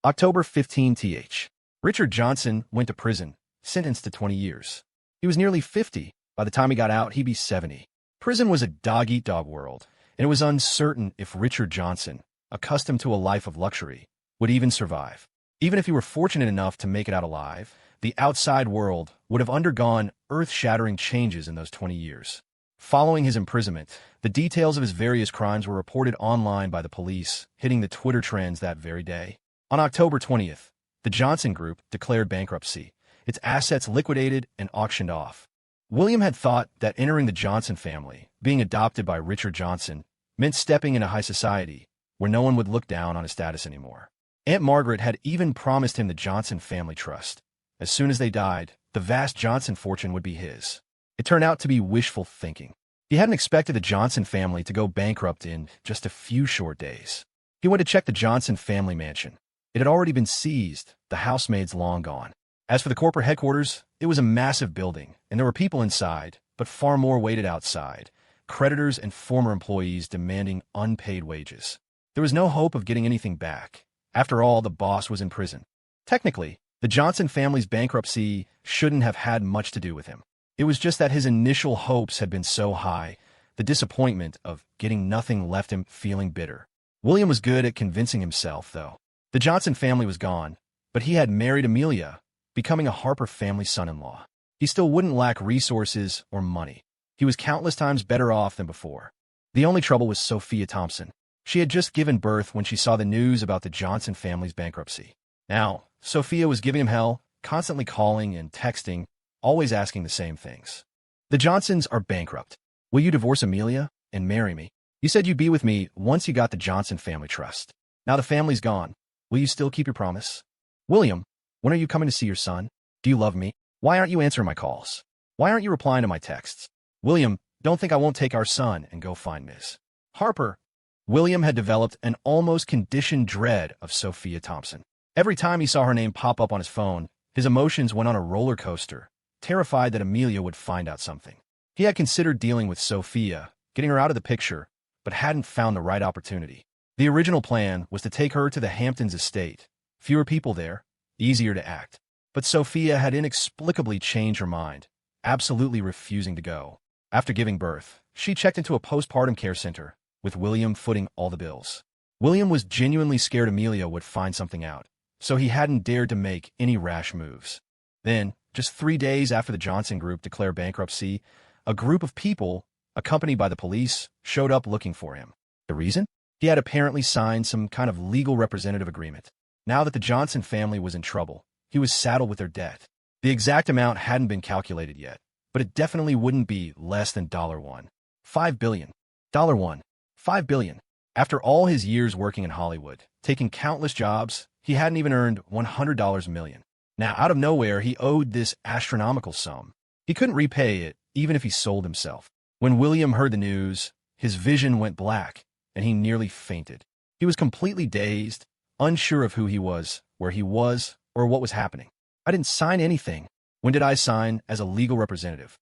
October 15th. Richard Johnson went to prison, sentenced to 20 years. He was nearly 50. By the time he got out, he'd be 70. Prison was a dog-eat-dog world, and it was uncertain if Richard Johnson, accustomed to a life of luxury, would even survive. Even if he were fortunate enough to make it out alive, the outside world would have undergone earth-shattering changes in those 20 years. Following his imprisonment, the details of his various crimes were reported online by the police, hitting the Twitter trends that very day. On October 20th, the Johnson Group declared bankruptcy, its assets liquidated and auctioned off. William had thought that entering the Johnson family, being adopted by Richard Johnson, meant stepping into high society, where no one would look down on his status anymore. Aunt Margaret had even promised him the Johnson family trust. As soon as they died, the vast Johnson fortune would be his. It turned out to be wishful thinking. He hadn't expected the Johnson family to go bankrupt in just a few short days. He went to check the Johnson family mansion. It had already been seized, the housemaids long gone. As for the corporate headquarters, it was a massive building, and there were people inside, but far more waited outside, creditors and former employees demanding unpaid wages. There was no hope of getting anything back. After all, the boss was in prison. Technically, the Johnson family's bankruptcy shouldn't have had much to do with him. It was just that his initial hopes had been so high, the disappointment of getting nothing left him feeling bitter. William was good at convincing himself, though. The Johnson family was gone, but he had married Amelia, becoming a Harper family son-in-law. He still wouldn't lack resources or money. He was countless times better off than before. The only trouble was Sophia Thompson. She had just given birth when she saw the news about the Johnson family's bankruptcy. Now, Sophia was giving him hell, constantly calling and texting, always asking the same things. The Johnsons are bankrupt. Will you divorce Amelia and marry me? You said you'd be with me once you got the Johnson family trust. Now the family's gone. Will you still keep your promise? William, when are you coming to see your son? Do you love me? Why aren't you answering my calls? Why aren't you replying to my texts? William, don't think I won't take our son and go find Ms. Harper. William had developed an almost conditioned dread of Sophia Thompson. Every time he saw her name pop up on his phone, his emotions went on a roller coaster, terrified that Amelia would find out something. He had considered dealing with Sophia, getting her out of the picture, but hadn't found the right opportunity. The original plan was to take her to the Hamptons estate. Fewer people there, easier to act. But Sophia had inexplicably changed her mind, absolutely refusing to go. After giving birth, she checked into a postpartum care center, with William footing all the bills. William was genuinely scared Amelia would find something out, so he hadn't dared to make any rash moves. Then, just 3 days after the Johnson Group declared bankruptcy, a group of people, accompanied by the police, showed up looking for him. The reason? He had apparently signed some kind of legal representative agreement. Now that the Johnson family was in trouble, he was saddled with their debt. The exact amount hadn't been calculated yet, but it definitely wouldn't be less than $1. $5 billion. $1. $5 billion. After all his years working in Hollywood, taking countless jobs, he hadn't even earned $100 million. Now, out of nowhere, he owed this astronomical sum. He couldn't repay it, even if he sold himself. When William heard the news, his vision went black, and he nearly fainted. He was completely dazed, unsure of who he was, where he was, or what was happening. I didn't sign anything. When did I sign as a legal representative?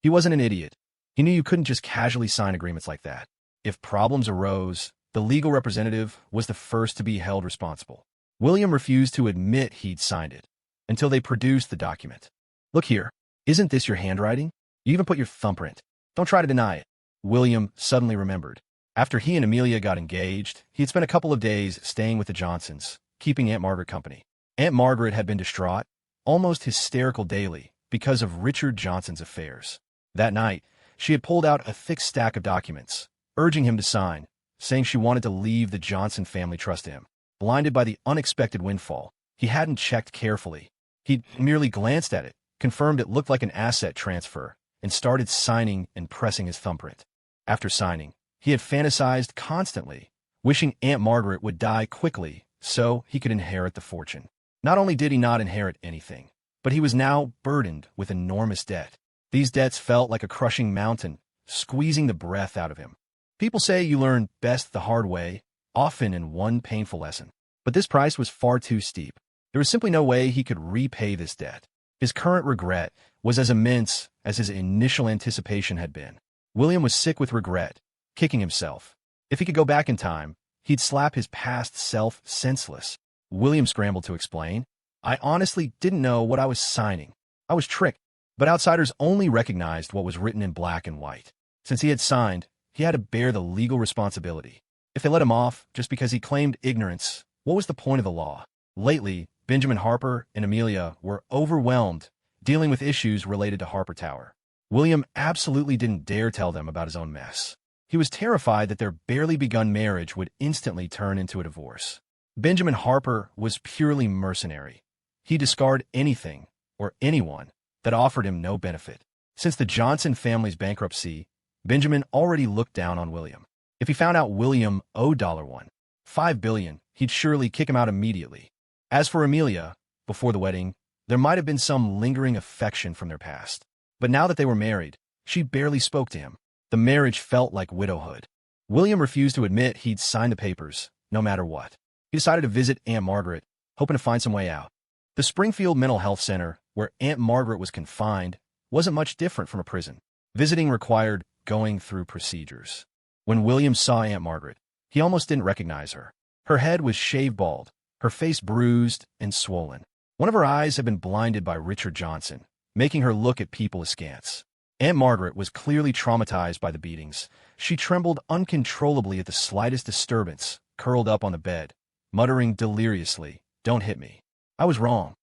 He wasn't an idiot. He knew you couldn't just casually sign agreements like that. If problems arose, the legal representative was the first to be held responsible. William refused to admit he'd signed it, until they produced the document. Look here, isn't this your handwriting? You even put your thumbprint. Don't try to deny it. William suddenly remembered. After he and Amelia got engaged, he had spent a couple of days staying with the Johnsons, keeping Aunt Margaret company. Aunt Margaret had been distraught, almost hysterical daily, because of Richard Johnson's affairs. That night, she had pulled out a thick stack of documents, urging him to sign, saying she wanted to leave the Johnson family trust to him. Blinded by the unexpected windfall, he hadn't checked carefully. He'd merely glanced at it, confirmed it looked like an asset transfer, and started signing and pressing his thumbprint. After signing, he had fantasized constantly, wishing Aunt Margaret would die quickly so he could inherit the fortune. Not only did he not inherit anything, but he was now burdened with enormous debt. These debts felt like a crushing mountain, squeezing the breath out of him. People say you learn best the hard way, often in one painful lesson. But this price was far too steep. There was simply no way he could repay this debt. His current regret was as immense as his initial anticipation had been. William was sick with regret, kicking himself. If he could go back in time, he'd slap his past self senseless. William scrambled to explain. I honestly didn't know what I was signing. I was tricked. But outsiders only recognized what was written in black and white. Since he had signed, he had to bear the legal responsibility. If they let him off just because he claimed ignorance, what was the point of the law? Lately, Benjamin Harper and Amelia were overwhelmed, dealing with issues related to Harper Tower. William absolutely didn't dare tell them about his own mess. He was terrified that their barely begun marriage would instantly turn into a divorce. Benjamin Harper was purely mercenary. He'd discard anything or anyone that offered him no benefit. Since the Johnson family's bankruptcy, Benjamin already looked down on William. If he found out William owed $5 billion, he'd surely kick him out immediately. As for Amelia, before the wedding, there might have been some lingering affection from their past. But now that they were married, she barely spoke to him. The marriage felt like widowhood. William refused to admit he'd signed the papers, no matter what. He decided to visit Aunt Margaret, hoping to find some way out. The Springfield Mental Health Center, where Aunt Margaret was confined, wasn't much different from a prison. Visiting required going through procedures. When William saw Aunt Margaret, he almost didn't recognize her. Her head was shaved bald, her face bruised and swollen. One of her eyes had been blinded by Richard Johnson, making her look at people askance. Aunt Margaret was clearly traumatized by the beatings. She trembled uncontrollably at the slightest disturbance, curled up on the bed, muttering deliriously, "Don't hit me. I was wrong."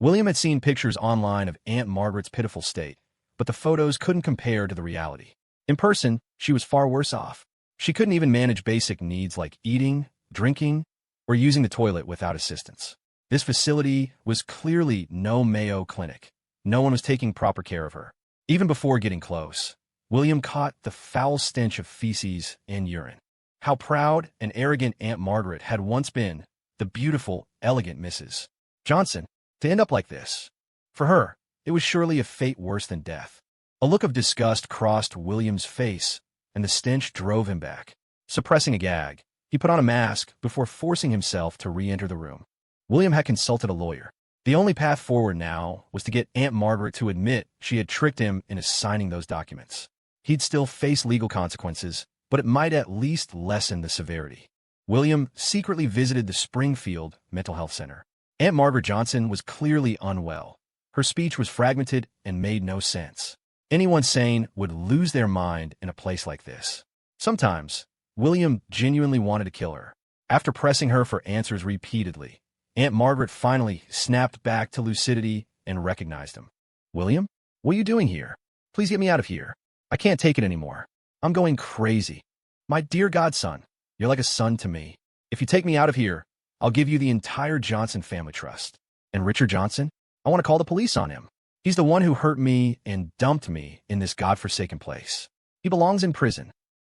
William had seen pictures online of Aunt Margaret's pitiful state, but the photos couldn't compare to the reality. In person, she was far worse off. She couldn't even manage basic needs like eating, drinking, or using the toilet without assistance. This facility was clearly no Mayo Clinic. No one was taking proper care of her. Even before getting close, William caught the foul stench of feces and urine. How proud and arrogant Aunt Margaret had once been, the beautiful, elegant Mrs. Johnson, to end up like this. For her, it was surely a fate worse than death. A look of disgust crossed William's face, and the stench drove him back. Suppressing a gag, he put on a mask before forcing himself to re-enter the room. William had consulted a lawyer. The only path forward now was to get Aunt Margaret to admit she had tricked him into signing those documents. He'd still face legal consequences, but it might at least lessen the severity. William secretly visited the Springfield Mental Health Center. Aunt Margaret Johnson was clearly unwell. Her speech was fragmented and made no sense. Anyone sane would lose their mind in a place like this. Sometimes, William genuinely wanted to kill her. After pressing her for answers repeatedly, Aunt Margaret finally snapped back to lucidity and recognized him. "William, what are you doing here? Please get me out of here. I can't take it anymore. I'm going crazy. My dear godson, you're like a son to me. If you take me out of here, I'll give you the entire Johnson family trust. And Richard Johnson? I want to call the police on him. He's the one who hurt me and dumped me in this godforsaken place. He belongs in prison."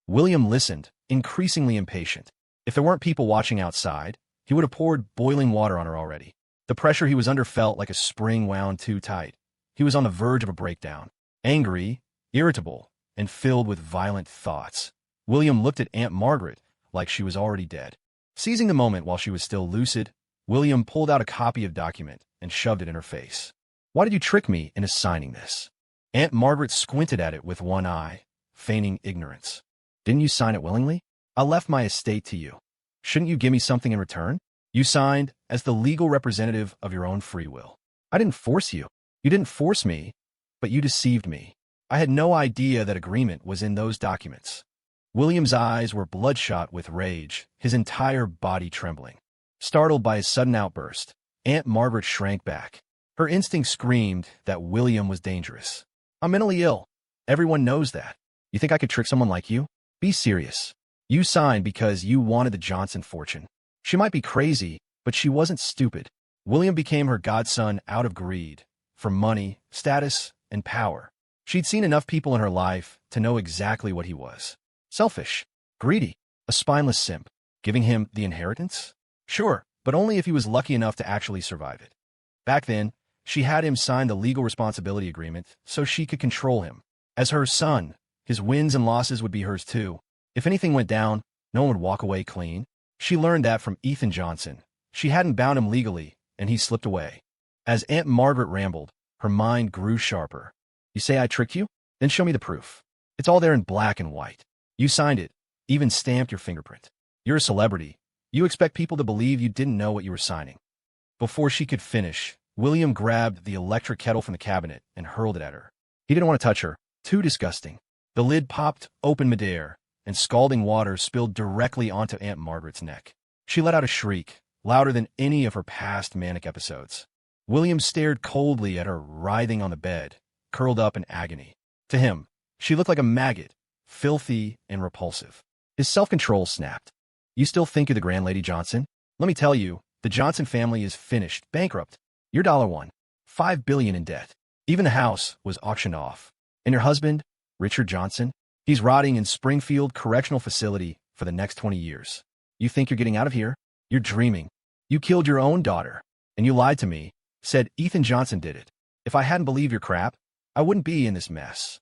William listened, increasingly impatient. If there weren't people watching outside, he would have poured boiling water on her already. The pressure he was under felt like a spring wound too tight. He was on the verge of a breakdown. Angry, irritable, and filled with violent thoughts, William looked at Aunt Margaret like she was already dead. Seizing the moment while she was still lucid, William pulled out a copy of document and shoved it in her face. "Why did you trick me into signing this?" Aunt Margaret squinted at it with one eye, feigning ignorance. "Didn't you sign it willingly? I left my estate to you. Shouldn't you give me something in return? You signed as the legal representative of your own free will. I didn't force you. You didn't force me, but you deceived me. I had no idea that agreement was in those documents." William's eyes were bloodshot with rage, his entire body trembling. Startled by his sudden outburst, Aunt Margaret shrank back. Her instinct screamed that William was dangerous. "I'm mentally ill. Everyone knows that. You think I could trick someone like you? Be serious. You signed because you wanted the Johnson fortune. She might be crazy, but she wasn't stupid." William became her godson out of greed, for money, status, and power. She'd seen enough people in her life to know exactly what he was. Selfish, greedy, a spineless simp. Giving him the inheritance? Sure, but only if he was lucky enough to actually survive it. Back then, she had him sign the legal responsibility agreement so she could control him. As her son, his wins and losses would be hers too. If anything went down, no one would walk away clean. She learned that from Ethan Johnson. She hadn't bound him legally, and he slipped away. As Aunt Margaret rambled, her mind grew sharper. "You say I tricked you? Then show me the proof. It's all there in black and white. You signed it, even stamped your fingerprint. You're a celebrity. You expect people to believe you didn't know what you were signing. Before she could finish, William grabbed the electric kettle from the cabinet and hurled it at her. He didn't want to touch her. Too disgusting. The lid popped open midair, and scalding water spilled directly onto Aunt Margaret's neck. She let out a shriek, louder than any of her past manic episodes. William stared coldly at her writhing on the bed, curled up in agony. To him, she looked like a maggot, filthy and repulsive. His self-control snapped. You still think you're the Grand Lady Johnson? Let me tell you, the Johnson family is finished, bankrupt. You're $5 billion in debt. Even the house was auctioned off. And your husband, Richard Johnson, he's rotting in Springfield Correctional Facility for the next 20 years. You think you're getting out of here? You're dreaming. You killed your own daughter. And you lied to me, said Ethan Johnson did it. If I hadn't believed your crap, I wouldn't be in this mess.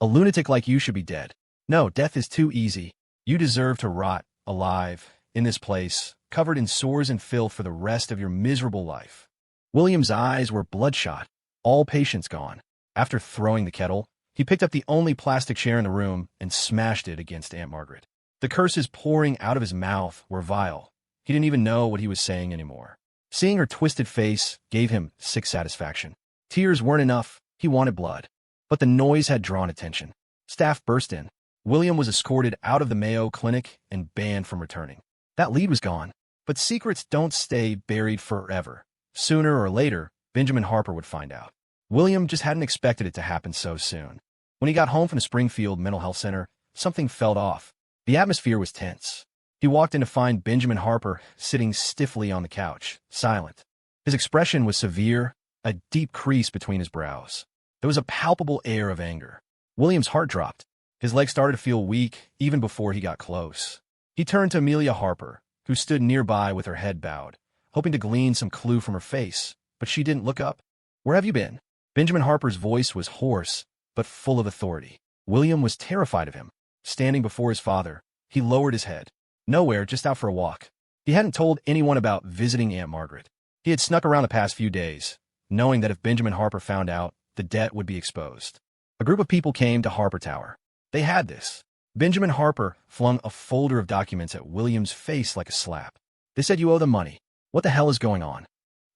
A lunatic like you should be dead. No, death is too easy. You deserve to rot, alive, in this place, covered in sores and filth for the rest of your miserable life. William's eyes were bloodshot, all patience gone. After throwing the kettle, he picked up the only plastic chair in the room and smashed it against Aunt Margaret. The curses pouring out of his mouth were vile. He didn't even know what he was saying anymore. Seeing her twisted face gave him sick satisfaction. Tears weren't enough. He wanted blood. But the noise had drawn attention. Staff burst in. William was escorted out of the Mayo Clinic and banned from returning. That lead was gone. But secrets don't stay buried forever. Sooner or later, Benjamin Harper would find out. William just hadn't expected it to happen so soon. When he got home from the Springfield Mental Health Center, something felt off. The atmosphere was tense. He walked in to find Benjamin Harper sitting stiffly on the couch, silent. His expression was severe, a deep crease between his brows. There was a palpable air of anger. William's heart dropped. His legs started to feel weak even before he got close. He turned to Amelia Harper, who stood nearby with her head bowed, hoping to glean some clue from her face, but she didn't look up. Where have you been? Benjamin Harper's voice was hoarse, but full of authority. William was terrified of him. Standing before his father, he lowered his head. Nowhere, just out for a walk. He hadn't told anyone about visiting Aunt Margaret. He had snuck around the past few days, knowing that if Benjamin Harper found out, the debt would be exposed. A group of people came to Harper Tower. They had this. Benjamin Harper flung a folder of documents at William's face like a slap. They said you owe them money. What the hell is going on?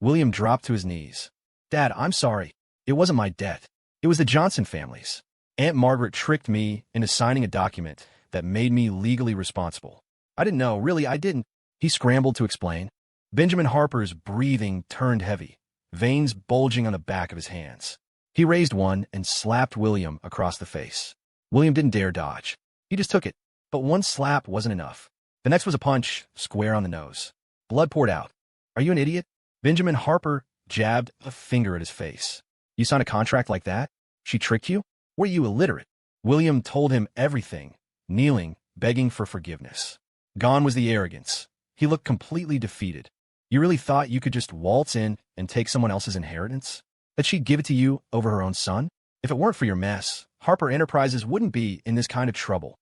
William dropped to his knees. Dad, I'm sorry. It wasn't my debt. It was the Johnson family's. Aunt Margaret tricked me into signing a document that made me legally responsible. I didn't know, really, I didn't. He scrambled to explain. Benjamin Harper's breathing turned heavy, veins bulging on the back of his hands. He raised one and slapped William across the face. William didn't dare dodge. He just took it. But one slap wasn't enough. The next was a punch, square on the nose. Blood poured out. Are you an idiot? Benjamin Harper jabbed a finger at his face. You signed a contract like that? She tricked you? Were you illiterate? William told him everything, kneeling, begging for forgiveness. Gone was the arrogance. He looked completely defeated. You really thought you could just waltz in and take someone else's inheritance? That she'd give it to you over her own son? If it weren't for your mess, Harper Enterprises wouldn't be in this kind of trouble.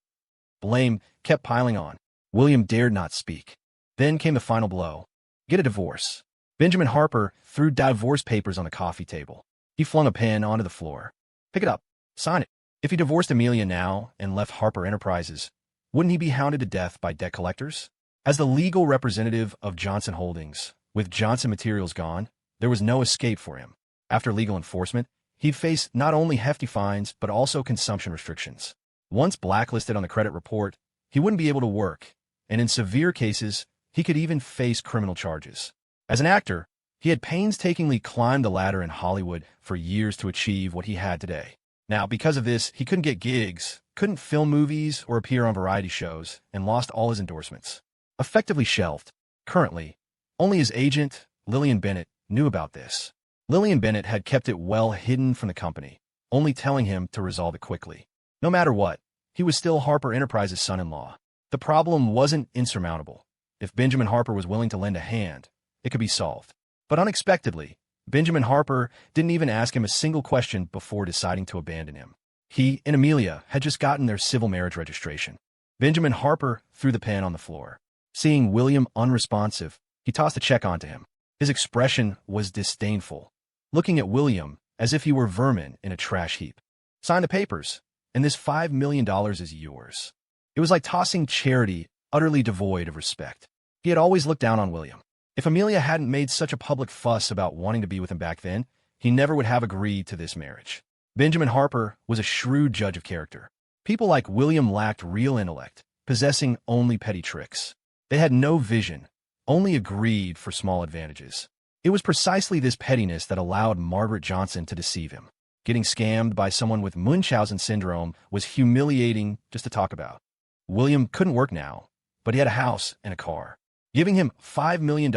Blame kept piling on. William dared not speak. Then came the final blow. Get a divorce. Benjamin Harper threw divorce papers on the coffee table. He flung a pen onto the floor. Pick it up. Sign it. If he divorced Amelia now and left Harper Enterprises, wouldn't he be hounded to death by debt collectors? As the legal representative of Johnson Holdings, with Johnson Materials gone, there was no escape for him. After legal enforcement, he'd face not only hefty fines but also consumption restrictions. Once blacklisted on the credit report, he wouldn't be able to work, and in severe cases, he could even face criminal charges. As an actor, he had painstakingly climbed the ladder in Hollywood for years to achieve what he had today. Now, because of this, he couldn't get gigs, couldn't film movies or appear on variety shows, and lost all his endorsements. Effectively shelved. Currently, only his agent, Lillian Bennett, knew about this. Lillian Bennett had kept it well hidden from the company, only telling him to resolve it quickly. No matter what, he was still Harper Enterprises' son-in-law. The problem wasn't insurmountable. If Benjamin Harper was willing to lend a hand, it could be solved. But unexpectedly, Benjamin Harper didn't even ask him a single question before deciding to abandon him. He and Amelia had just gotten their civil marriage registration. Benjamin Harper threw the pen on the floor. Seeing William unresponsive, he tossed a check onto him. His expression was disdainful, looking at William as if he were vermin in a trash heap. Sign the papers, and this $5 million is yours. It was like tossing charity utterly devoid of respect. He had always looked down on William. If Amelia hadn't made such a public fuss about wanting to be with him back then, he never would have agreed to this marriage. Benjamin Harper was a shrewd judge of character. People like William lacked real intellect, possessing only petty tricks. They had no vision, only a greed for small advantages. It was precisely this pettiness that allowed Margaret Johnson to deceive him. Getting scammed by someone with Munchausen syndrome was humiliating just to talk about. William couldn't work now, but he had a house and a car. Giving him $5 million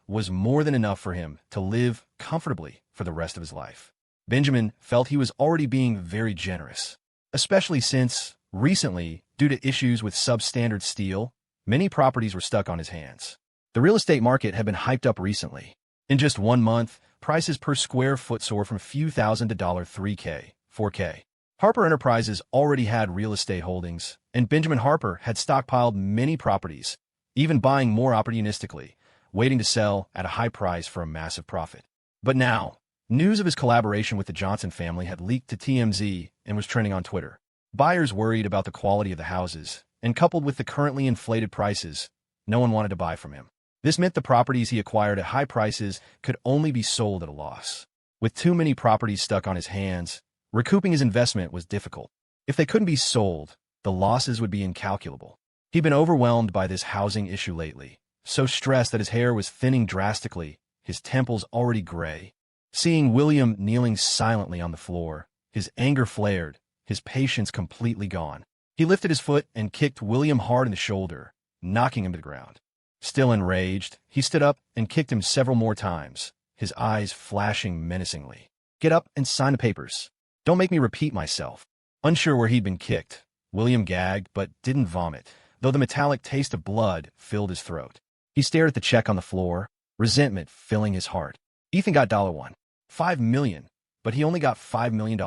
was more than enough for him to live comfortably for the rest of his life. Benjamin felt he was already being very generous, especially since, recently, due to issues with substandard steel, many properties were stuck on his hands. The real estate market had been hyped up recently. In just 1 month, prices per square foot soared from a few thousand to $3K, $4K. Harper Enterprises already had real estate holdings, and Benjamin Harper had stockpiled many properties, even buying more opportunistically, waiting to sell at a high price for a massive profit. But now, news of his collaboration with the Johnson family had leaked to TMZ and was trending on Twitter. Buyers worried about the quality of the houses, and coupled with the currently inflated prices, no one wanted to buy from him. This meant the properties he acquired at high prices could only be sold at a loss. With too many properties stuck on his hands, recouping his investment was difficult. If they couldn't be sold, the losses would be incalculable. He'd been overwhelmed by this housing issue lately, so stressed that his hair was thinning drastically, his temples already gray. Seeing William kneeling silently on the floor, his anger flared, his patience completely gone. He lifted his foot and kicked William hard in the shoulder, knocking him to the ground. Still enraged, he stood up and kicked him several more times, his eyes flashing menacingly. "Get up and sign the papers. Don't make me repeat myself." Unsure where he'd been kicked, William gagged but didn't vomit, though the metallic taste of blood filled his throat. He stared at the check on the floor, resentment filling his heart. Ethan got $5 million, but he only got $5 million?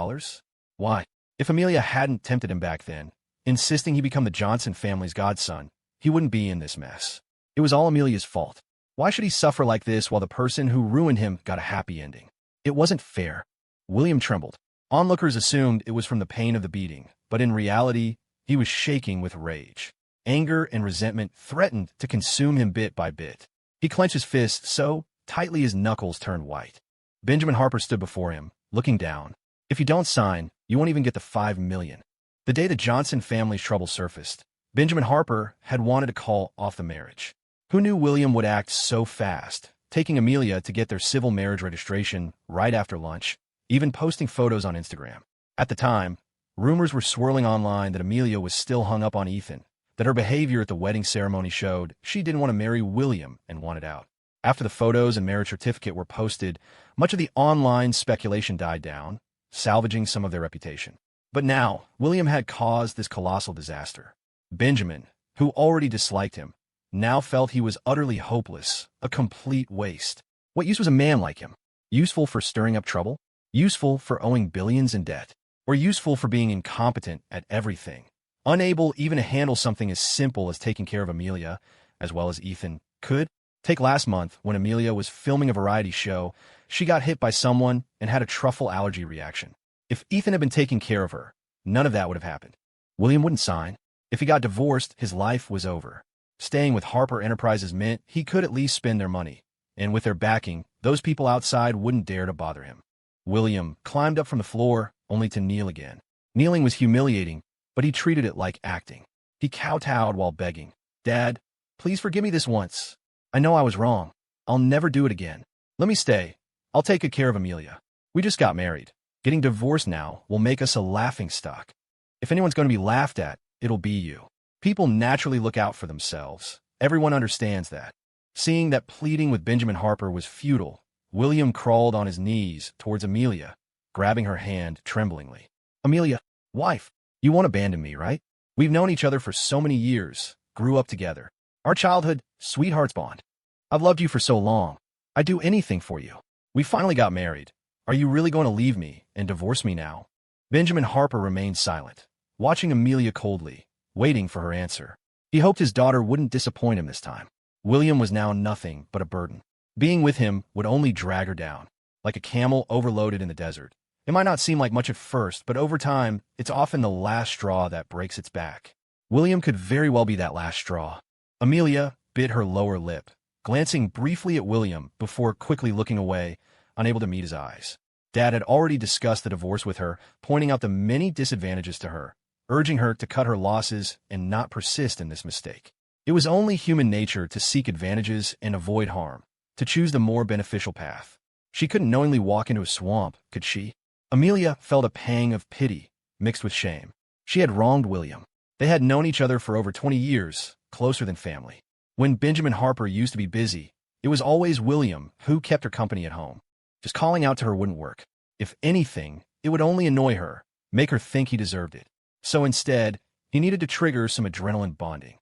Why? If Amelia hadn't tempted him back then, insisting he become the Johnson family's godson, he wouldn't be in this mess. It was all Amelia's fault. Why should he suffer like this while the person who ruined him got a happy ending? It wasn't fair. William trembled. Onlookers assumed it was from the pain of the beating, but in reality, he was shaking with rage. Anger and resentment threatened to consume him bit by bit. He clenched his fists so tightly his knuckles turned white. Benjamin Harper stood before him, looking down. "If you don't sign, you won't even get the $5 million. The day the Johnson family's trouble surfaced, Benjamin Harper had wanted to call off the marriage. Who knew William would act so fast, taking Amelia to get their civil marriage registration right after lunch, even posting photos on Instagram? At the time, rumors were swirling online that Amelia was still hung up on Ethan, that her behavior at the wedding ceremony showed she didn't want to marry William and wanted out. After the photos and marriage certificate were posted, much of the online speculation died down, salvaging some of their reputation. But now, William had caused this colossal disaster. Benjamin, who already disliked him, now felt he was utterly hopeless, a complete waste. What use was a man like him? Useful for stirring up trouble? Useful for owing billions in debt? Or useful for being incompetent at everything? Unable even to handle something as simple as taking care of Amelia, as well as Ethan could? Take last month, when Amelia was filming a variety show, she got hit by someone and had a truffle allergy reaction. If Ethan had been taking care of her, none of that would have happened. William wouldn't sign. If he got divorced, his life was over. Staying with Harper Enterprises meant he could at least spend their money, and with their backing, those people outside wouldn't dare to bother him. William climbed up from the floor, only to kneel again. Kneeling was humiliating, but he treated it like acting. He kowtowed while begging, "Dad, please forgive me this once. I know I was wrong. I'll never do it again. Let me stay. I'll take good care of Amelia. We just got married. Getting divorced now will make us a laughingstock. If anyone's going to be laughed at, it'll be you." People naturally look out for themselves. Everyone understands that. Seeing that pleading with Benjamin Harper was futile, William crawled on his knees towards Amelia, grabbing her hand tremblingly. "Amelia, wife, you won't abandon me, right? We've known each other for so many years, grew up together. Our childhood, sweethearts bond. I've loved you for so long. I'd do anything for you. We finally got married. Are you really going to leave me and divorce me now?" Benjamin Harper remained silent, watching Amelia coldly, waiting for her answer. He hoped his daughter wouldn't disappoint him this time. William was now nothing but a burden. Being with him would only drag her down, like a camel overloaded in the desert. It might not seem like much at first, but over time, it's often the last straw that breaks its back. William could very well be that last straw. Amelia, bit her lower lip, glancing briefly at William before quickly looking away, unable to meet his eyes. Dad had already discussed the divorce with her, pointing out the many disadvantages to her, urging her to cut her losses and not persist in this mistake. It was only human nature to seek advantages and avoid harm, to choose the more beneficial path. She couldn't knowingly walk into a swamp, could she? Amelia felt a pang of pity, mixed with shame. She had wronged William. They had known each other for over 20 years, closer than family. When Benjamin Harper used to be busy, it was always William who kept her company at home. Just calling out to her wouldn't work. If anything, it would only annoy her, make her think he deserved it. So instead, he needed to trigger some adrenaline bonding.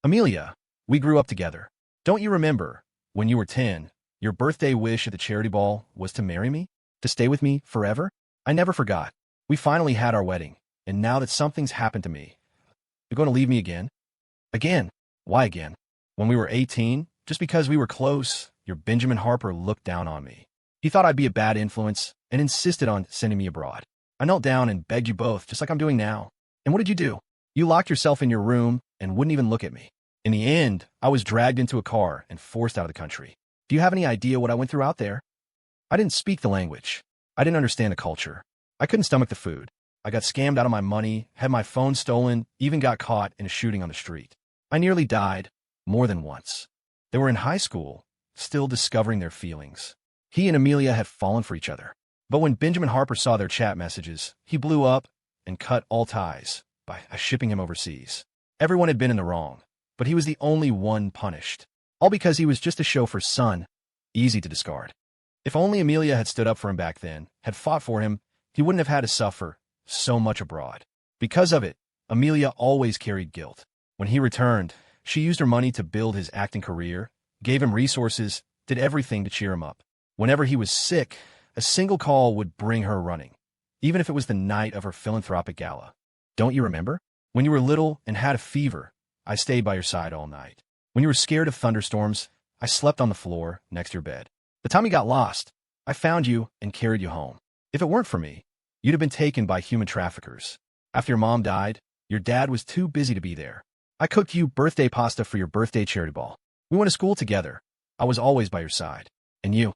Amelia, we grew up together. Don't you remember, when you were 10, your birthday wish at the charity ball was to marry me? To stay with me forever? I never forgot. We finally had our wedding, and now that something's happened to me, you're going to leave me again? Again? Why again? When we were 18, just because we were close, your Benjamin Harper looked down on me. He thought I'd be a bad influence and insisted on sending me abroad. I knelt down and begged you both, just like I'm doing now. And what did you do? You locked yourself in your room and wouldn't even look at me. In the end, I was dragged into a car and forced out of the country. Do you have any idea what I went through out there? I didn't speak the language. I didn't understand the culture. I couldn't stomach the food. I got scammed out of my money, had my phone stolen, even got caught in a shooting on the street. I nearly died, more than once. They were in high school, still discovering their feelings. He and Amelia had fallen for each other. But when Benjamin Harper saw their chat messages, he blew up and cut all ties by shipping him overseas. Everyone had been in the wrong, but he was the only one punished. All because he was just a chauffeur's son, easy to discard. If only Amelia had stood up for him back then, had fought for him, he wouldn't have had to suffer so much abroad. Because of it, Amelia always carried guilt. When he returned, she used her money to build his acting career, gave him resources, did everything to cheer him up. Whenever he was sick, a single call would bring her running, even if it was the night of her philanthropic gala. Don't you remember? When you were little and had a fever, I stayed by your side all night. When you were scared of thunderstorms, I slept on the floor next to your bed. The time you got lost, I found you and carried you home. If it weren't for me, you'd have been taken by human traffickers. After your mom died, your dad was too busy to be there. I cooked you birthday pasta for your birthday charity ball. We went to school together. I was always by your side. And you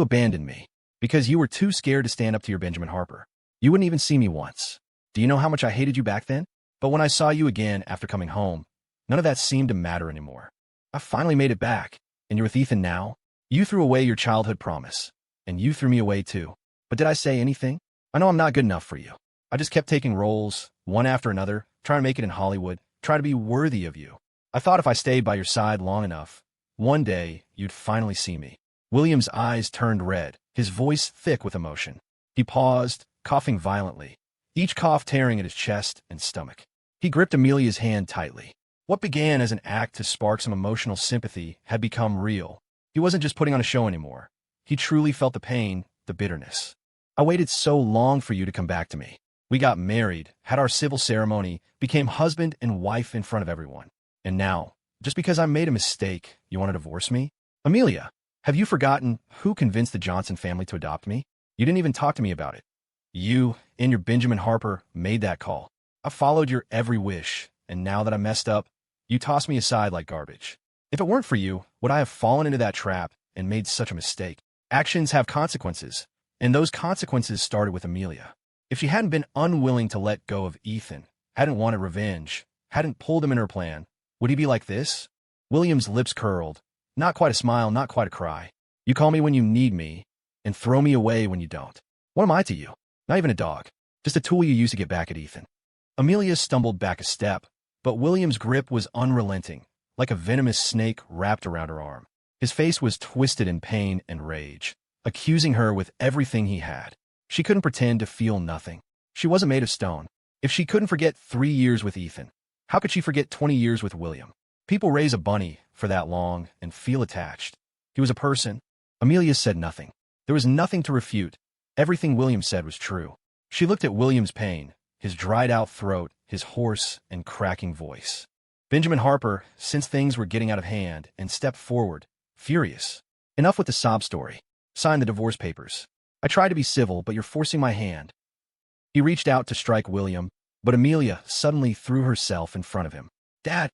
abandoned me because you were too scared to stand up to your Benjamin Harper. You wouldn't even see me once. Do you know how much I hated you back then? But when I saw you again after coming home, none of that seemed to matter anymore. I finally made it back, and you're with Ethan now. You threw away your childhood promise, and you threw me away too. But did I say anything? I know I'm not good enough for you. I just kept taking roles, one after another, trying to make it in Hollywood, trying to be worthy of you. I thought if I stayed by your side long enough, one day you'd finally see me. William's eyes turned red, his voice thick with emotion. He paused, coughing violently, each cough tearing at his chest and stomach. He gripped Amelia's hand tightly. What began as an act to spark some emotional sympathy had become real. He wasn't just putting on a show anymore. He truly felt the pain, the bitterness. I waited so long for you to come back to me. We got married, had our civil ceremony, became husband and wife in front of everyone. And now, just because I made a mistake, you want to divorce me? Amelia, have you forgotten who convinced the Johnson family to adopt me? You didn't even talk to me about it. You and your Benjamin Harper made that call. I followed your every wish, and now that I messed up, you tossed me aside like garbage. If it weren't for you, would I have fallen into that trap and made such a mistake? Actions have consequences, and those consequences started with Amelia. If she hadn't been unwilling to let go of Ethan, hadn't wanted revenge, hadn't pulled him in her plan, would he be like this? William's lips curled. Not quite a smile, not quite a cry. You call me when you need me, and throw me away when you don't. What am I to you? Not even a dog. Just a tool you use to get back at Ethan. Amelia stumbled back a step, but William's grip was unrelenting, like a venomous snake wrapped around her arm. His face was twisted in pain and rage, accusing her with everything he had. She couldn't pretend to feel nothing. She wasn't made of stone. If she couldn't forget 3 years with Ethan, how could she forget 20 years with William? People raise a bunny for that long and feel attached. He was a person. Amelia said nothing. There was nothing to refute. Everything William said was true. She looked at William's pain, his dried-out throat, his hoarse and cracking voice. Benjamin Harper sensed things were getting out of hand and stepped forward, furious. Enough with the sob story. Sign the divorce papers. I tried to be civil, but you're forcing my hand. He reached out to strike William, but Amelia suddenly threw herself in front of him. Dad,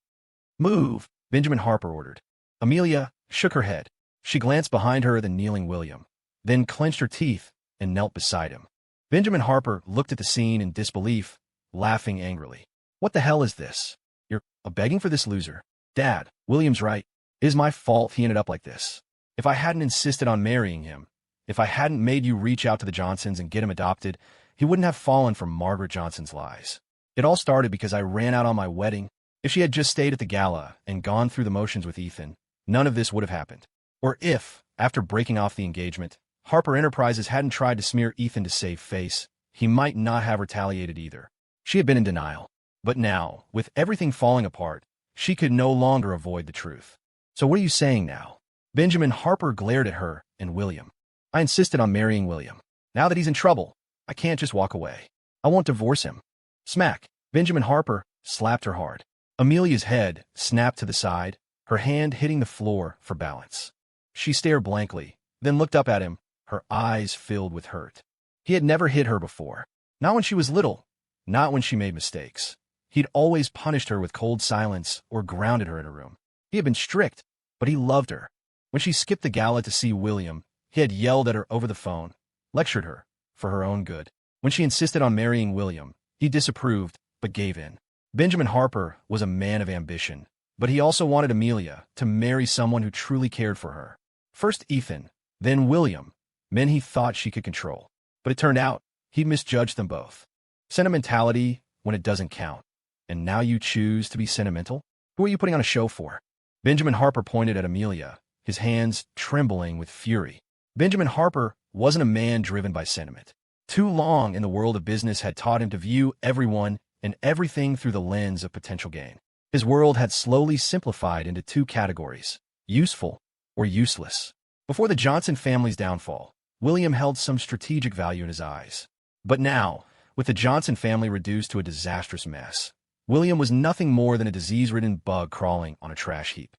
move, Benjamin Harper ordered. Amelia shook her head. She glanced behind her at the kneeling William, then clenched her teeth and knelt beside him. Benjamin Harper looked at the scene in disbelief, laughing angrily. What the hell is this? You're begging for this loser. Dad, William's right. It is my fault he ended up like this. If I hadn't insisted on marrying him, if I hadn't made you reach out to the Johnsons and get him adopted, he wouldn't have fallen for Margaret Johnson's lies. It all started because I ran out on my wedding. If she had just stayed at the gala and gone through the motions with Ethan, none of this would have happened. Or if, after breaking off the engagement, Harper Enterprises hadn't tried to smear Ethan to save face, he might not have retaliated either. She had been in denial. But now, with everything falling apart, she could no longer avoid the truth. So what are you saying now? Benjamin Harper glared at her and William. I insisted on marrying William. Now that he's in trouble, I can't just walk away. I won't divorce him. Smack. Benjamin Harper slapped her hard. Amelia's head snapped to the side, her hand hitting the floor for balance. She stared blankly, then looked up at him, her eyes filled with hurt. He had never hit her before. Not when she was little, not when she made mistakes. He'd always punished her with cold silence or grounded her in a room. He had been strict, but he loved her. When she skipped the gala to see William, he had yelled at her over the phone, lectured her, for her own good. When she insisted on marrying William, he disapproved, but gave in. Benjamin Harper was a man of ambition, but he also wanted Amelia to marry someone who truly cared for her. First Ethan, then William, men he thought she could control. But it turned out, he'd misjudged them both. Sentimentality when it doesn't count. And now you choose to be sentimental? Who are you putting on a show for? Benjamin Harper pointed at Amelia, his hands trembling with fury. Benjamin Harper wasn't a man driven by sentiment. Too long in the world of business had taught him to view everyone and everything through the lens of potential gain. His world had slowly simplified into two categories, useful or useless. Before the Johnson family's downfall, William held some strategic value in his eyes. But now, with the Johnson family reduced to a disastrous mess, William was nothing more than a disease-ridden bug crawling on a trash heap.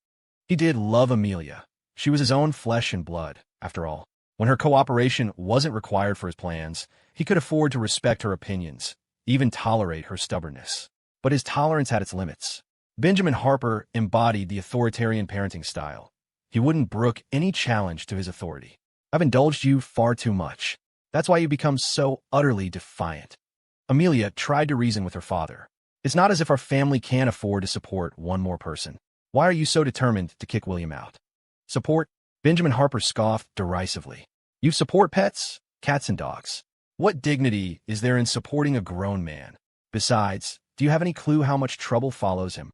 He did love Amelia. She was his own flesh and blood, after all. When her cooperation wasn't required for his plans, he could afford to respect her opinions, even tolerate her stubbornness. But his tolerance had its limits. Benjamin Harper embodied the authoritarian parenting style. He wouldn't brook any challenge to his authority. I've indulged you far too much. That's why you become so utterly defiant. Amelia tried to reason with her father. It's not as if our family can't afford to support one more person. Why are you so determined to kick William out? Support? Benjamin Harper scoffed derisively. You support pets? Cats and dogs. What dignity is there in supporting a grown man? Besides, do you have any clue how much trouble follows him?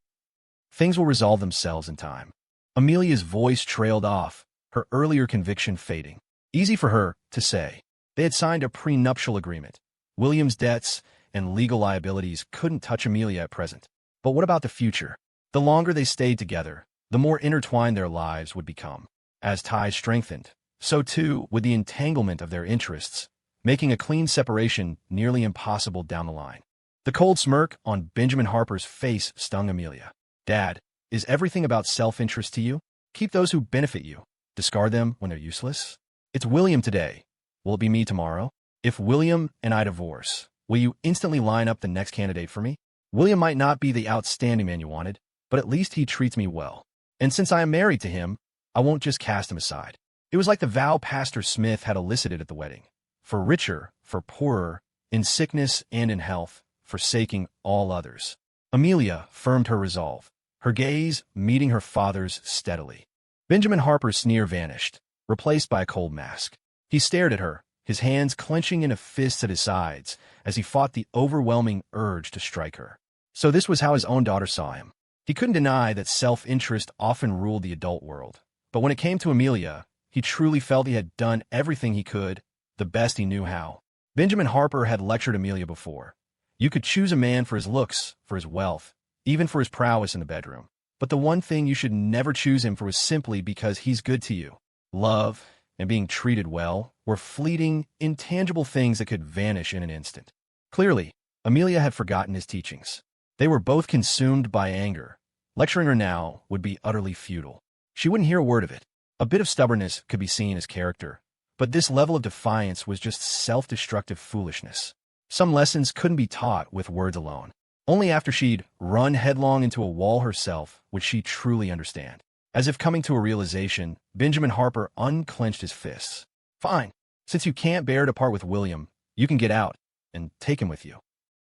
Things will resolve themselves in time. Amelia's voice trailed off, her earlier conviction fading. Easy for her to say. They had signed a prenuptial agreement. William's debts and legal liabilities couldn't touch Amelia at present. But what about the future? The longer they stayed together, the more intertwined their lives would become. As ties strengthened, so too would the entanglement of their interests, making a clean separation nearly impossible down the line. The cold smirk on Benjamin Harper's face stung Amelia. Dad, is everything about self-interest to you? Keep those who benefit you. Discard them when they're useless? It's William today. Will it be me tomorrow? If William and I divorce, will you instantly line up the next candidate for me? William might not be the outstanding man you wanted, but at least he treats me well. And since I am married to him, I won't just cast him aside. It was like the vow Pastor Smith had elicited at the wedding. For richer, for poorer, in sickness and in health, forsaking all others. Amelia firmed her resolve, her gaze meeting her father's steadily. Benjamin Harper's sneer vanished, replaced by a cold mask. He stared at her, his hands clenching in a fist at his sides as he fought the overwhelming urge to strike her. So this was how his own daughter saw him. He couldn't deny that self-interest often ruled the adult world. But when it came to Amelia, he truly felt he had done everything he could, the best he knew how. Benjamin Harper had lectured Amelia before. You could choose a man for his looks, for his wealth, even for his prowess in the bedroom. But the one thing you should never choose him for was simply because he's good to you. Love and being treated well were fleeting, intangible things that could vanish in an instant. Clearly, Amelia had forgotten his teachings. They were both consumed by anger. Lecturing her now would be utterly futile. She wouldn't hear a word of it. A bit of stubbornness could be seen as character, but this level of defiance was just self-destructive foolishness. Some lessons couldn't be taught with words alone. Only after she'd run headlong into a wall herself would she truly understand. As if coming to a realization, Benjamin Harper unclenched his fists. Fine. Since you can't bear to part with William, you can get out and take him with you.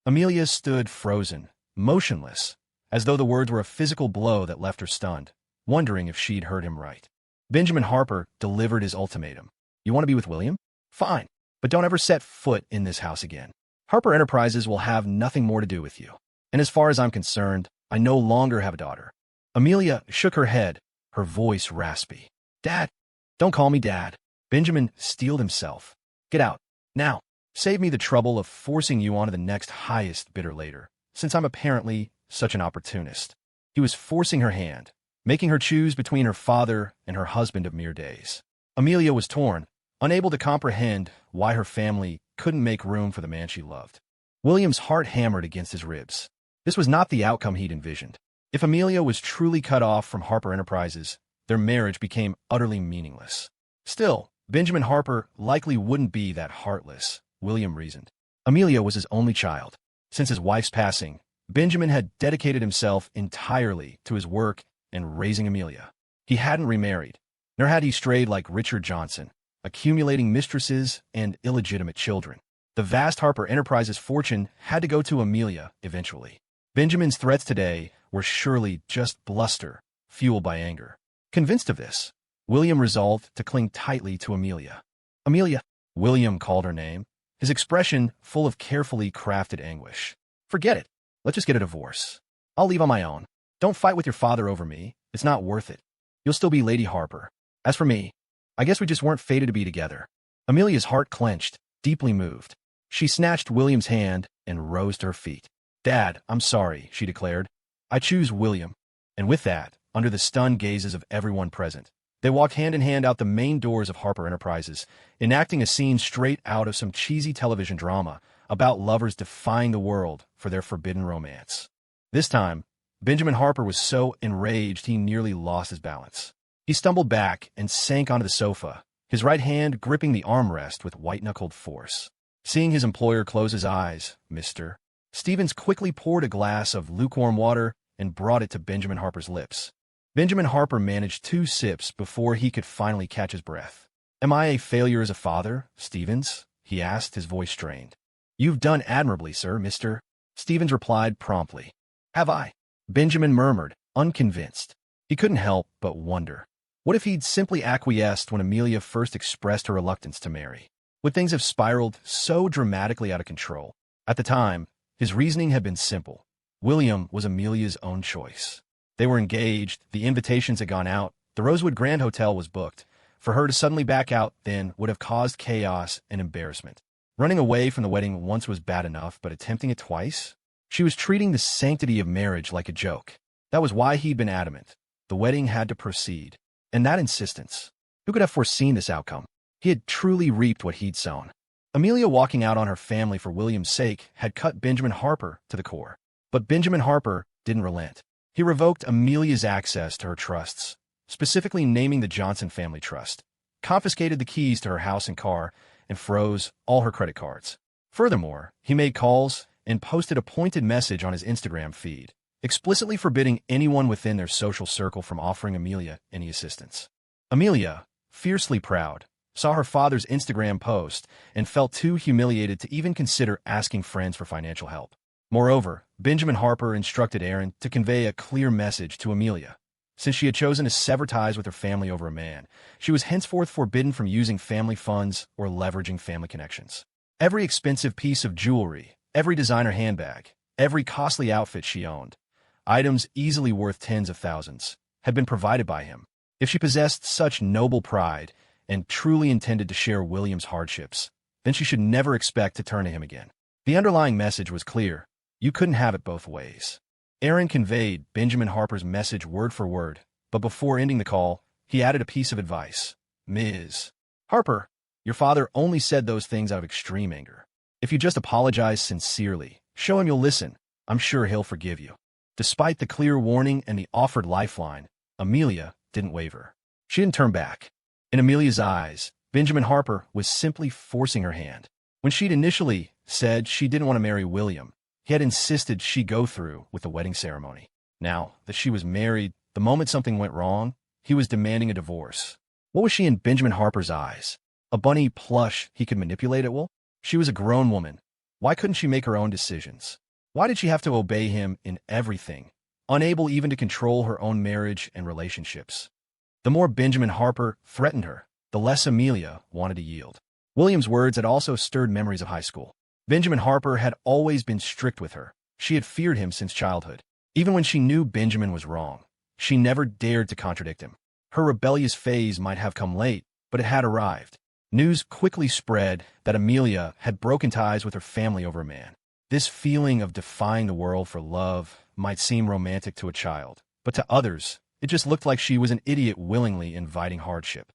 Amelia stood frozen, motionless, as though the words were a physical blow that left her stunned, wondering if she'd heard him right. Benjamin Harper delivered his ultimatum. You want to be with William? Fine, but don't ever set foot in this house again. Harper Enterprises will have nothing more to do with you. And as far as I'm concerned, I no longer have a daughter. Amelia shook her head, her voice raspy. Dad, don't call me Dad. Benjamin steeled himself. Get out, now. Save me the trouble of forcing you onto the next highest bidder later, since I'm apparently such an opportunist. He was forcing her hand, making her choose between her father and her husband of mere days. Amelia was torn, unable to comprehend why her family couldn't make room for the man she loved. William's heart hammered against his ribs. This was not the outcome he'd envisioned. If Amelia was truly cut off from Harper Enterprises, their marriage became utterly meaningless. Still, Benjamin Harper likely wouldn't be that heartless, William reasoned. Amelia was his only child. Since his wife's passing, Benjamin had dedicated himself entirely to his work and raising Amelia. He hadn't remarried, nor had he strayed like Richard Johnson, accumulating mistresses and illegitimate children. The vast Harper Enterprises fortune had to go to Amelia eventually. Benjamin's threats today were surely just bluster, fueled by anger. Convinced of this, William resolved to cling tightly to Amelia. Amelia, William called her name, his expression full of carefully crafted anguish. Forget it. Let's just get a divorce. I'll leave on my own. Don't fight with your father over me. It's not worth it. You'll still be Lady Harper. As for me, I guess we just weren't fated to be together. Amelia's heart clenched, deeply moved. She snatched William's hand and rose to her feet. Dad, I'm sorry, she declared. I choose William. And with that, under the stunned gazes of everyone present, they walked hand in hand out the main doors of Harper Enterprises, enacting a scene straight out of some cheesy television drama about lovers defying the world for their forbidden romance. This time, Benjamin Harper was so enraged he nearly lost his balance. He stumbled back and sank onto the sofa, his right hand gripping the armrest with white-knuckled force. Seeing his employer close his eyes, Mr. Stevens quickly poured a glass of lukewarm water and brought it to Benjamin Harper's lips. Benjamin Harper managed 2 sips before he could finally catch his breath. Am I a failure as a father, Stevens? He asked, his voice strained. You've done admirably, sir, Mr. Stevens replied promptly. Have I? Benjamin murmured, unconvinced. He couldn't help but wonder. What if he'd simply acquiesced when Amelia first expressed her reluctance to marry? Would things have spiraled so dramatically out of control? At the time, his reasoning had been simple. William was Amelia's own choice. They were engaged, the invitations had gone out, the Rosewood Grand Hotel was booked. For her to suddenly back out then would have caused chaos and embarrassment. Running away from the wedding once was bad enough, but attempting it twice? She was treating the sanctity of marriage like a joke. That was why he'd been adamant. The wedding had to proceed. And that insistence. Who could have foreseen this outcome? He had truly reaped what he'd sown. Amelia walking out on her family for William's sake had cut Benjamin Harper to the core. But Benjamin Harper didn't relent. He revoked Amelia's access to her trusts, specifically naming the Johnson Family Trust, confiscated the keys to her house and car, and froze all her credit cards. Furthermore, he made calls and posted a pointed message on his Instagram feed, explicitly forbidding anyone within their social circle from offering Amelia any assistance. Amelia, fiercely proud, saw her father's Instagram post and felt too humiliated to even consider asking friends for financial help. Moreover, Benjamin Harper instructed Aaron to convey a clear message to Amelia. Since she had chosen to sever ties with her family over a man, she was henceforth forbidden from using family funds or leveraging family connections. Every expensive piece of jewelry, every designer handbag, every costly outfit she owned, items easily worth tens of thousands, had been provided by him. If she possessed such noble pride and truly intended to share William's hardships, then she should never expect to turn to him again. The underlying message was clear. You couldn't have it both ways. Aaron conveyed Benjamin Harper's message word for word, but before ending the call, he added a piece of advice. Ms. Harper, your father only said those things out of extreme anger. If you just apologize sincerely, show him you'll listen, I'm sure he'll forgive you. Despite the clear warning and the offered lifeline, Amelia didn't waver. She didn't turn back. In Amelia's eyes, Benjamin Harper was simply forcing her hand. When she'd initially said she didn't want to marry William, he had insisted she go through with the wedding ceremony. Now that she was married, the moment something went wrong, he was demanding a divorce. What was she in Benjamin Harper's eyes? A bunny plush he could manipulate at will? She was a grown woman. Why couldn't she make her own decisions? Why did she have to obey him in everything, unable even to control her own marriage and relationships? The more Benjamin Harper threatened her, the less Amelia wanted to yield. William's words had also stirred memories of high school. Benjamin Harper had always been strict with her. She had feared him since childhood. Even when she knew Benjamin was wrong, she never dared to contradict him. Her rebellious phase might have come late, but it had arrived. News quickly spread that Amelia had broken ties with her family over a man. This feeling of defying the world for love might seem romantic to a child, but to others, it just looked like she was an idiot willingly inviting hardship.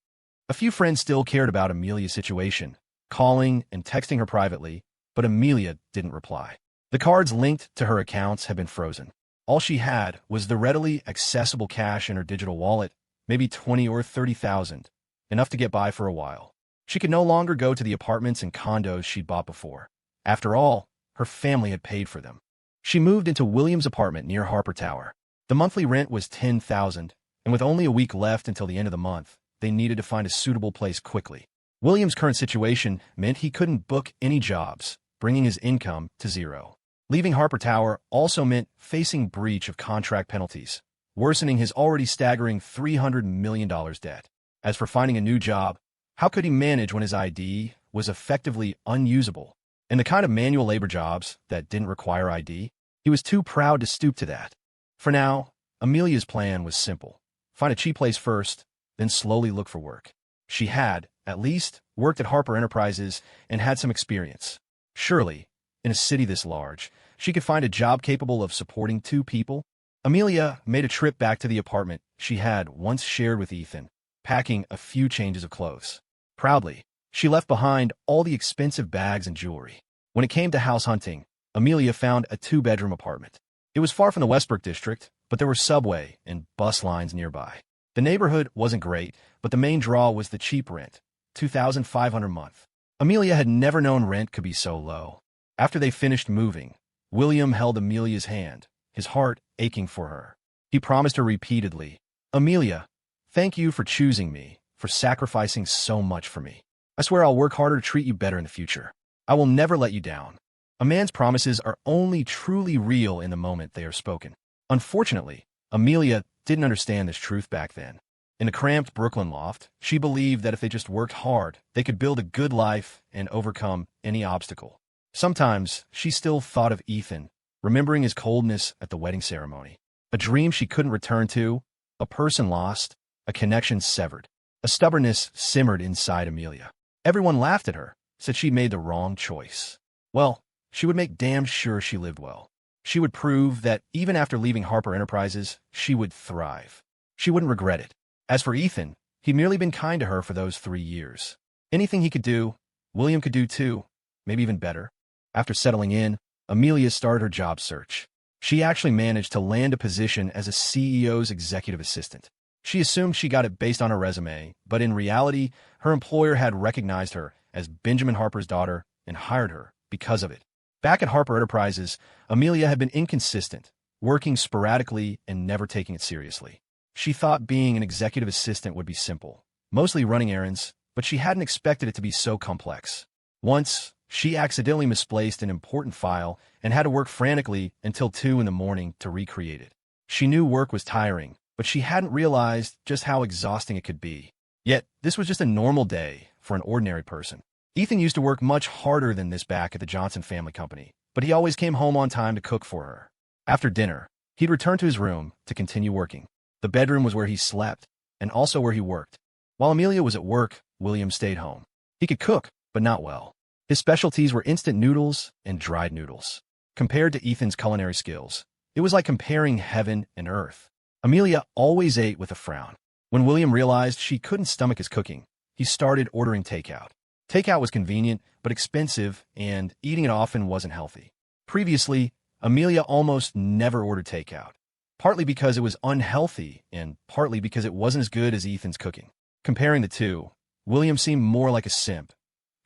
A few friends still cared about Amelia's situation, calling and texting her privately, but Amelia didn't reply. The cards linked to her accounts had been frozen. All she had was the readily accessible cash in her digital wallet, maybe 20 or 30,000, enough to get by for a while. She could no longer go to the apartments and condos she'd bought before. After all, her family had paid for them. She moved into William's apartment near Harper Tower. The monthly rent was $10,000, and with only a week left until the end of the month, they needed to find a suitable place quickly. William's current situation meant he couldn't book any jobs, bringing his income to zero. Leaving Harper Tower also meant facing breach of contract penalties, worsening his already staggering $300 million debt. As for finding a new job, how could he manage when his ID was effectively unusable? And the kind of manual labor jobs that didn't require ID? He was too proud to stoop to that. For now, Amelia's plan was simple. Find a cheap place first, then slowly look for work. She had, at least, worked at Harper Enterprises and had some experience. Surely, in a city this large, she could find a job capable of supporting two people. Amelia made a trip back to the apartment she had once shared with Ethan, packing a few changes of clothes. Proudly, she left behind all the expensive bags and jewelry. When it came to house hunting, Amelia found a two-bedroom apartment. It was far from the Westbrook district, but there were subway and bus lines nearby. The neighborhood wasn't great, but the main draw was the cheap rent, $2,500 a month. Amelia had never known rent could be so low. After they finished moving, William held Amelia's hand, his heart aching for her. He promised her repeatedly, "Amelia, thank you for choosing me, for sacrificing so much for me. I swear I'll work harder to treat you better in the future. I will never let you down." A man's promises are only truly real in the moment they are spoken. Unfortunately, Amelia didn't understand this truth back then. In a cramped Brooklyn loft, she believed that if they just worked hard, they could build a good life and overcome any obstacle. Sometimes she still thought of Ethan, remembering his coldness at the wedding ceremony. A dream she couldn't return to, a person lost, a connection severed. A stubbornness simmered inside Amelia. Everyone laughed at her, said she'd made the wrong choice. Well, she would make damn sure she lived well. She would prove that even after leaving Harper Enterprises, she would thrive. She wouldn't regret it. As for Ethan, he'd merely been kind to her for those 3 years. Anything he could do, William could do too, maybe even better. After settling in, Amelia started her job search. She actually managed to land a position as a CEO's executive assistant. She assumed she got it based on her resume, but in reality, her employer had recognized her as Benjamin Harper's daughter and hired her because of it. Back at Harper Enterprises, Amelia had been inconsistent, working sporadically and never taking it seriously. She thought being an executive assistant would be simple, mostly running errands, but she hadn't expected it to be so complex. Once, she accidentally misplaced an important file and had to work frantically until 2 in the morning to recreate it. She knew work was tiring, but she hadn't realized just how exhausting it could be. Yet, this was just a normal day for an ordinary person. Ethan used to work much harder than this back at the Johnson Family Company, but he always came home on time to cook for her. After dinner, he'd return to his room to continue working. The bedroom was where he slept, and also where he worked. While Amelia was at work, William stayed home. He could cook, but not well. His specialties were instant noodles and dried noodles. Compared to Ethan's culinary skills, it was like comparing heaven and earth. Amelia always ate with a frown. When William realized she couldn't stomach his cooking, he started ordering takeout. Takeout was convenient, but expensive, and eating it often wasn't healthy. Previously, Amelia almost never ordered takeout, partly because it was unhealthy and partly because it wasn't as good as Ethan's cooking. Comparing the two, William seemed more like a simp.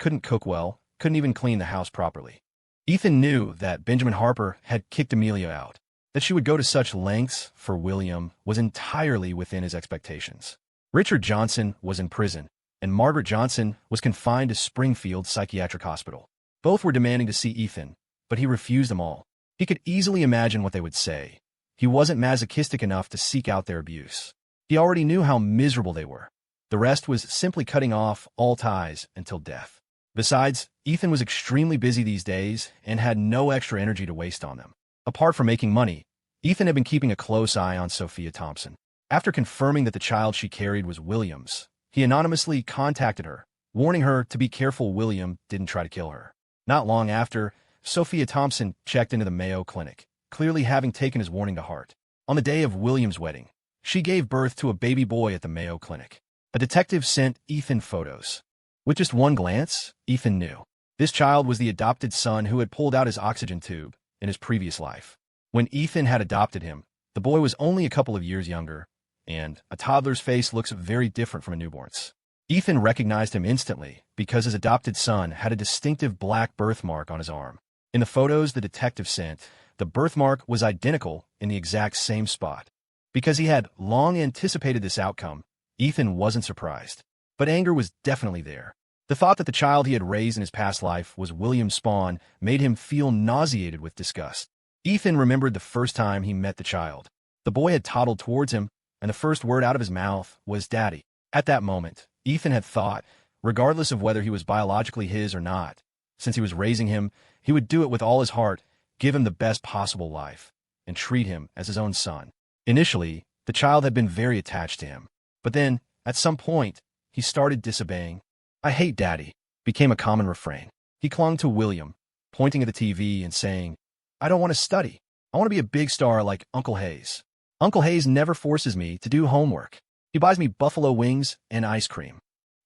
Couldn't cook well, couldn't even clean the house properly. Ethan knew that Benjamin Harper had kicked Amelia out. That she would go to such lengths for William was entirely within his expectations. Richard Johnson was in prison, and Margaret Johnson was confined to Springfield Psychiatric Hospital. Both were demanding to see Ethan, but he refused them all. He could easily imagine what they would say. He wasn't masochistic enough to seek out their abuse. He already knew how miserable they were. The rest was simply cutting off all ties until death. Besides, Ethan was extremely busy these days and had no extra energy to waste on them. Apart from making money, Ethan had been keeping a close eye on Sophia Thompson. After confirming that the child she carried was William's, he anonymously contacted her, warning her to be careful William didn't try to kill her. Not long after, Sophia Thompson checked into the Mayo Clinic, clearly having taken his warning to heart. On the day of William's wedding, she gave birth to a baby boy at the Mayo Clinic. A detective sent Ethan photos. With just one glance, Ethan knew. This child was the adopted son who had pulled out his oxygen tube in his previous life. When Ethan had adopted him, the boy was only a couple of years younger, and a toddler's face looks very different from a newborn's. Ethan recognized him instantly because his adopted son had a distinctive black birthmark on his arm. In the photos the detective sent, the birthmark was identical in the exact same spot. Because he had long anticipated this outcome, Ethan wasn't surprised. But anger was definitely there. The thought that the child he had raised in his past life was William's spawn made him feel nauseated with disgust. Ethan remembered the first time he met the child. The boy had toddled towards him, and the first word out of his mouth was "Daddy." At that moment, Ethan had thought, regardless of whether he was biologically his or not, since he was raising him, he would do it with all his heart, give him the best possible life, and treat him as his own son. Initially, the child had been very attached to him. But then, at some point, he started disobeying. "I hate Daddy," became a common refrain. He clung to William, pointing at the TV and saying, "I don't want to study. I want to be a big star like Uncle Hayes. Uncle Hayes never forces me to do homework. He buys me buffalo wings and ice cream.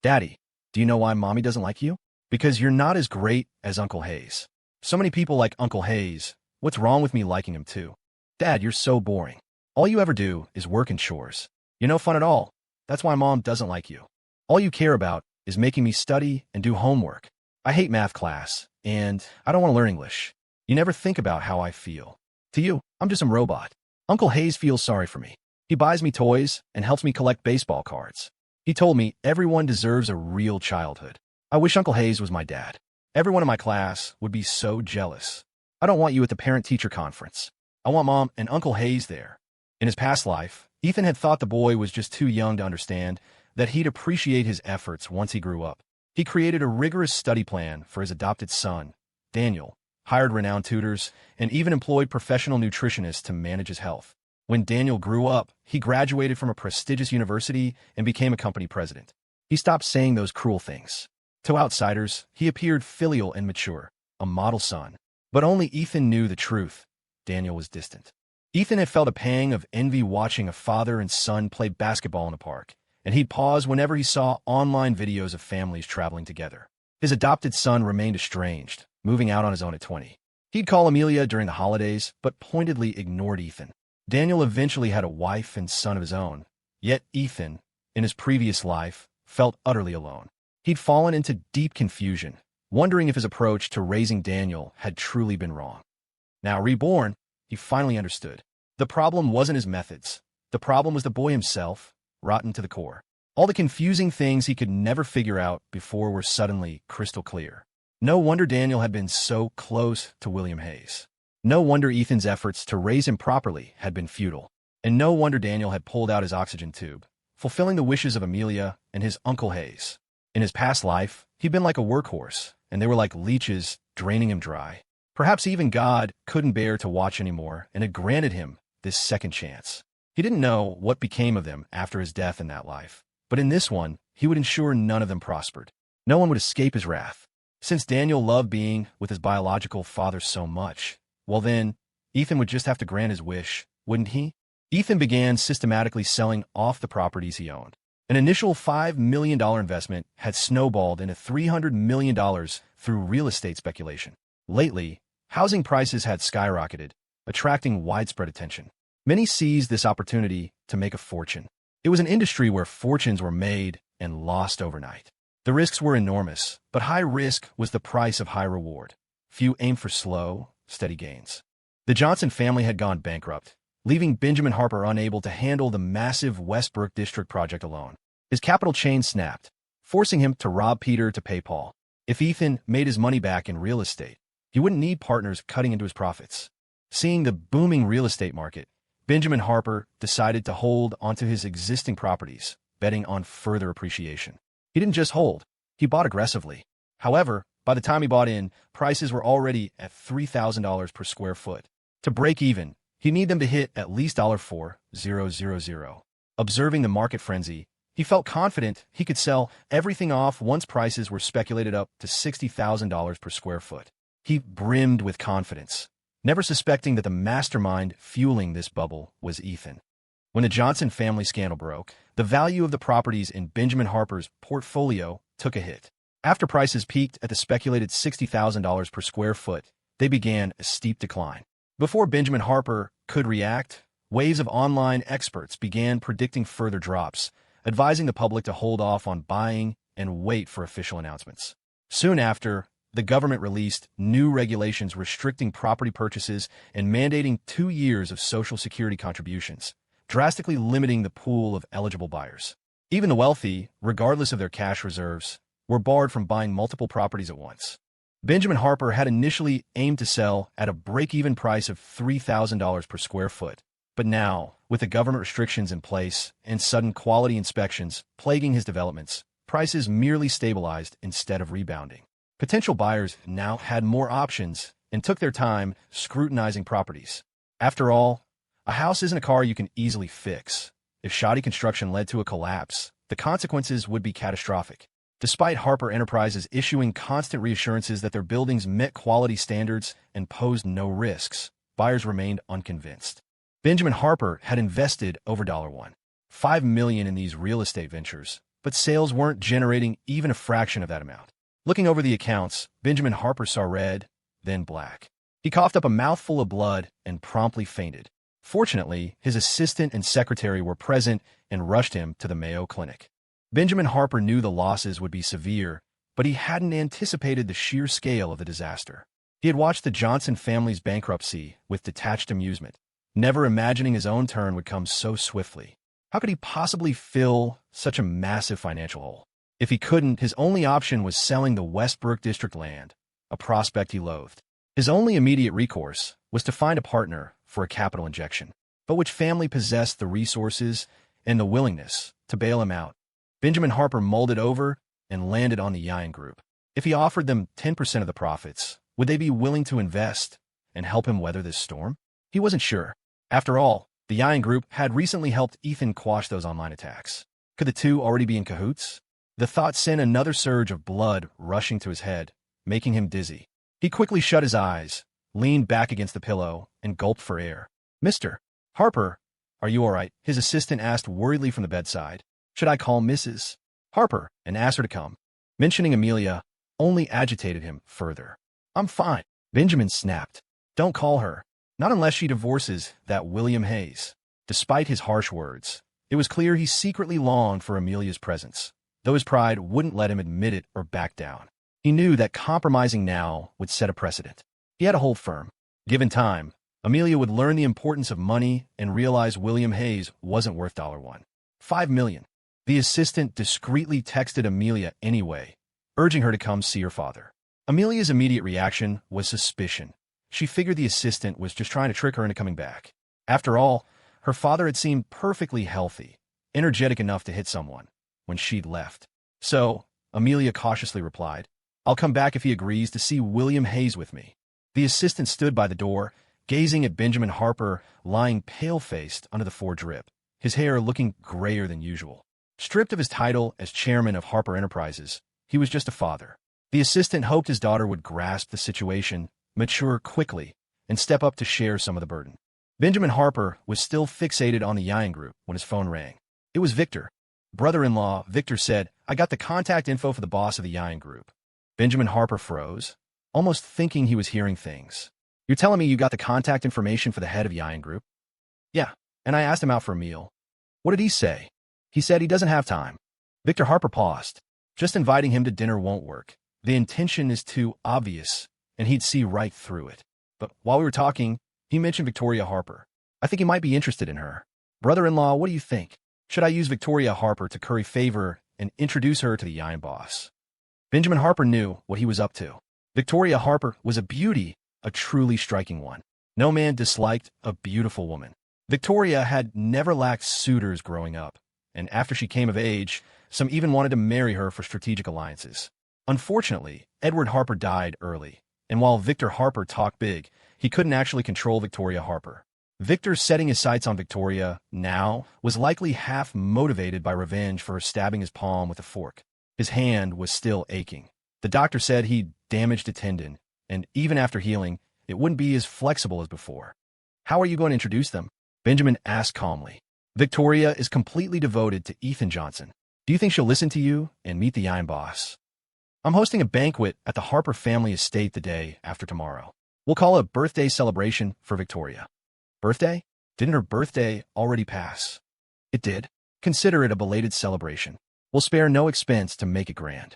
Daddy, do you know why Mommy doesn't like you? Because you're not as great as Uncle Hayes. So many people like Uncle Hayes. What's wrong with me liking him too? Dad, you're so boring. All you ever do is work and chores. You're no fun at all. That's why Mom doesn't like you. All you care about is making me study and do homework. I hate math class, and I don't want to learn English. You never think about how I feel. To you, I'm just some robot. Uncle Hayes feels sorry for me. He buys me toys and helps me collect baseball cards. He told me everyone deserves a real childhood. I wish Uncle Hayes was my dad. Everyone in my class would be so jealous. I don't want you at the parent-teacher conference. I want Mom and Uncle Hayes there." In his past life, Ethan had thought the boy was just too young to understand that he'd appreciate his efforts once he grew up. He created a rigorous study plan for his adopted son, Daniel, hired renowned tutors, and even employed professional nutritionists to manage his health. When Daniel grew up, he graduated from a prestigious university and became a company president. He stopped saying those cruel things. To outsiders, he appeared filial and mature, a model son. But only Ethan knew the truth. Daniel was distant. Ethan had felt a pang of envy watching a father and son play basketball in a park, and he'd pause whenever he saw online videos of families traveling together. His adopted son remained estranged, moving out on his own at 20. He'd call Amelia during the holidays, but pointedly ignored Ethan. Daniel eventually had a wife and son of his own, yet Ethan, in his previous life, felt utterly alone. He'd fallen into deep confusion, wondering if his approach to raising Daniel had truly been wrong. Now reborn, he finally understood. The problem wasn't his methods. The problem was the boy himself, rotten to the core. All the confusing things he could never figure out before were suddenly crystal clear. No wonder Daniel had been so close to William Hayes. No wonder Ethan's efforts to raise him properly had been futile. And no wonder Daniel had pulled out his oxygen tube, fulfilling the wishes of Amelia and his Uncle Hayes. In his past life, he'd been like a workhorse, and they were like leeches draining him dry. Perhaps even God couldn't bear to watch anymore and had granted him this second chance. He didn't know what became of them after his death in that life, but in this one, he would ensure none of them prospered. No one would escape his wrath. Since Daniel loved being with his biological father so much, well then, Ethan would just have to grant his wish, wouldn't he? Ethan began systematically selling off the properties he owned. An initial $5 million investment had snowballed into $300 million through real estate speculation. Lately, housing prices had skyrocketed, attracting widespread attention. Many seized this opportunity to make a fortune. It was an industry where fortunes were made and lost overnight. The risks were enormous, but high risk was the price of high reward. Few aimed for slow, steady gains. The Johnson family had gone bankrupt, leaving Benjamin Harper unable to handle the massive Westbrook District project alone. His capital chain snapped, forcing him to rob Peter to pay Paul. If Ethan made his money back in real estate, he wouldn't need partners cutting into his profits. Seeing the booming real estate market, Benjamin Harper decided to hold onto his existing properties, betting on further appreciation. He didn't just hold, he bought aggressively. However, by the time he bought in, prices were already at $3,000 per square foot. To break even, he'd need them to hit at least $4,000. Observing the market frenzy, he felt confident he could sell everything off once prices were speculated up to $60,000 per square foot. He brimmed with confidence, never suspecting that the mastermind fueling this bubble was Ethan. When the Johnson family scandal broke, the value of the properties in Benjamin Harper's portfolio took a hit. After prices peaked at the speculated $60,000 per square foot, they began a steep decline. Before Benjamin Harper could react, waves of online experts began predicting further drops, advising the public to hold off on buying and wait for official announcements. Soon after, the government released new regulations restricting property purchases and mandating 2 years of Social Security contributions, drastically limiting the pool of eligible buyers. Even the wealthy, regardless of their cash reserves, were barred from buying multiple properties at once. Benjamin Harper had initially aimed to sell at a break-even price of $3,000 per square foot, but now, with the government restrictions in place and sudden quality inspections plaguing his developments, prices merely stabilized instead of rebounding. Potential buyers now had more options and took their time scrutinizing properties. After all, a house isn't a car you can easily fix. If shoddy construction led to a collapse, the consequences would be catastrophic. Despite Harper Enterprises issuing constant reassurances that their buildings met quality standards and posed no risks, buyers remained unconvinced. Benjamin Harper had invested over $5 million in these real estate ventures, but sales weren't generating even a fraction of that amount. Looking over the accounts, Benjamin Harper saw red, then black. He coughed up a mouthful of blood and promptly fainted. Fortunately, his assistant and secretary were present and rushed him to the Mayo Clinic. Benjamin Harper knew the losses would be severe, but he hadn't anticipated the sheer scale of the disaster. He had watched the Johnson family's bankruptcy with detached amusement, never imagining his own turn would come so swiftly. How could he possibly fill such a massive financial hole? If he couldn't, his only option was selling the Westbrook District land, a prospect he loathed. His only immediate recourse was to find a partner for a capital injection. But which family possessed the resources and the willingness to bail him out? Benjamin Harper mulled it over and landed on the Yayan Group. If he offered them 10% of the profits, would they be willing to invest and help him weather this storm? He wasn't sure. After all, the Yayan Group had recently helped Ethan quash those online attacks. Could the two already be in cahoots? The thought sent another surge of blood rushing to his head, making him dizzy. He quickly shut his eyes, leaned back against the pillow, and gulped for air. "Mr. Harper, are you all right?" his assistant asked worriedly from the bedside. "Should I call Mrs. Harper and ask her to come?" Mentioning Amelia only agitated him further. "I'm fine," Benjamin snapped. "Don't call her. Not unless she divorces that William Hayes." Despite his harsh words, it was clear he secretly longed for Amelia's presence, though his pride wouldn't let him admit it or back down. He knew that compromising now would set a precedent. He had to hold firm. Given time, Amelia would learn the importance of money and realize William Hayes wasn't worth $5 million. The assistant discreetly texted Amelia anyway, urging her to come see her father. Amelia's immediate reaction was suspicion. She figured the assistant was just trying to trick her into coming back. After all, her father had seemed perfectly healthy, energetic enough to hit someone when she'd left. So, Amelia cautiously replied, "I'll come back if he agrees to see William Hayes with me." The assistant stood by the door, gazing at Benjamin Harper lying pale-faced under the forge drip, his hair looking grayer than usual. Stripped of his title as chairman of Harper Enterprises, he was just a father. The assistant hoped his daughter would grasp the situation, mature quickly, and step up to share some of the burden. Benjamin Harper was still fixated on the Yayan Group when his phone rang. It was Victor. Brother-in-law Victor said, "I got the contact info for the boss of the Yayan Group." Benjamin Harper froze, almost thinking he was hearing things. "You're telling me you got the contact information for the head of Yayan Group?" "Yeah, and I asked him out for a meal." "What did he say?" "He said he doesn't have time." Victor Harper paused. "Just inviting him to dinner won't work. The intention is too obvious, and he'd see right through it." But while we were talking, He mentioned Victoria Harper. I think he might be interested in her. Brother-in-law, what do you think? Should I use Victoria Harper to curry favor and introduce her to the Yian boss? Benjamin Harper knew what he was up to. Victoria Harper was a beauty, a truly striking one. No man disliked a beautiful woman. Victoria had never lacked suitors growing up, and after she came of age, some even wanted to marry her for strategic alliances. Unfortunately, Edward Harper died early, and while Victor Harper talked big, he couldn't actually control Victoria Harper. Victor setting his sights on Victoria now was likely half motivated by revenge for her stabbing his palm with a fork. His hand was still aching. The doctor said he'd damaged a tendon, and even after healing, it wouldn't be as flexible as before. How are you going to introduce them? Benjamin asked calmly. Victoria is completely devoted to Ethan Johnson. Do you think she'll listen to you and meet the Yian boss? I'm hosting a banquet at the Harper family estate the day after tomorrow. We'll call it a birthday celebration for Victoria. Birthday? Didn't her birthday already pass? It did. Consider it a belated celebration. We'll spare no expense to make it grand.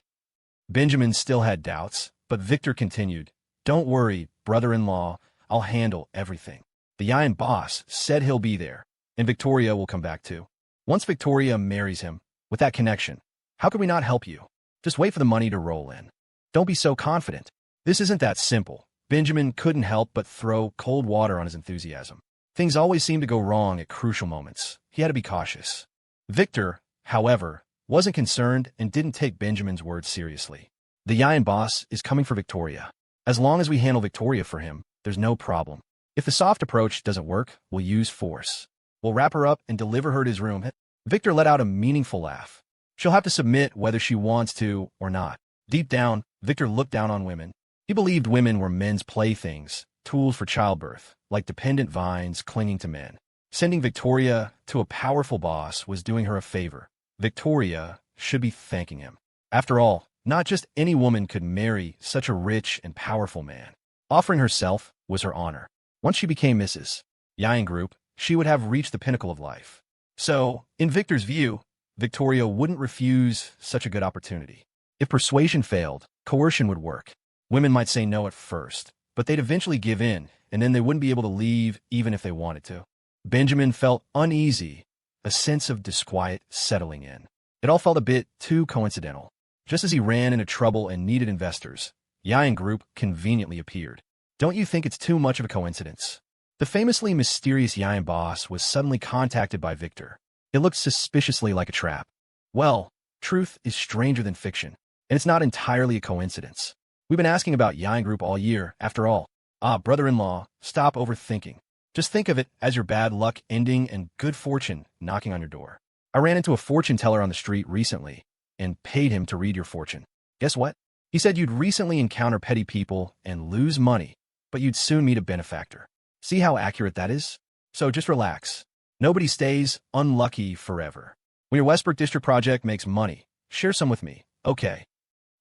Benjamin still had doubts, but Victor continued, Don't worry, brother-in-law, I'll handle everything. The Yian boss said he'll be there, and Victoria will come back too. Once Victoria marries him, with that connection, how could we not help you? Just wait for the money to roll in. Don't be so confident. This isn't that simple. Benjamin couldn't help but throw cold water on his enthusiasm. Things always seem to go wrong at crucial moments. He had to be cautious. Victor, however, wasn't concerned and didn't take Benjamin's words seriously. The Yian boss is coming for Victoria. As long as we handle Victoria for him, there's no problem. If the soft approach doesn't work, we'll use force. We'll wrap her up and deliver her to his room. Victor let out a meaningful laugh. She'll have to submit whether she wants to or not. Deep down, Victor looked down on women. He believed women were men's playthings, tools for childbirth, like dependent vines clinging to men. Sending Victoria to a powerful boss was doing her a favor. Victoria should be thanking him. After all, not just any woman could marry such a rich and powerful man. Offering herself was her honor. Once she became Mrs. Yian Group, she would have reached the pinnacle of life. So, in Victor's view, Victoria wouldn't refuse such a good opportunity. If persuasion failed, coercion would work. Women might say no at first, but they'd eventually give in, and then they wouldn't be able to leave even if they wanted to. Benjamin felt uneasy, a sense of disquiet settling in. It all felt a bit too coincidental. Just as he ran into trouble and needed investors, Yian Group conveniently appeared. Don't you think it's too much of a coincidence? The famously mysterious Yian boss was suddenly contacted by Victor. It looked suspiciously like a trap. Well, truth is stranger than fiction, and it's not entirely a coincidence. We've been asking about Yian Group all year, after all. Brother-in-law, stop overthinking. Just think of it as your bad luck ending and good fortune knocking on your door. I ran into a fortune teller on the street recently and paid him to read your fortune. Guess what? He said you'd recently encounter petty people and lose money, but you'd soon meet a benefactor. See how accurate that is? So just relax. Nobody stays unlucky forever. When your Westbrook District project makes money, share some with me, okay?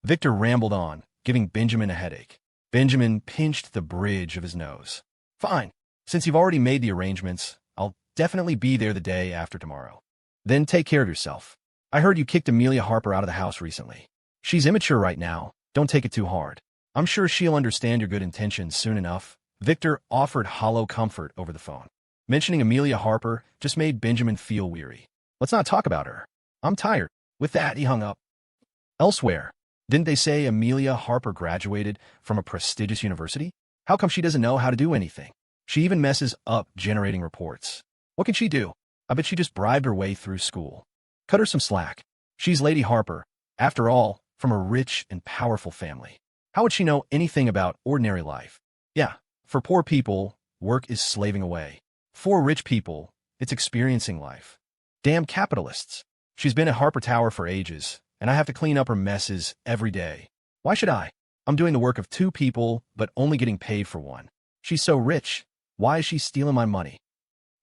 Victor rambled on, giving Benjamin a headache. Benjamin pinched the bridge of his nose. Fine. Since you've already made the arrangements, I'll definitely be there the day after tomorrow. Then take care of yourself. I heard you kicked Amelia Harper out of the house recently. She's immature right now. Don't take it too hard. I'm sure she'll understand your good intentions soon enough. Victor offered hollow comfort over the phone. Mentioning Amelia Harper just made Benjamin feel weary. Let's not talk about her. I'm tired. With that, he hung up. Elsewhere, didn't they say Amelia Harper graduated from a prestigious university? How come she doesn't know how to do anything? She even messes up generating reports. What can she do? I bet she just bribed her way through school. Cut her some slack. She's Lady Harper, after all, from a rich and powerful family. How would she know anything about ordinary life? Yeah, for poor people, work is slaving away. For rich people, it's experiencing life. Damn capitalists. She's been at Harper Tower for ages, and I have to clean up her messes every day. Why should I? I'm doing the work of two people, but only getting paid for one. She's so rich. Why is she stealing my money?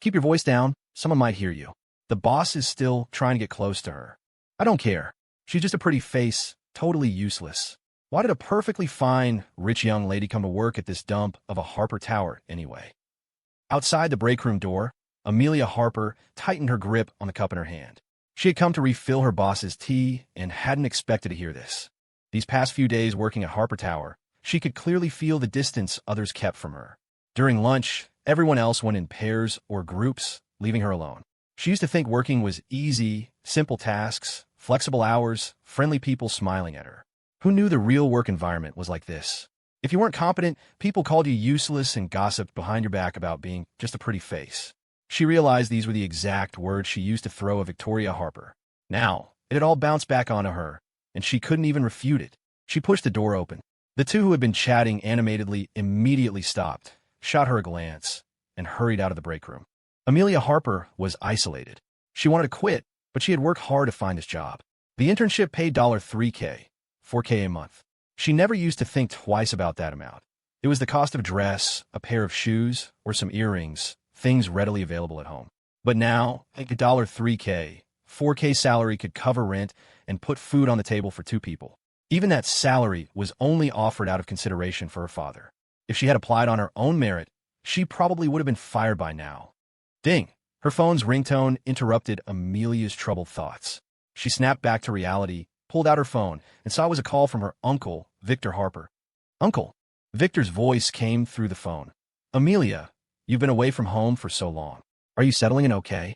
Keep your voice down. Someone might hear you. The boss is still trying to get close to her. I don't care. She's just a pretty face, totally useless. Why did a perfectly fine, rich young lady come to work at this dump of a Harper Tower anyway? Outside the break room door, Amelia Harper tightened her grip on the cup in her hand. She had come to refill her boss's tea and hadn't expected to hear this. These past few days working at Harper Tower, she could clearly feel the distance others kept from her. During lunch, Everyone else went in pairs or groups, leaving her alone. She used to think working was easy, simple tasks, flexible hours, friendly people smiling at her. Who knew the real work environment was like this? If you weren't competent, people called you useless and gossiped behind your back about being just a pretty face. She realized these were the exact words she used to throw at Victoria Harper. Now, it had all bounced back onto her, and she couldn't even refute it. She pushed the door open. The two who had been chatting animatedly immediately stopped, shot her a glance, and hurried out of the break room. Amelia Harper was isolated. She wanted to quit, but she had worked hard to find this job. The internship paid $3K, $4K a month. She never used to think twice about that amount. It was the cost of dress, a pair of shoes, or some earrings, things readily available at home. But now, a $3K, $4K salary could cover rent and put food on the table for two people. Even that salary was only offered out of consideration for her father. If she had applied on her own merit, she probably would have been fired by now. Ding! Her phone's ringtone interrupted Amelia's troubled thoughts. She snapped back to reality, pulled out her phone, and saw it was a call from her uncle, Victor Harper. Uncle! Victor's voice came through the phone. Amelia, you've been away from home for so long. Are you settling in okay?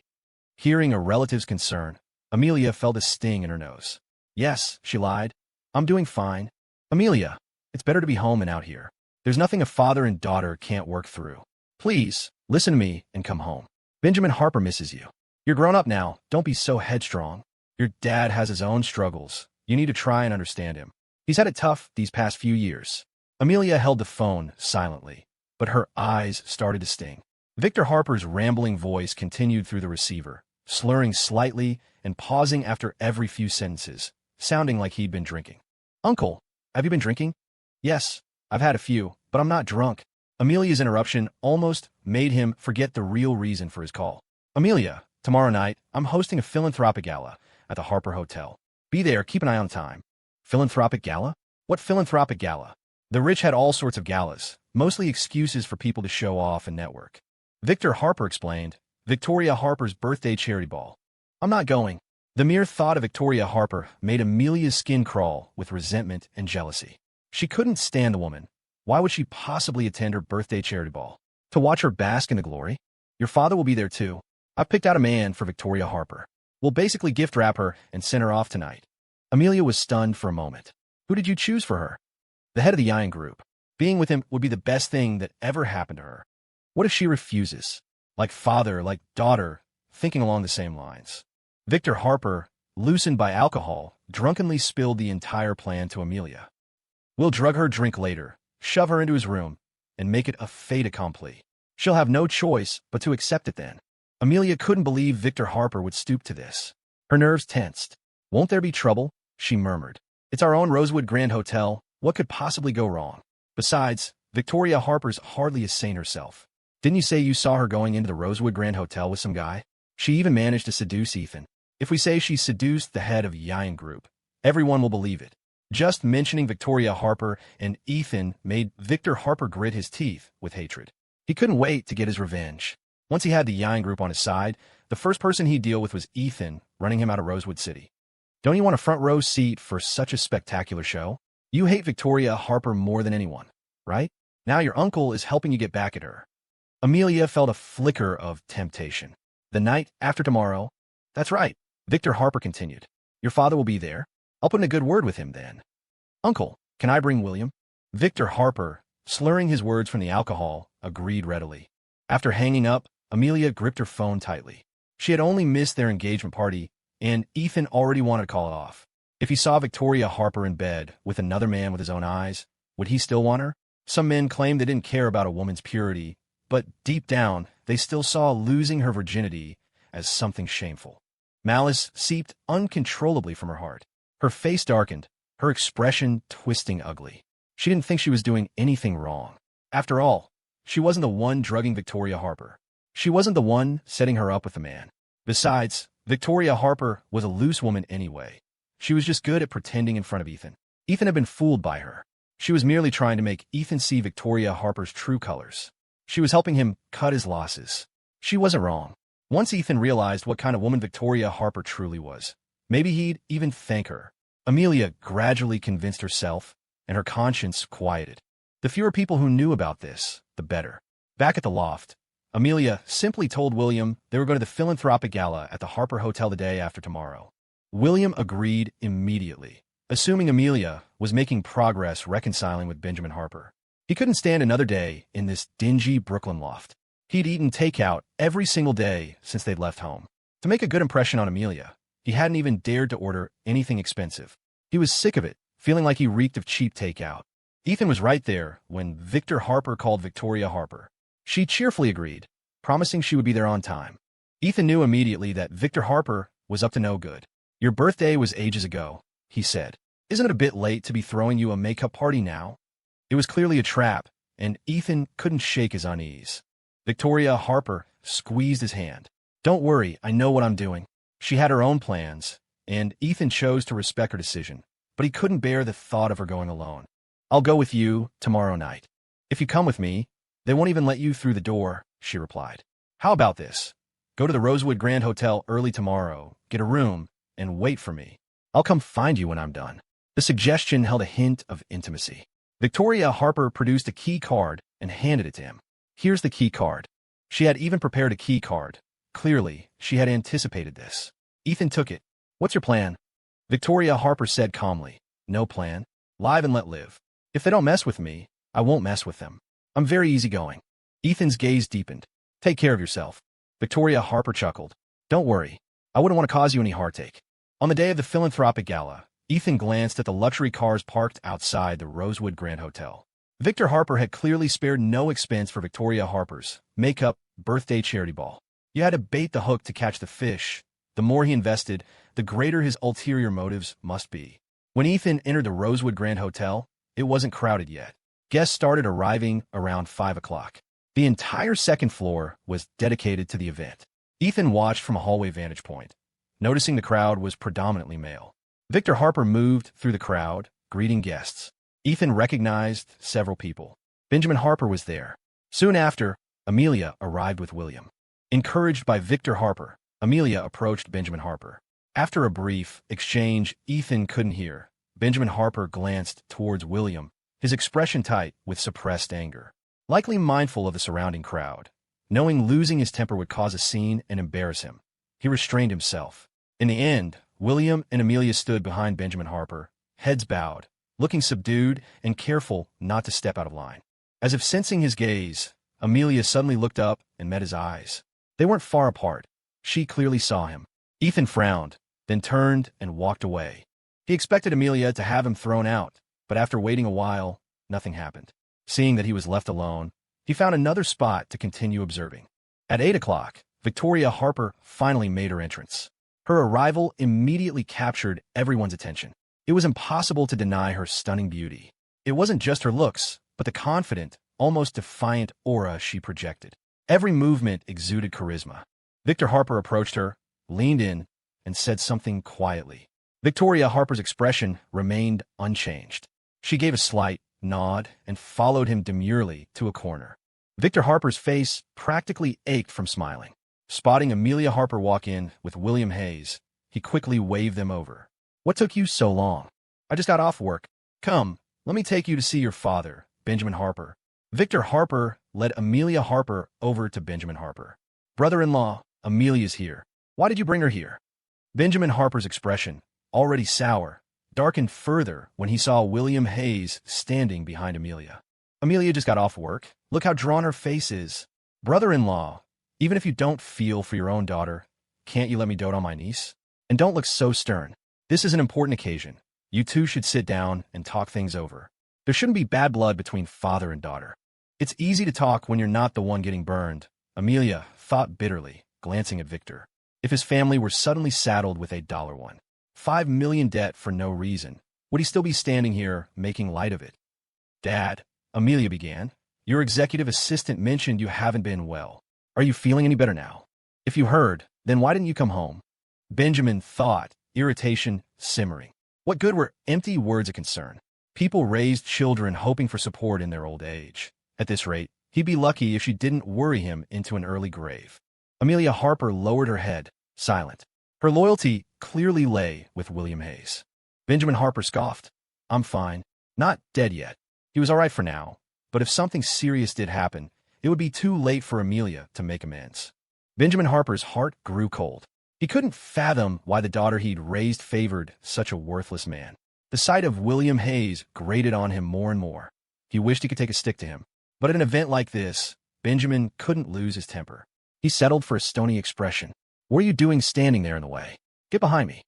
Hearing a relative's concern, Amelia felt a sting in her nose. Yes, she lied. I'm doing fine. Amelia, it's better to be home than out here. There's nothing a father and daughter can't work through. Please, listen to me and come home. Benjamin Harper misses you. You're grown up now. Don't be so headstrong. Your dad has his own struggles. You need to try and understand him. He's had it tough these past few years. Amelia held the phone silently, but her eyes started to sting. Victor Harper's rambling voice continued through the receiver, slurring slightly and pausing after every few sentences, sounding like he'd been drinking. Uncle, have you been drinking? Yes, I've had a few, but I'm not drunk. Amelia's interruption almost made him forget the real reason for his call. Amelia, tomorrow night, I'm hosting a philanthropic gala at the Harper Hotel. Be there, keep an eye on time. Philanthropic gala? What philanthropic gala? The rich had all sorts of galas, mostly excuses for people to show off and network. Victor Harper explained, Victoria Harper's birthday charity ball. I'm not going. The mere thought of Victoria Harper made Amelia's skin crawl with resentment and jealousy. She couldn't stand the woman. Why would she possibly attend her birthday charity ball? To watch her bask in the glory? Your father will be there too. I've picked out a man for Victoria Harper. We'll basically gift wrap her and send her off tonight. Amelia was stunned for a moment. Who did you choose for her? The head of the Yang group. Being with him would be the best thing that ever happened to her. What if she refuses? Like father, like daughter, thinking along the same lines. Victor Harper, loosened by alcohol, drunkenly spilled the entire plan to Amelia. We'll drug her drink later, shove her into his room, and make it a fait accompli. She'll have no choice but to accept it then. Amelia couldn't believe Victor Harper would stoop to this. Her nerves tensed. Won't there be trouble? She murmured. It's our own Rosewood Grand Hotel. What could possibly go wrong? Besides, Victoria Harper's hardly as sane herself. Didn't you say you saw her going into the Rosewood Grand Hotel with some guy? She even managed to seduce Ethan. If we say she seduced the head of Yang Group, everyone will believe it. Just mentioning Victoria Harper and Ethan made Victor Harper grit his teeth with hatred. He couldn't wait to get his revenge. Once he had the Yang Group on his side, the first person he'd deal with was Ethan, running him out of Rosewood City. Don't you want a front row seat for such a spectacular show? You hate Victoria Harper more than anyone, right? Now your uncle is helping you get back at her. Amelia felt a flicker of temptation. The night after tomorrow? That's right, Victor Harper continued. Your father will be there. I'll put in a good word with him then. Uncle, can I bring William? Victor Harper, slurring his words from the alcohol, agreed readily. After hanging up, Amelia gripped her phone tightly. She had only missed their engagement party, and Ethan already wanted to call it off. If he saw Victoria Harper in bed with another man with his own eyes, would he still want her? Some men claimed they didn't care about a woman's purity, but deep down, they still saw losing her virginity as something shameful. Malice seeped uncontrollably from her heart. Her face darkened, her expression twisting ugly. She didn't think she was doing anything wrong. After all, she wasn't the one drugging Victoria Harper. She wasn't the one setting her up with a man. Besides, Victoria Harper was a loose woman anyway. She was just good at pretending in front of Ethan. Ethan had been fooled by her. She was merely trying to make Ethan see Victoria Harper's true colors. She was helping him cut his losses. She wasn't wrong. Once Ethan realized what kind of woman Victoria Harper truly was, maybe he'd even thank her. Amelia gradually convinced herself, and her conscience quieted. The fewer people who knew about this, the better. Back at the loft, Amelia simply told William they were going to the philanthropic gala at the Harper Hotel the day after tomorrow. William agreed immediately, assuming Amelia was making progress reconciling with Benjamin Harper. He couldn't stand another day in this dingy Brooklyn loft. He'd eaten takeout every single day since they'd left home. To make a good impression on Amelia, he hadn't even dared to order anything expensive. He was sick of it, feeling like he reeked of cheap takeout. Ethan was right there when Victor Harper called Victoria Harper. She cheerfully agreed, promising she would be there on time. Ethan knew immediately that Victor Harper was up to no good. "Your birthday was ages ago," he said. "Isn't it a bit late to be throwing you a makeup party now?" It was clearly a trap, and Ethan couldn't shake his unease. Victoria Harper squeezed his hand. "Don't worry, I know what I'm doing." She had her own plans, and Ethan chose to respect her decision, but he couldn't bear the thought of her going alone. "I'll go with you tomorrow night." "If you come with me, they won't even let you through the door," she replied. "How about this? Go to the Rosewood Grand Hotel early tomorrow, get a room, and wait for me. I'll come find you when I'm done." The suggestion held a hint of intimacy. Victoria Harper produced a key card and handed it to him. "Here's the key card." She had even prepared a key card. Clearly, she had anticipated this. Ethan took it. "What's your plan?" Victoria Harper said calmly. "No plan. Live and let live. If they don't mess with me, I won't mess with them. I'm very easygoing." Ethan's gaze deepened. "Take care of yourself." Victoria Harper chuckled. "Don't worry. I wouldn't want to cause you any heartache." On the day of the philanthropic gala, Ethan glanced at the luxury cars parked outside the Rosewood Grand Hotel. Victor Harper had clearly spared no expense for Victoria Harper's makeup birthday charity ball. You had to bait the hook to catch the fish. The more he invested, the greater his ulterior motives must be. When Ethan entered the Rosewood Grand Hotel, it wasn't crowded yet. Guests started arriving around 5 o'clock. The entire second floor was dedicated to the event. Ethan watched from a hallway vantage point, noticing the crowd was predominantly male. Victor Harper moved through the crowd, greeting guests. Ethan recognized several people. Benjamin Harper was there. Soon after, Amelia arrived with William. Encouraged by Victor Harper, Amelia approached Benjamin Harper. After a brief exchange Ethan couldn't hear, Benjamin Harper glanced towards William, his expression tight with suppressed anger. Likely mindful of the surrounding crowd, knowing losing his temper would cause a scene and embarrass him, he restrained himself. In the end, William and Amelia stood behind Benjamin Harper, heads bowed, looking subdued and careful not to step out of line. As if sensing his gaze, Amelia suddenly looked up and met his eyes. They weren't far apart. She clearly saw him. Ethan frowned, then turned and walked away. He expected Amelia to have him thrown out, but after waiting a while, nothing happened. Seeing that he was left alone, he found another spot to continue observing. At 8 o'clock, Victoria Harper finally made her entrance. Her arrival immediately captured everyone's attention. It was impossible to deny her stunning beauty. It wasn't just her looks, but the confident, almost defiant aura she projected. Every movement exuded charisma. Victor Harper approached her, leaned in, and said something quietly. Victoria Harper's expression remained unchanged. She gave a slight nod and followed him demurely to a corner. Victor Harper's face practically ached from smiling. Spotting Amelia Harper walk in with William Hayes, he quickly waved them over. "What took you so long?" "I just got off work." "Come, let me take you to see your father, Benjamin Harper." Victor Harper led Amelia Harper over to Benjamin Harper. "Brother-in-law, Amelia's here. Why did you bring her here?" Benjamin Harper's expression, already sour, darkened further when he saw William Hayes standing behind Amelia. "Amelia just got off work. Look how drawn her face is." "Brother-in-law, even if you don't feel for your own daughter, can't you let me dote on my niece? And don't look so stern. This is an important occasion. You two should sit down and talk things over. There shouldn't be bad blood between father and daughter." "It's easy to talk when you're not the one getting burned," Amelia thought bitterly, glancing at Victor. If his family were suddenly saddled with $5 million debt for no reason, would he still be standing here making light of it? "Dad," Amelia began, "your executive assistant mentioned you haven't been well. Are you feeling any better now? If you heard, then why didn't you come home?" Benjamin thought, irritation simmering. What good were empty words of concern? People raised children hoping for support in their old age. At this rate, he'd be lucky if she didn't worry him into an early grave. Amelia Harper lowered her head, silent. Her loyalty clearly lay with William Hayes. Benjamin Harper scoffed. "I'm fine. Not dead yet. He was all right for now. But if something serious did happen, it would be too late for Amelia to make amends. Benjamin Harper's heart grew cold. He couldn't fathom why the daughter he'd raised favored such a worthless man. The sight of William Hayes grated on him more and more. He wished he could take a stick to him. But at an event like this, Benjamin couldn't lose his temper. He settled for a stony expression. "What are you doing standing there in the way? Get behind me."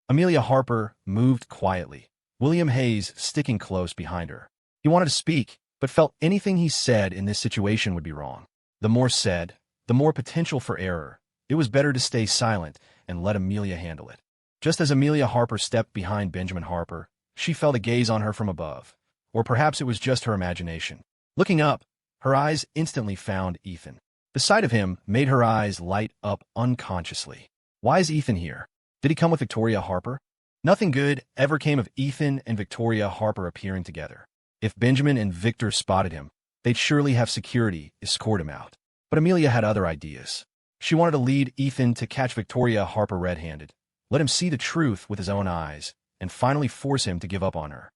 Amelia Harper moved quietly, William Hayes sticking close behind her. He wanted to speak, but felt anything he said in this situation would be wrong. The more said, the more potential for error. It was better to stay silent and let Amelia handle it. Just as Amelia Harper stepped behind Benjamin Harper, she felt a gaze on her from above. Or perhaps it was just her imagination. Looking up, her eyes instantly found Ethan. The sight of him made her eyes light up unconsciously. Why is Ethan here? Did he come with Victoria Harper? Nothing good ever came of Ethan and Victoria Harper appearing together. If Benjamin and Victor spotted him, they'd surely have security escort him out. But Amelia had other ideas. She wanted to lead Ethan to catch Victoria Harper red-handed, let him see the truth with his own eyes, and finally force him to give up on her.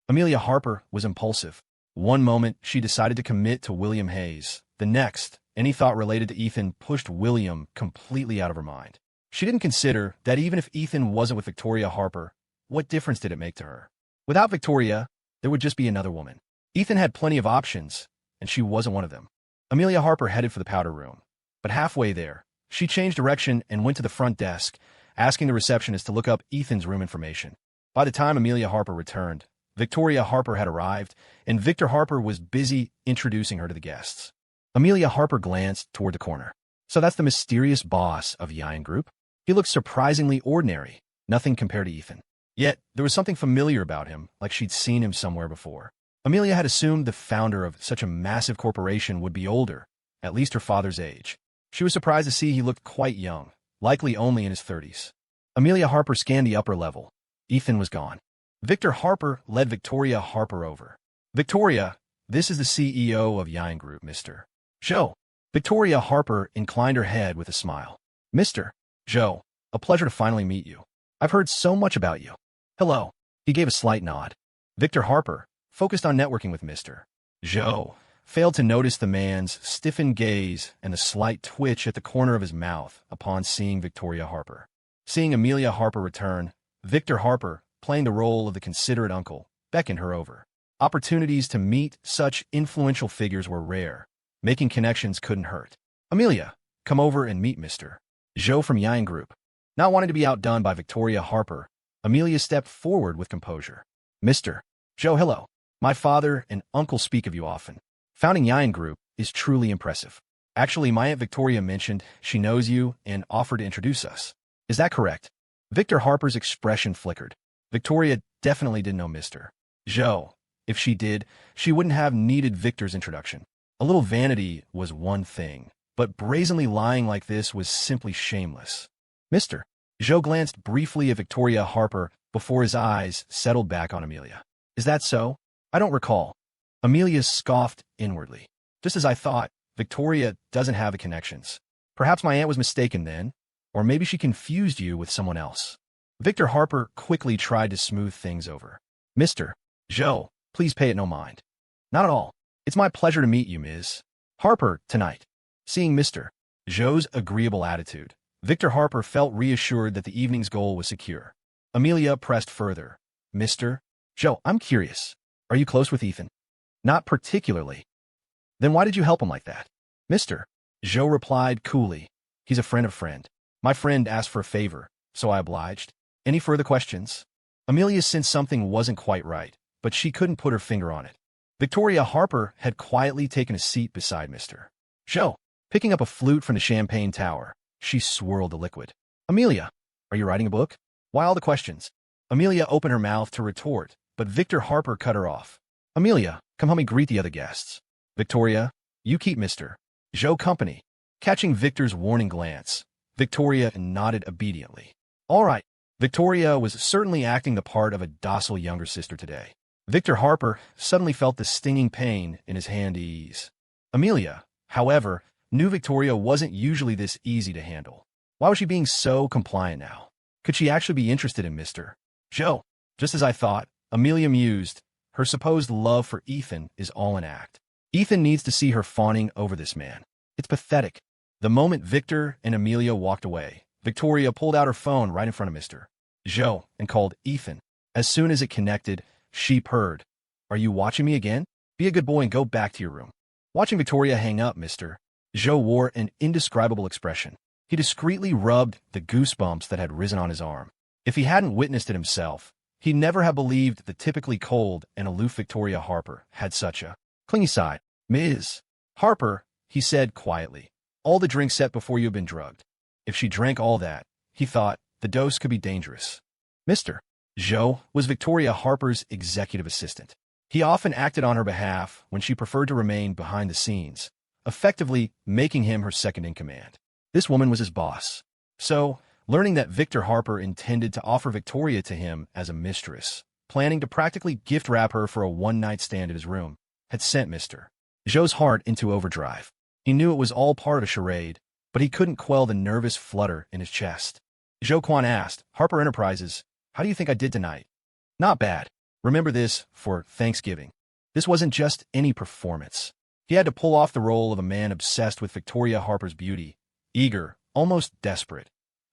Amelia Harper was impulsive. One moment, she decided to commit to William Hayes. The next, any thought related to Ethan pushed William completely out of her mind. She didn't consider that even if Ethan wasn't with Victoria Harper, what difference did it make to her? Without Victoria, there would just be another woman. Ethan had plenty of options, and she wasn't one of them. Amelia Harper headed for the powder room. But halfway there, she changed direction and went to the front desk, asking the receptionist to look up Ethan's room information. By the time Amelia Harper returned, Victoria Harper had arrived, and Victor Harper was busy introducing her to the guests. Amelia Harper glanced toward the corner. So that's the mysterious boss of Yain Group? He looked surprisingly ordinary, nothing compared to Ethan. Yet, there was something familiar about him, like she'd seen him somewhere before. Amelia had assumed the founder of such a massive corporation would be older, at least her father's age. She was surprised to see he looked quite young, likely only in his 30s. Amelia Harper scanned the upper level. Ethan was gone. Victor Harper led Victoria Harper over. "Victoria, this is the CEO of Yain Group, Mr. Zhou." Victoria Harper inclined her head with a smile. "Mr. Zhou, a pleasure to finally meet you. I've heard so much about you." "Hello." He gave a slight nod. Victor Harper, focused on networking with Mr. Zhou, failed to notice the man's stiffened gaze and the slight twitch at the corner of his mouth upon seeing Victoria Harper. Seeing Amelia Harper return, Victor Harper, playing the role of the considerate uncle, beckoned her over. Opportunities to meet such influential figures were rare. Making connections couldn't hurt. "Amelia, come over and meet Mr. Zhou from Yain Group." Not wanting to be outdone by Victoria Harper, Amelia stepped forward with composure. "Mr. Zhou, hello. My father and uncle speak of you often. Founding Yain Group is truly impressive. Actually, my Aunt Victoria mentioned she knows you and offered to introduce us. Is that correct?" Victor Harper's expression flickered. Victoria definitely didn't know Mr. Zhou. If she did, she wouldn't have needed Victor's introduction. A little vanity was one thing, but brazenly lying like this was simply shameless. Mr. Zhou glanced briefly at Victoria Harper before his eyes settled back on Amelia. "Is that so? I don't recall." Amelia scoffed inwardly. "Just as I thought, Victoria doesn't have the connections. Perhaps my aunt was mistaken then, or maybe she confused you with someone else." Victor Harper quickly tried to smooth things over. "Mr. Zhou, please pay it no mind." "Not at all. It's my pleasure to meet you, Ms. Harper, tonight." Seeing Mr. Zhou's agreeable attitude, Victor Harper felt reassured that the evening's goal was secure. Amelia pressed further. "Mr. Zhou, I'm curious. Are you close with Ethan?" "Not particularly." "Then why did you help him like that?" Mr. Zhou replied coolly. "He's a friend of a friend. My friend asked for a favor, so I obliged. Any further questions?" Amelia sensed something wasn't quite right, but she couldn't put her finger on it. Victoria Harper had quietly taken a seat beside Mr. Zhou. Picking up a flute from the champagne tower, she swirled the liquid. "Amelia, are you writing a book? Why all the questions?" Amelia opened her mouth to retort, but Victor Harper cut her off. "Amelia, come help me greet the other guests. Victoria, you keep Mr. Zhou company." Catching Victor's warning glance, Victoria nodded obediently. "All right." Victoria was certainly acting the part of a docile younger sister today. Victor Harper suddenly felt the stinging pain in his hand ease. Amelia, however, knew Victoria wasn't usually this easy to handle. Why was she being so compliant now? Could she actually be interested in Mr. Zhou? "Just as I thought," Amelia mused. Her supposed love for Ethan is all an act. Ethan needs to see her fawning over this man. It's pathetic. The moment Victor and Amelia walked away, Victoria pulled out her phone right in front of Mr. Joe and called Ethan. As soon as it connected, she purred. "Are you watching me again? Be a good boy and go back to your room." Watching Victoria hang up, Mr. Joe wore an indescribable expression. He discreetly rubbed the goosebumps that had risen on his arm. If he hadn't witnessed it himself, he'd never have believed the typically cold and aloof Victoria Harper had such a clingy side. "Ms. Harper," he said quietly, "all the drinks set before you have been drugged." If she drank all that, he thought, the dose could be dangerous. Mr. Joe was Victoria Harper's executive assistant. He often acted on her behalf when she preferred to remain behind the scenes, effectively making him her second-in-command. This woman was his boss. So, learning that Victor Harper intended to offer Victoria to him as a mistress, planning to practically gift-wrap her for a one-night stand at his room, had sent Mr. Joe's heart into overdrive. He knew it was all part of a charade, but he couldn't quell the nervous flutter in his chest. Joe Quan asked, "Harper Enterprises, how do you think I did tonight?" "Not bad. Remember this for Thanksgiving." This wasn't just any performance. He had to pull off the role of a man obsessed with Victoria Harper's beauty, eager, almost desperate,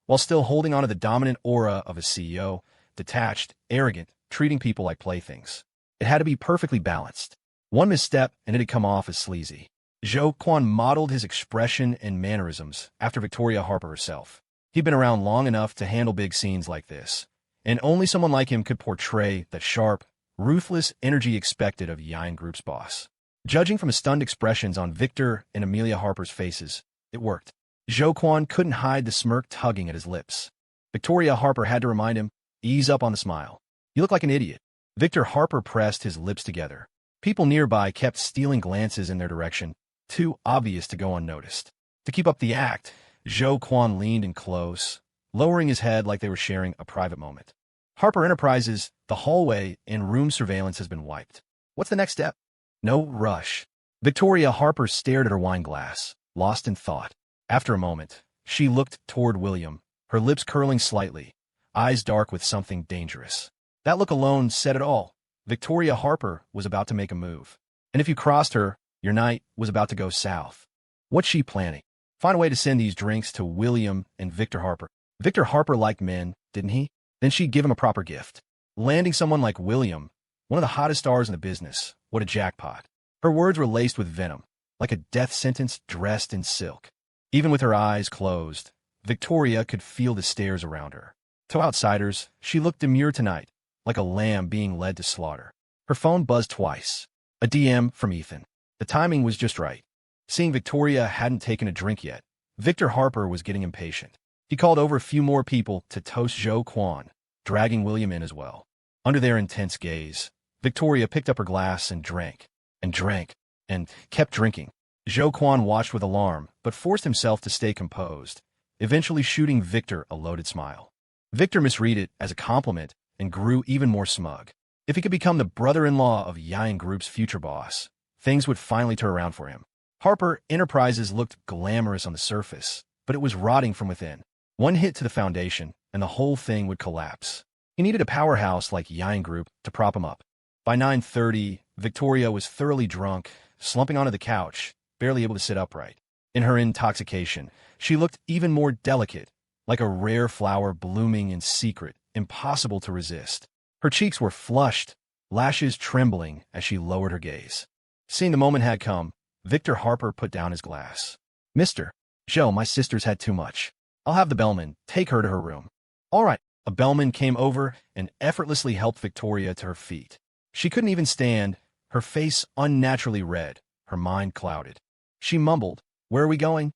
while still holding onto the dominant aura of a CEO, detached, arrogant, treating people like playthings. It had to be perfectly balanced. One misstep and it had come off as sleazy. Joe Quan modeled his expression and mannerisms after Victoria Harper herself. He'd been around long enough to handle big scenes like this, and only someone like him could portray that sharp, ruthless energy expected of Yang Group's boss. Judging from the stunned expressions on Victor and Amelia Harper's faces, it worked. Joe Quan couldn't hide the smirk tugging at his lips. Victoria Harper had to remind him, "Ease up on the smile. You look like an idiot." Victor Harper pressed his lips together. People nearby kept stealing glances in their direction, too obvious to go unnoticed. To keep up the act, Joe Quan leaned in close, lowering his head like they were sharing a private moment. "Harper Enterprises, the hallway and room surveillance has been wiped. What's the next step?" "No rush." Victoria Harper stared at her wine glass, lost in thought. After a moment, she looked toward William, her lips curling slightly, eyes dark with something dangerous. That look alone said it all. Victoria Harper was about to make a move. And if you crossed her, your night was about to go south. What's she planning? Find a way to send these drinks to William and Victor Harper. Victor Harper liked men, didn't he? Then she'd give him a proper gift. Landing someone like William, one of the hottest stars in the business, what a jackpot. Her words were laced with venom, like a death sentence dressed in silk. Even with her eyes closed, Victoria could feel the stares around her. To outsiders, she looked demure tonight, like a lamb being led to slaughter. Her phone buzzed twice. A DM from Ethan. The timing was just right. Seeing Victoria hadn't taken a drink yet, Victor Harper was getting impatient. He called over a few more people to toast Joe Quan, dragging William in as well. Under their intense gaze, Victoria picked up her glass and drank, and kept drinking. Joe Quan watched with alarm, but forced himself to stay composed, eventually shooting Victor a loaded smile. Victor misread it as a compliment and grew even more smug. If he could become the brother-in-law of Yang Group's future boss, things would finally turn around for him. Harper Enterprises looked glamorous on the surface, but it was rotting from within. One hit to the foundation, and the whole thing would collapse. He needed a powerhouse like Yang Group to prop him up. By 9:30, Victoria was thoroughly drunk, slumping onto the couch, barely able to sit upright. In her intoxication, she looked even more delicate, like a rare flower blooming in secret, impossible to resist. Her cheeks were flushed, lashes trembling as she lowered her gaze. Seeing the moment had come, Victor Harper put down his glass. "Mr. Joe, my sister's had too much. I'll have the bellman take her to her room." "All right." A bellman came over and effortlessly helped Victoria to her feet. She couldn't even stand, her face unnaturally red, her mind clouded. She mumbled, "Where are we going?"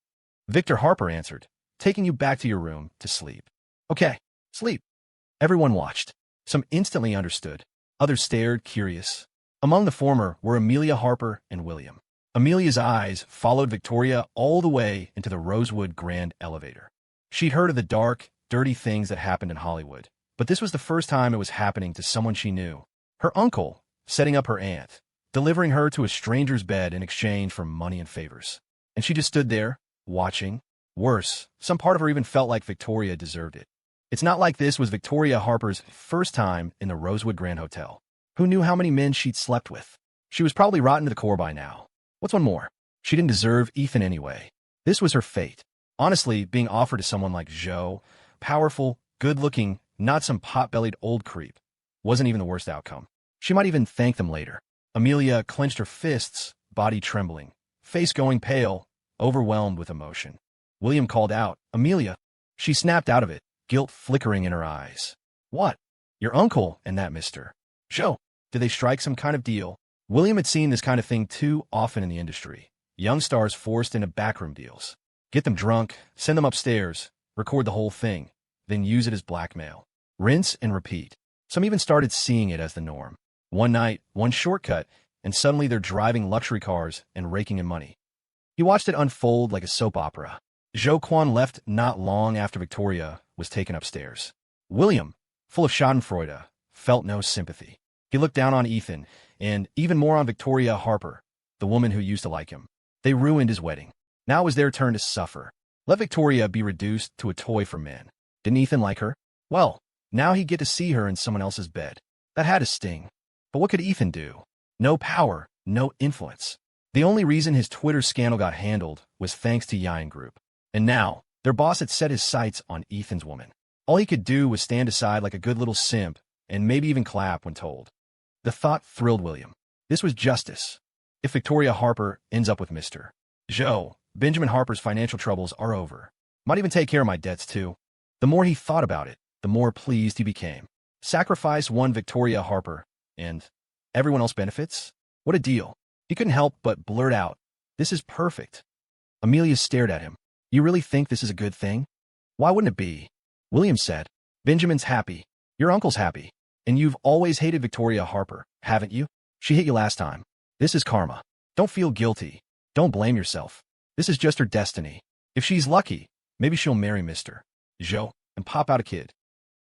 Victor Harper answered, "Taking you back to your room to sleep." "Okay, sleep." Everyone watched. Some instantly understood. Others stared, curious. Among the former were Amelia Harper and William. Amelia's eyes followed Victoria all the way into the Rosewood Grand Elevator. She'd heard of the dark, dirty things that happened in Hollywood, but this was the first time it was happening to someone she knew. Her uncle, setting up her aunt, delivering her to a stranger's bed in exchange for money and favors. And she just stood there, watching. Worse, some part of her even felt like Victoria deserved it. It's not like this was Victoria Harper's first time in the Rosewood Grand Hotel. Who knew how many men she'd slept with? She was probably rotten to the core by now. What's one more? She didn't deserve Ethan anyway. This was her fate. Honestly, being offered to someone like Joe, powerful, good-looking, not some pot-bellied old creep, wasn't even the worst outcome. She might even thank them later. Amelia clenched her fists, body trembling, face going pale, overwhelmed with emotion. William called out, "Amelia!" She snapped out of it, guilt flickering in her eyes. "What? Your uncle and that Mr. Joe, did they strike some kind of deal?" William had seen this kind of thing too often in the industry. Young stars forced into backroom deals. Get them drunk, send them upstairs, record the whole thing, then use it as blackmail. Rinse and repeat. Some even started seeing it as the norm. One night, one shortcut, and suddenly they're driving luxury cars and raking in money. He watched it unfold like a soap opera. Joe Quan left not long after Victoria was taken upstairs. William, full of schadenfreude, felt no sympathy. He looked down on Ethan, and even more on Victoria Harper, the woman who used to like him. They ruined his wedding. Now it was their turn to suffer. Let Victoria be reduced to a toy for men. Didn't Ethan like her? Well, now he'd get to see her in someone else's bed. That had to sting. But what could Ethan do? No power, no influence. The only reason his Twitter scandal got handled was thanks to Yayan Group. And now, their boss had set his sights on Ethan's woman. All he could do was stand aside like a good little simp and maybe even clap when told. The thought thrilled William. This was justice. If Victoria Harper ends up with Mr. Joe, Benjamin Harper's financial troubles are over. Might even take care of my debts too. The more he thought about it, the more pleased he became. Sacrifice one Victoria Harper, and everyone else benefits? What a deal. He couldn't help but blurt out, "This is perfect." Amelia stared at him. "You really think this is a good thing?" "Why wouldn't it be?" William said. "Benjamin's happy. Your uncle's happy. And you've always hated Victoria Harper, haven't you? She hit you last time. This is karma. Don't feel guilty. Don't blame yourself. This is just her destiny. If she's lucky, maybe she'll marry Mr. Joe and pop out a kid."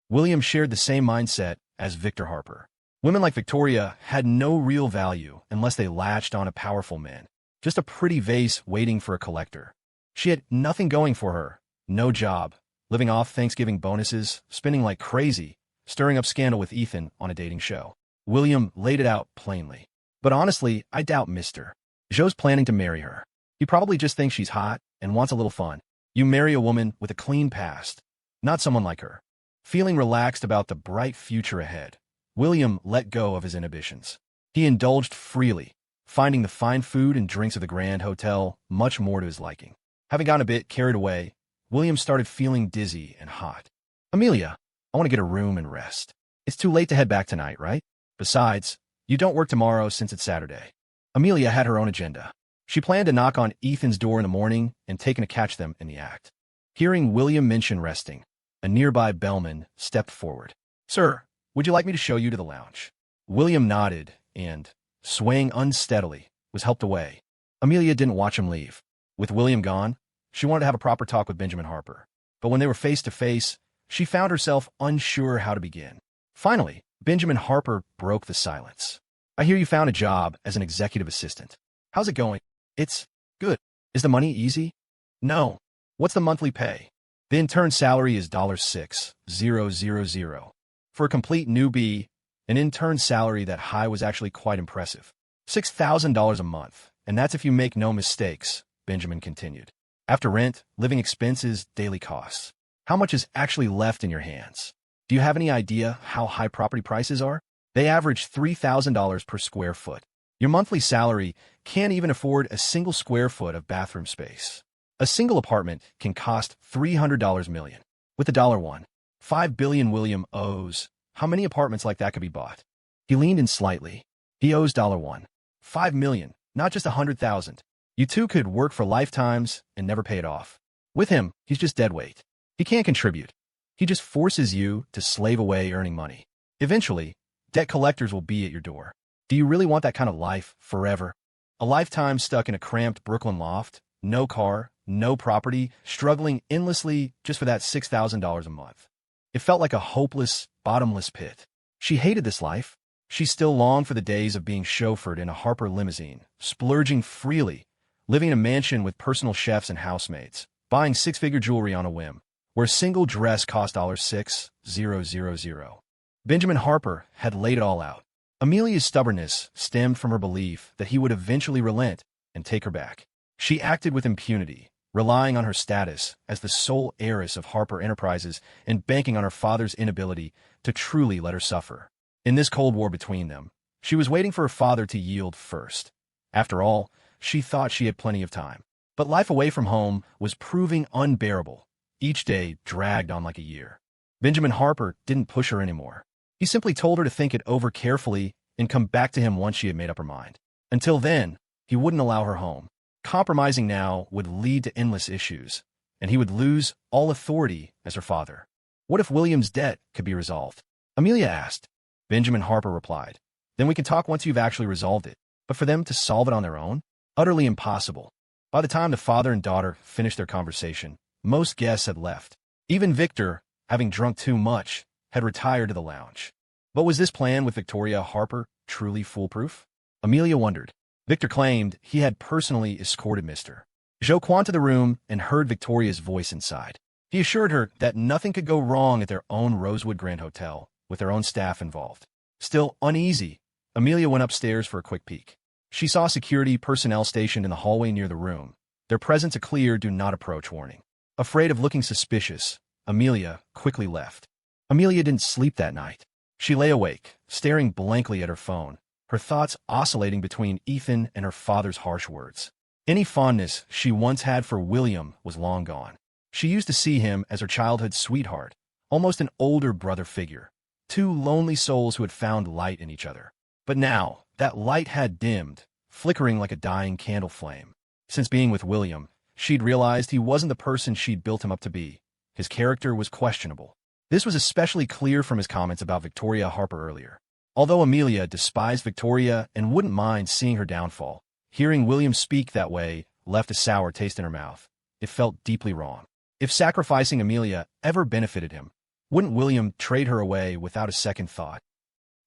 William shared the same mindset as Victor Harper. Women like Victoria had no real value unless they latched on a powerful man. Just a pretty vase waiting for a collector. She had nothing going for her. No job. Living off Thanksgiving bonuses, spending like crazy, stirring up scandal with Ethan on a dating show. William laid it out plainly. But honestly, I doubt Mr. Joe's planning to marry her. He probably just thinks she's hot and wants a little fun. You marry a woman with a clean past, not someone like her. Feeling relaxed about the bright future ahead, William let go of his inhibitions. He indulged freely, finding the fine food and drinks of the Grand Hotel much more to his liking. Having gotten a bit carried away, William started feeling dizzy and hot. "Amelia, I want to get a room and rest. It's too late to head back tonight, right? Besides, you don't work tomorrow since it's Saturday." Amelia had her own agenda. She planned to knock on Ethan's door in the morning and taken to catch them in the act. Hearing William mention resting, a nearby bellman stepped forward. "Sir, would you like me to show you to the lounge?" William nodded and, swaying unsteadily, was helped away. Amelia didn't watch him leave. With William gone, she wanted to have a proper talk with Benjamin Harper. But when they were face to face, she found herself unsure how to begin. Finally, Benjamin Harper broke the silence. "I hear you found a job as an executive assistant. How's it going?" "It's good." "Is the money easy?" "No." "What's the monthly pay?" "The intern salary is $6,000. For a complete newbie, an intern salary that high was actually quite impressive. $6,000 a month, and that's if you make no mistakes," Benjamin continued. "After rent, living expenses, daily costs. How much is actually left in your hands? Do you have any idea how high property prices are? They average $3,000 per square foot. Your monthly salary can't even afford a single square foot of bathroom space. A single apartment can cost $300 million. With $1, $5 billion William owes. How many apartments like that could be bought?" He leaned in slightly. "He owes $1. $5 million, not just 100,000. You two could work for lifetimes and never pay it off. With him, he's just dead weight. He can't contribute. He just forces you to slave away earning money. Eventually, debt collectors will be at your door. Do you really want that kind of life forever? A lifetime stuck in a cramped Brooklyn loft, no car, no property, struggling endlessly just for that $6,000 a month. It felt like a hopeless, bottomless pit. She hated this life. She still longed for the days of being chauffeured in a Harper limousine, splurging freely, living in a mansion with personal chefs and housemaids, buying six-figure jewelry on a whim, where a single dress cost $6,000. Benjamin Harper had laid it all out. Amelia's stubbornness stemmed from her belief that he would eventually relent and take her back. She acted with impunity, relying on her status as the sole heiress of Harper Enterprises and banking on her father's inability to truly let her suffer. In this Cold War between them, she was waiting for her father to yield first. After all, she thought she had plenty of time. But life away from home was proving unbearable. Each day dragged on like a year. Benjamin Harper didn't push her anymore. He simply told her to think it over carefully and come back to him once she had made up her mind. Until then, he wouldn't allow her home. Compromising now would lead to endless issues, and he would lose all authority as her father. What if William's debt could be resolved? Amelia asked. Benjamin Harper replied. Then we can talk once you've actually resolved it. But for them to solve it on their own? Utterly impossible. By the time the father and daughter finished their conversation, most guests had left. Even Victor, having drunk too much, had retired to the lounge. But was this plan with Victoria Harper truly foolproof? Amelia wondered. Victor claimed he had personally escorted Mr. Joquan to the room and heard Victoria's voice inside. He assured her that nothing could go wrong at their own Rosewood Grand Hotel, with their own staff involved. Still uneasy, Amelia went upstairs for a quick peek. She saw security personnel stationed in the hallway near the room, their presence a clear do not approach warning. Afraid of looking suspicious, Amelia quickly left. Amelia didn't sleep that night. She lay awake, staring blankly at her phone, her thoughts oscillating between Ethan and her father's harsh words. Any fondness she once had for William was long gone. She used to see him as her childhood sweetheart, almost an older brother figure, two lonely souls who had found light in each other. But now, that light had dimmed, flickering like a dying candle flame. Since being with William, she'd realized he wasn't the person she'd built him up to be. His character was questionable. This was especially clear from his comments about Victoria Harper earlier. Although Amelia despised Victoria and wouldn't mind seeing her downfall, hearing William speak that way left a sour taste in her mouth. It felt deeply wrong. If sacrificing Amelia ever benefited him, wouldn't William trade her away without a second thought?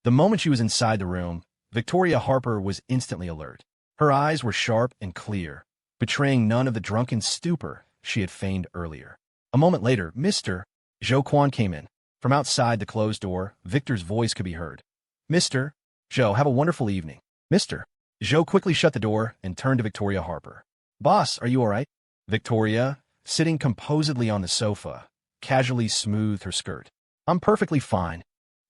The moment she was inside the room, Victoria Harper was instantly alert. Her eyes were sharp and clear, betraying none of the drunken stupor she had feigned earlier. A moment later, Mr. Joquan came in. From outside the closed door, Victor's voice could be heard. Mr. Joe, have a wonderful evening. Mr. Joe quickly shut the door and turned to Victoria Harper. Boss, are you all right? Victoria, sitting composedly on the sofa, casually smoothed her skirt. I'm perfectly fine,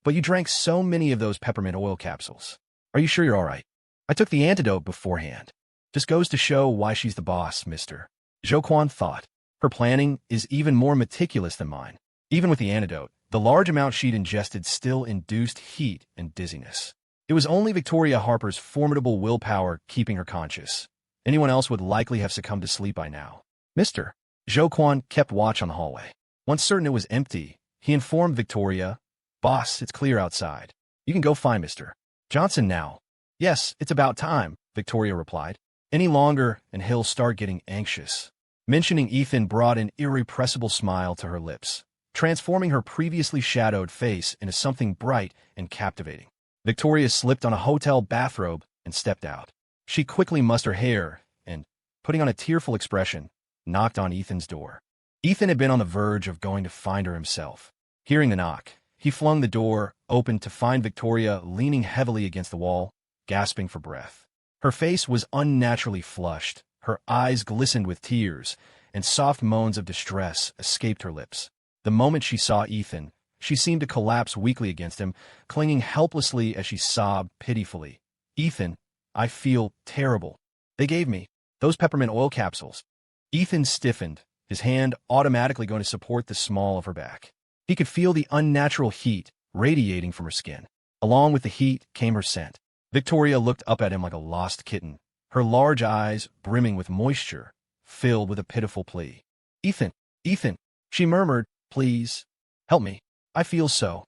but you drank so many of those peppermint oil capsules. Are you sure you're all right? I took the antidote beforehand. Just goes to show why she's the boss, Mr. Joquan thought. Her planning is even more meticulous than mine. Even with the antidote, the large amount she'd ingested still induced heat and dizziness. It was only Victoria Harper's formidable willpower keeping her conscious. Anyone else would likely have succumbed to sleep by now. Mr. Joquan kept watch on the hallway. Once certain it was empty, he informed Victoria, Boss, it's clear outside. You can go find Mr. Johnson now. Yes, it's about time, Victoria replied. Any longer, and he'll start getting anxious. Mentioning Ethan brought an irrepressible smile to her lips, transforming her previously shadowed face into something bright and captivating. Victoria slipped on a hotel bathrobe and stepped out. She quickly mussed her hair and, putting on a tearful expression, knocked on Ethan's door. Ethan had been on the verge of going to find her himself. Hearing the knock, he flung the door open to find Victoria leaning heavily against the wall, gasping for breath. Her face was unnaturally flushed, her eyes glistened with tears, and soft moans of distress escaped her lips. The moment she saw Ethan, she seemed to collapse weakly against him, clinging helplessly as she sobbed pitifully. Ethan, I feel terrible. They gave me those peppermint oil capsules. Ethan stiffened, his hand automatically going to support the small of her back. He could feel the unnatural heat radiating from her skin. Along with the heat came her scent. Victoria looked up at him like a lost kitten, her large eyes brimming with moisture, filled with a pitiful plea. Ethan, Ethan, she murmured, please, help me. I feel so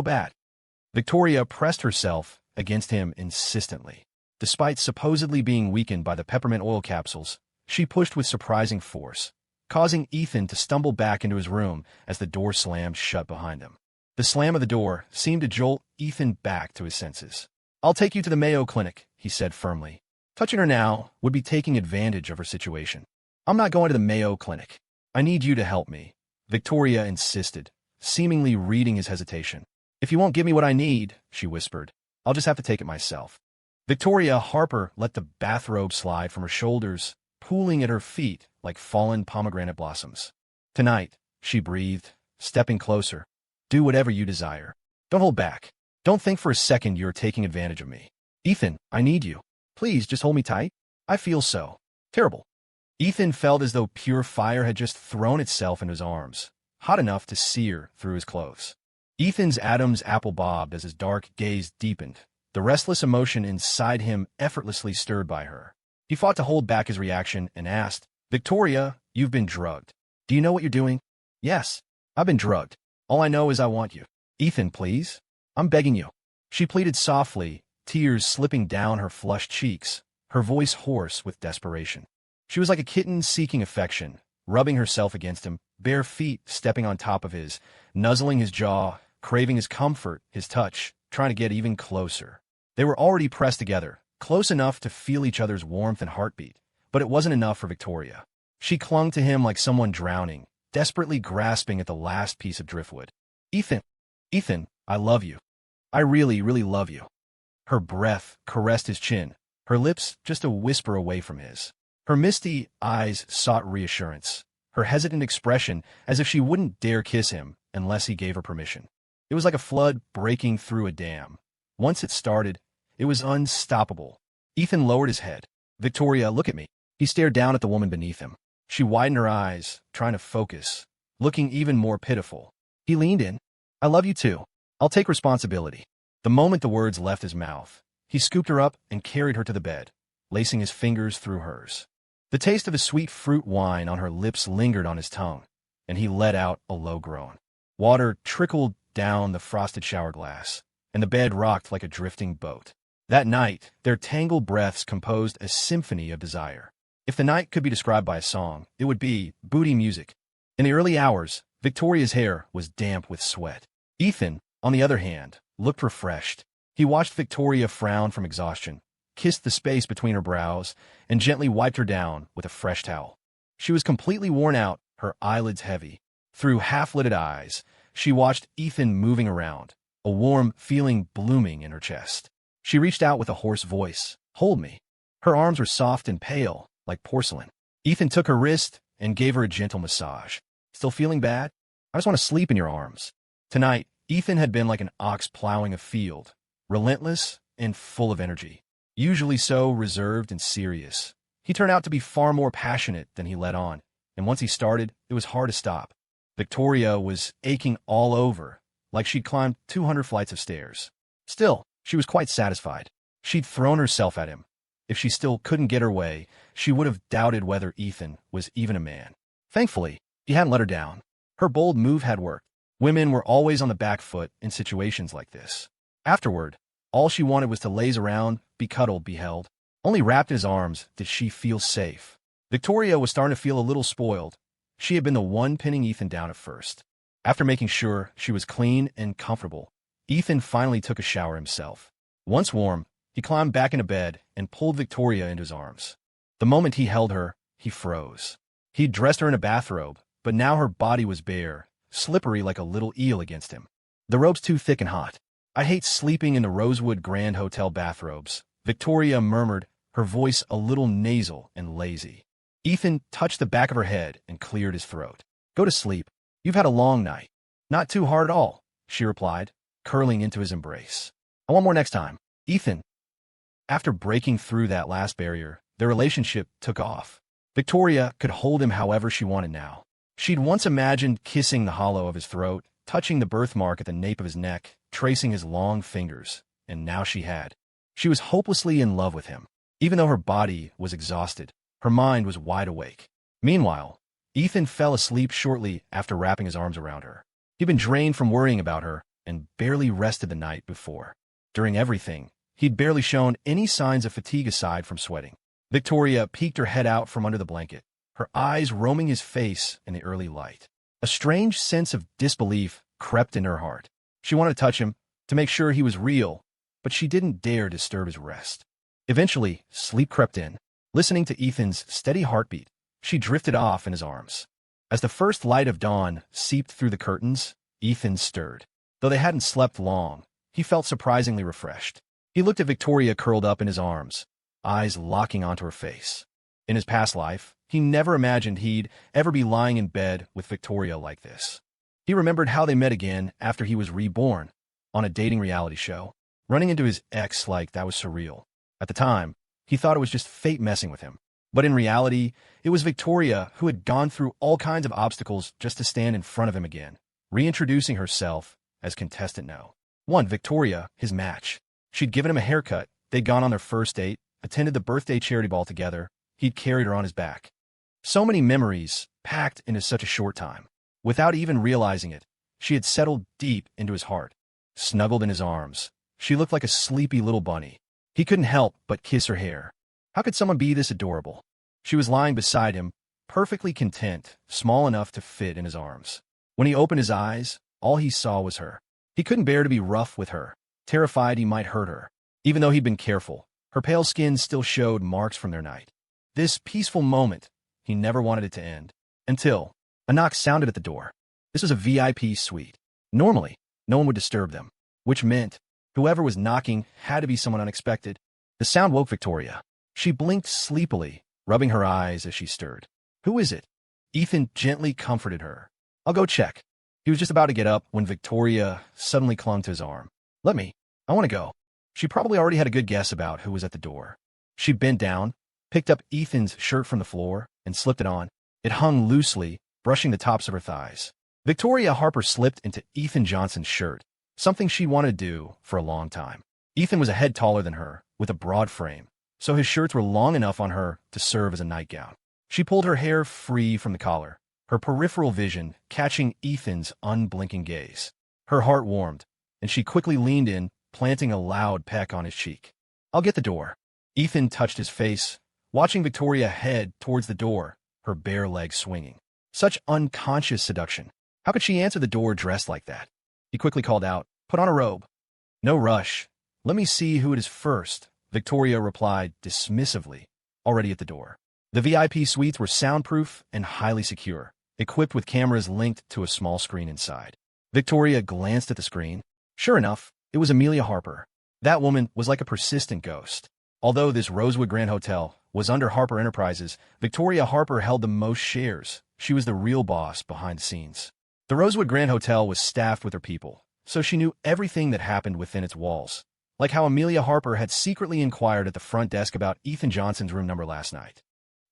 bad. Victoria pressed herself against him insistently. Despite supposedly being weakened by the peppermint oil capsules, she pushed with surprising force, causing Ethan to stumble back into his room as the door slammed shut behind him. The slam of the door seemed to jolt Ethan back to his senses. I'll take you to the Mayo Clinic, he said firmly. Touching her now would be taking advantage of her situation. I'm not going to the Mayo Clinic. I need you to help me, Victoria insisted, seemingly reading his hesitation. If you won't give me what I need, she whispered, I'll just have to take it myself. Victoria Harper let the bathrobe slide from her shoulders, pooling at her feet like fallen pomegranate blossoms. Tonight, she breathed, stepping closer. Do whatever you desire. Don't hold back. Don't think for a second you're taking advantage of me. Ethan, I need you. Please just hold me tight. I feel so terrible. Ethan felt as though pure fire had just thrown itself into his arms, hot enough to sear through his clothes. Ethan's Adam's apple bobbed as his dark gaze deepened, the restless emotion inside him effortlessly stirred by her. He fought to hold back his reaction and asked, Victoria, you've been drugged. Do you know what you're doing? Yes, I've been drugged. All I know is I want you. Ethan, please. I'm begging you. She pleaded softly, tears slipping down her flushed cheeks, her voice hoarse with desperation. She was like a kitten seeking affection, rubbing herself against him, bare feet stepping on top of his, nuzzling his jaw, craving his comfort, his touch, trying to get even closer. They were already pressed together, close enough to feel each other's warmth and heartbeat, but it wasn't enough for Victoria. She clung to him like someone drowning, desperately grasping at the last piece of driftwood. Ethan, I love you. I really, really love you. Her breath caressed his chin, her lips just a whisper away from his. Her misty eyes sought reassurance, her hesitant expression as if she wouldn't dare kiss him unless he gave her permission. It was like a flood breaking through a dam. Once it started, it was unstoppable. Ethan lowered his head. Victoria, look at me. He stared down at the woman beneath him. She widened her eyes, trying to focus, looking even more pitiful. He leaned in. I love you too. I'll take responsibility. The moment the words left his mouth, he scooped her up and carried her to the bed, lacing his fingers through hers. The taste of his sweet fruit wine on her lips lingered on his tongue, and he let out a low groan. Water trickled down the frosted shower glass, and the bed rocked like a drifting boat. That night, their tangled breaths composed a symphony of desire. If the night could be described by a song, it would be booty music. In the early hours, Victoria's hair was damp with sweat. Ethan, on the other hand, looked refreshed. He watched Victoria frown from exhaustion, kissed the space between her brows, and gently wiped her down with a fresh towel. She was completely worn out, her eyelids heavy. Through half-lidded eyes, she watched Ethan moving around, a warm feeling blooming in her chest. She reached out with a hoarse voice. Hold me. Her arms were soft and pale, like porcelain. Ethan took her wrist and gave her a gentle massage. Still feeling bad? I just want to sleep in your arms. Tonight, Ethan had been like an ox plowing a field, relentless and full of energy. Usually so reserved and serious, he turned out to be far more passionate than he let on, and once he started, it was hard to stop. Victoria was aching all over, like she'd climbed 200 flights of stairs. Still, she was quite satisfied. She'd thrown herself at him. If she still couldn't get her way, she would have doubted whether Ethan was even a man. Thankfully, he hadn't let her down. Her bold move had worked. Women were always on the back foot in situations like this. Afterward, all she wanted was to laze around, be cuddled, be held. Only wrapped in his arms did she feel safe. Victoria was starting to feel a little spoiled. She had been the one pinning Ethan down at first. After making sure she was clean and comfortable, Ethan finally took a shower himself. Once warm, he climbed back into bed and pulled Victoria into his arms. The moment he held her, he froze. He'd dressed her in a bathrobe, but now her body was bare, slippery like a little eel against him. The robe's too thick and hot. I hate sleeping in the Rosewood Grand Hotel bathrobes, Victoria murmured, her voice a little nasal and lazy. Ethan touched the back of her head and cleared his throat. Go to sleep. You've had a long night. Not too hard at all, she replied, curling into his embrace. I want more next time. Ethan. After breaking through that last barrier, their relationship took off. Victoria could hold him however she wanted now. She'd once imagined kissing the hollow of his throat, touching the birthmark at the nape of his neck, tracing his long fingers, and now she had. She was hopelessly in love with him. Even though her body was exhausted, her mind was wide awake. Meanwhile, Ethan fell asleep shortly after wrapping his arms around her. He'd been drained from worrying about her and barely rested the night before. During everything, he'd barely shown any signs of fatigue aside from sweating. Victoria peeked her head out from under the blanket, her eyes roaming his face in the early light. A strange sense of disbelief crept in her heart. She wanted to touch him, to make sure he was real, but she didn't dare disturb his rest. Eventually, sleep crept in. Listening to Ethan's steady heartbeat, she drifted off in his arms. As the first light of dawn seeped through the curtains, Ethan stirred. Though they hadn't slept long, he felt surprisingly refreshed. He looked at Victoria curled up in his arms, eyes locking onto her face. In his past life, he never imagined he'd ever be lying in bed with Victoria like this. He remembered how they met again after he was reborn, on a dating reality show. Running into his ex like that was surreal. At the time, he thought it was just fate messing with him. But in reality, it was Victoria who had gone through all kinds of obstacles just to stand in front of him again, reintroducing herself as contestant No. 1. Victoria, his match. She'd given him a haircut, they'd gone on their first date, attended the birthday charity ball together, he'd carried her on his back. So many memories, packed into such a short time. Without even realizing it, she had settled deep into his heart. Snuggled in his arms, she looked like a sleepy little bunny. He couldn't help but kiss her hair. How could someone be this adorable? She was lying beside him, perfectly content, small enough to fit in his arms. When he opened his eyes, all he saw was her. He couldn't bear to be rough with her, terrified he might hurt her. Even though he'd been careful, her pale skin still showed marks from their night. This peaceful moment, he never wanted it to end. Until a knock sounded at the door. This was a VIP suite. Normally, no one would disturb them, which meant whoever was knocking had to be someone unexpected. The sound woke Victoria. She blinked sleepily, rubbing her eyes as she stirred. Who is it? Ethan gently comforted her. I'll go check. He was just about to get up when Victoria suddenly clung to his arm. Let me. I want to go. She probably already had a good guess about who was at the door. She bent down, picked up Ethan's shirt from the floor, and slipped it on. It hung loosely, brushing the tops of her thighs. Victoria Harper slipped into Ethan Johnson's shirt, something she wanted to do for a long time. Ethan was a head taller than her, with a broad frame, so his shirts were long enough on her to serve as a nightgown. She pulled her hair free from the collar, her peripheral vision catching Ethan's unblinking gaze. Her heart warmed, and she quickly leaned in, planting a loud peck on his cheek. I'll get the door. Ethan touched his face, watching Victoria head towards the door, her bare legs swinging. Such unconscious seduction. How could she answer the door dressed like that? He quickly called out, put on a robe. No rush. Let me see who it is first, Victoria replied dismissively, already at the door. The VIP suites were soundproof and highly secure, equipped with cameras linked to a small screen inside. Victoria glanced at the screen. Sure enough, it was Amelia Harper. That woman was like a persistent ghost. Although this Rosewood Grand Hotel was under Harper Enterprises, Victoria Harper held the most shares. She was the real boss behind the scenes. The Rosewood Grand Hotel was staffed with her people, so she knew everything that happened within its walls, like how Amelia Harper had secretly inquired at the front desk about Ethan Johnson's room number last night.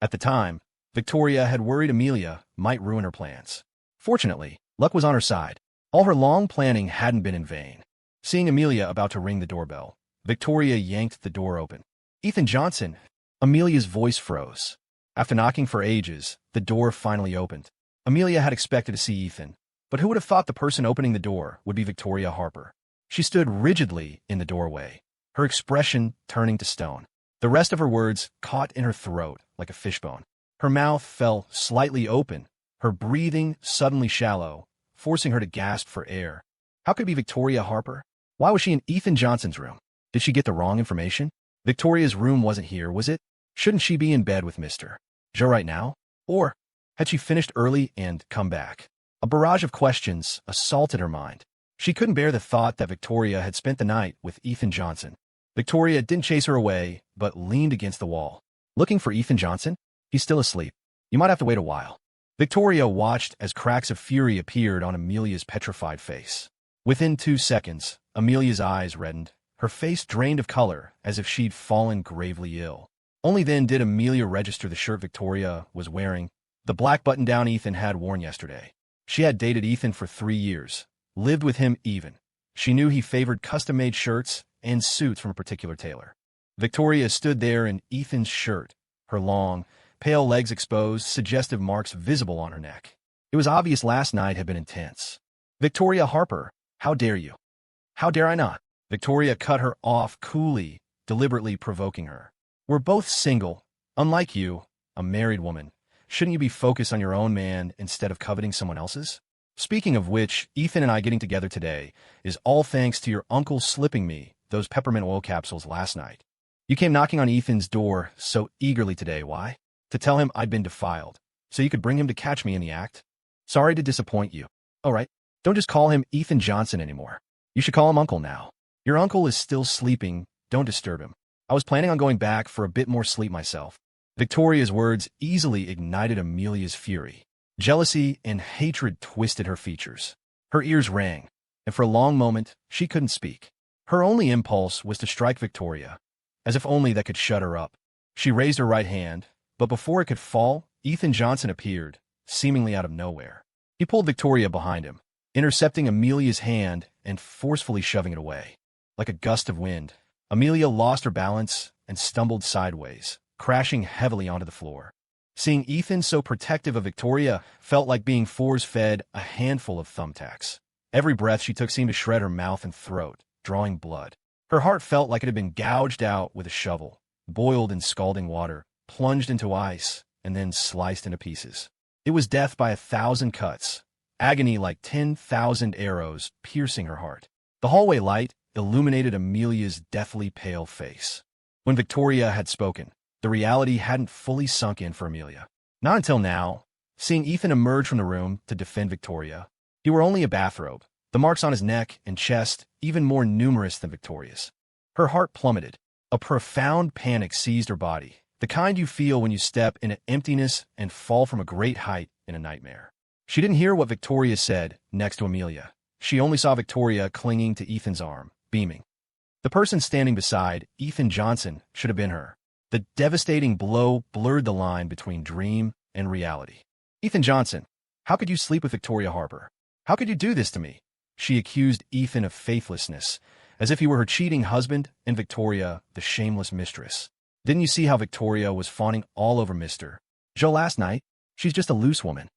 At the time, Victoria had worried Amelia might ruin her plans. Fortunately, luck was on her side. All her long planning hadn't been in vain. Seeing Amelia about to ring the doorbell, Victoria yanked the door open. Ethan Johnson! Amelia's voice froze. After knocking for ages, the door finally opened. Amelia had expected to see Ethan, but who would have thought the person opening the door would be Victoria Harper? She stood rigidly in the doorway, her expression turning to stone. The rest of her words caught in her throat like a fishbone. Her mouth fell slightly open, her breathing suddenly shallow, forcing her to gasp for air. How could it be Victoria Harper? Why was she in Ethan Johnson's room? Did she get the wrong information? Victoria's room wasn't here, was it? Shouldn't she be in bed with Mr. Joe right now? Or had she finished early and come back? A barrage of questions assaulted her mind. She couldn't bear the thought that Victoria had spent the night with Ethan Johnson. Victoria didn't chase her away, but leaned against the wall. Looking for Ethan Johnson? He's still asleep. You might have to wait a while. Victoria watched as cracks of fury appeared on Amelia's petrified face. Within 2 seconds, Amelia's eyes reddened, her face drained of color as if she'd fallen gravely ill. Only then did Amelia register the shirt Victoria was wearing, the black button-down Ethan had worn yesterday. She had dated Ethan for 3 years, lived with him even. She knew he favored custom-made shirts and suits from a particular tailor. Victoria stood there in Ethan's shirt, her long, pale legs exposed, suggestive marks visible on her neck. It was obvious last night had been intense. Victoria Harper, how dare you? How dare I not? Victoria cut her off coolly, deliberately provoking her. We're both single. Unlike you, a married woman. Shouldn't you be focused on your own man instead of coveting someone else's? Speaking of which, Ethan and I getting together today is all thanks to your uncle slipping me those peppermint oil capsules last night. You came knocking on Ethan's door so eagerly today. Why? To tell him I'd been defiled, so you could bring him to catch me in the act? Sorry to disappoint you. All right, don't just call him Ethan Johnson anymore. You should call him Uncle now. Your uncle is still sleeping, Don't disturb him. I was planning on going back for a bit more sleep myself. Victoria's words easily ignited Amelia's fury. Jealousy and hatred twisted her features. Her ears rang, and for a long moment, she couldn't speak. Her only impulse was to strike Victoria, as if only that could shut her up. She raised her right hand, but before it could fall, Ethan Johnson appeared, seemingly out of nowhere. He pulled Victoria behind him, intercepting Amelia's hand and forcefully shoving it away. Like a gust of wind, Amelia lost her balance and stumbled sideways, crashing heavily onto the floor. Seeing Ethan so protective of Victoria felt like being force-fed a handful of thumbtacks. Every breath she took seemed to shred her mouth and throat, drawing blood. Her heart felt like it had been gouged out with a shovel, boiled in scalding water, plunged into ice, and then sliced into pieces. It was death by 1,000 cuts, agony like 10,000 arrows piercing her heart. The hallway light illuminated Amelia's deathly pale face. When Victoria had spoken, the reality hadn't fully sunk in for Amelia. Not until now, seeing Ethan emerge from the room to defend Victoria. He wore only a bathrobe, the marks on his neck and chest even more numerous than Victoria's. Her heart plummeted. A profound panic seized her body, the kind you feel when you step into emptiness and fall from a great height in a nightmare. She didn't hear what Victoria said next to Amelia. She only saw Victoria clinging to Ethan's arm, beaming. The person standing beside Ethan Johnson should have been her. The devastating blow blurred the line between dream and reality. Ethan Johnson, how could you sleep with Victoria Harper? How could you do this to me? She accused Ethan of faithlessness, as if he were her cheating husband and Victoria the shameless mistress. Didn't you see how Victoria was fawning all over Mr. Joe last night? She's just a loose woman.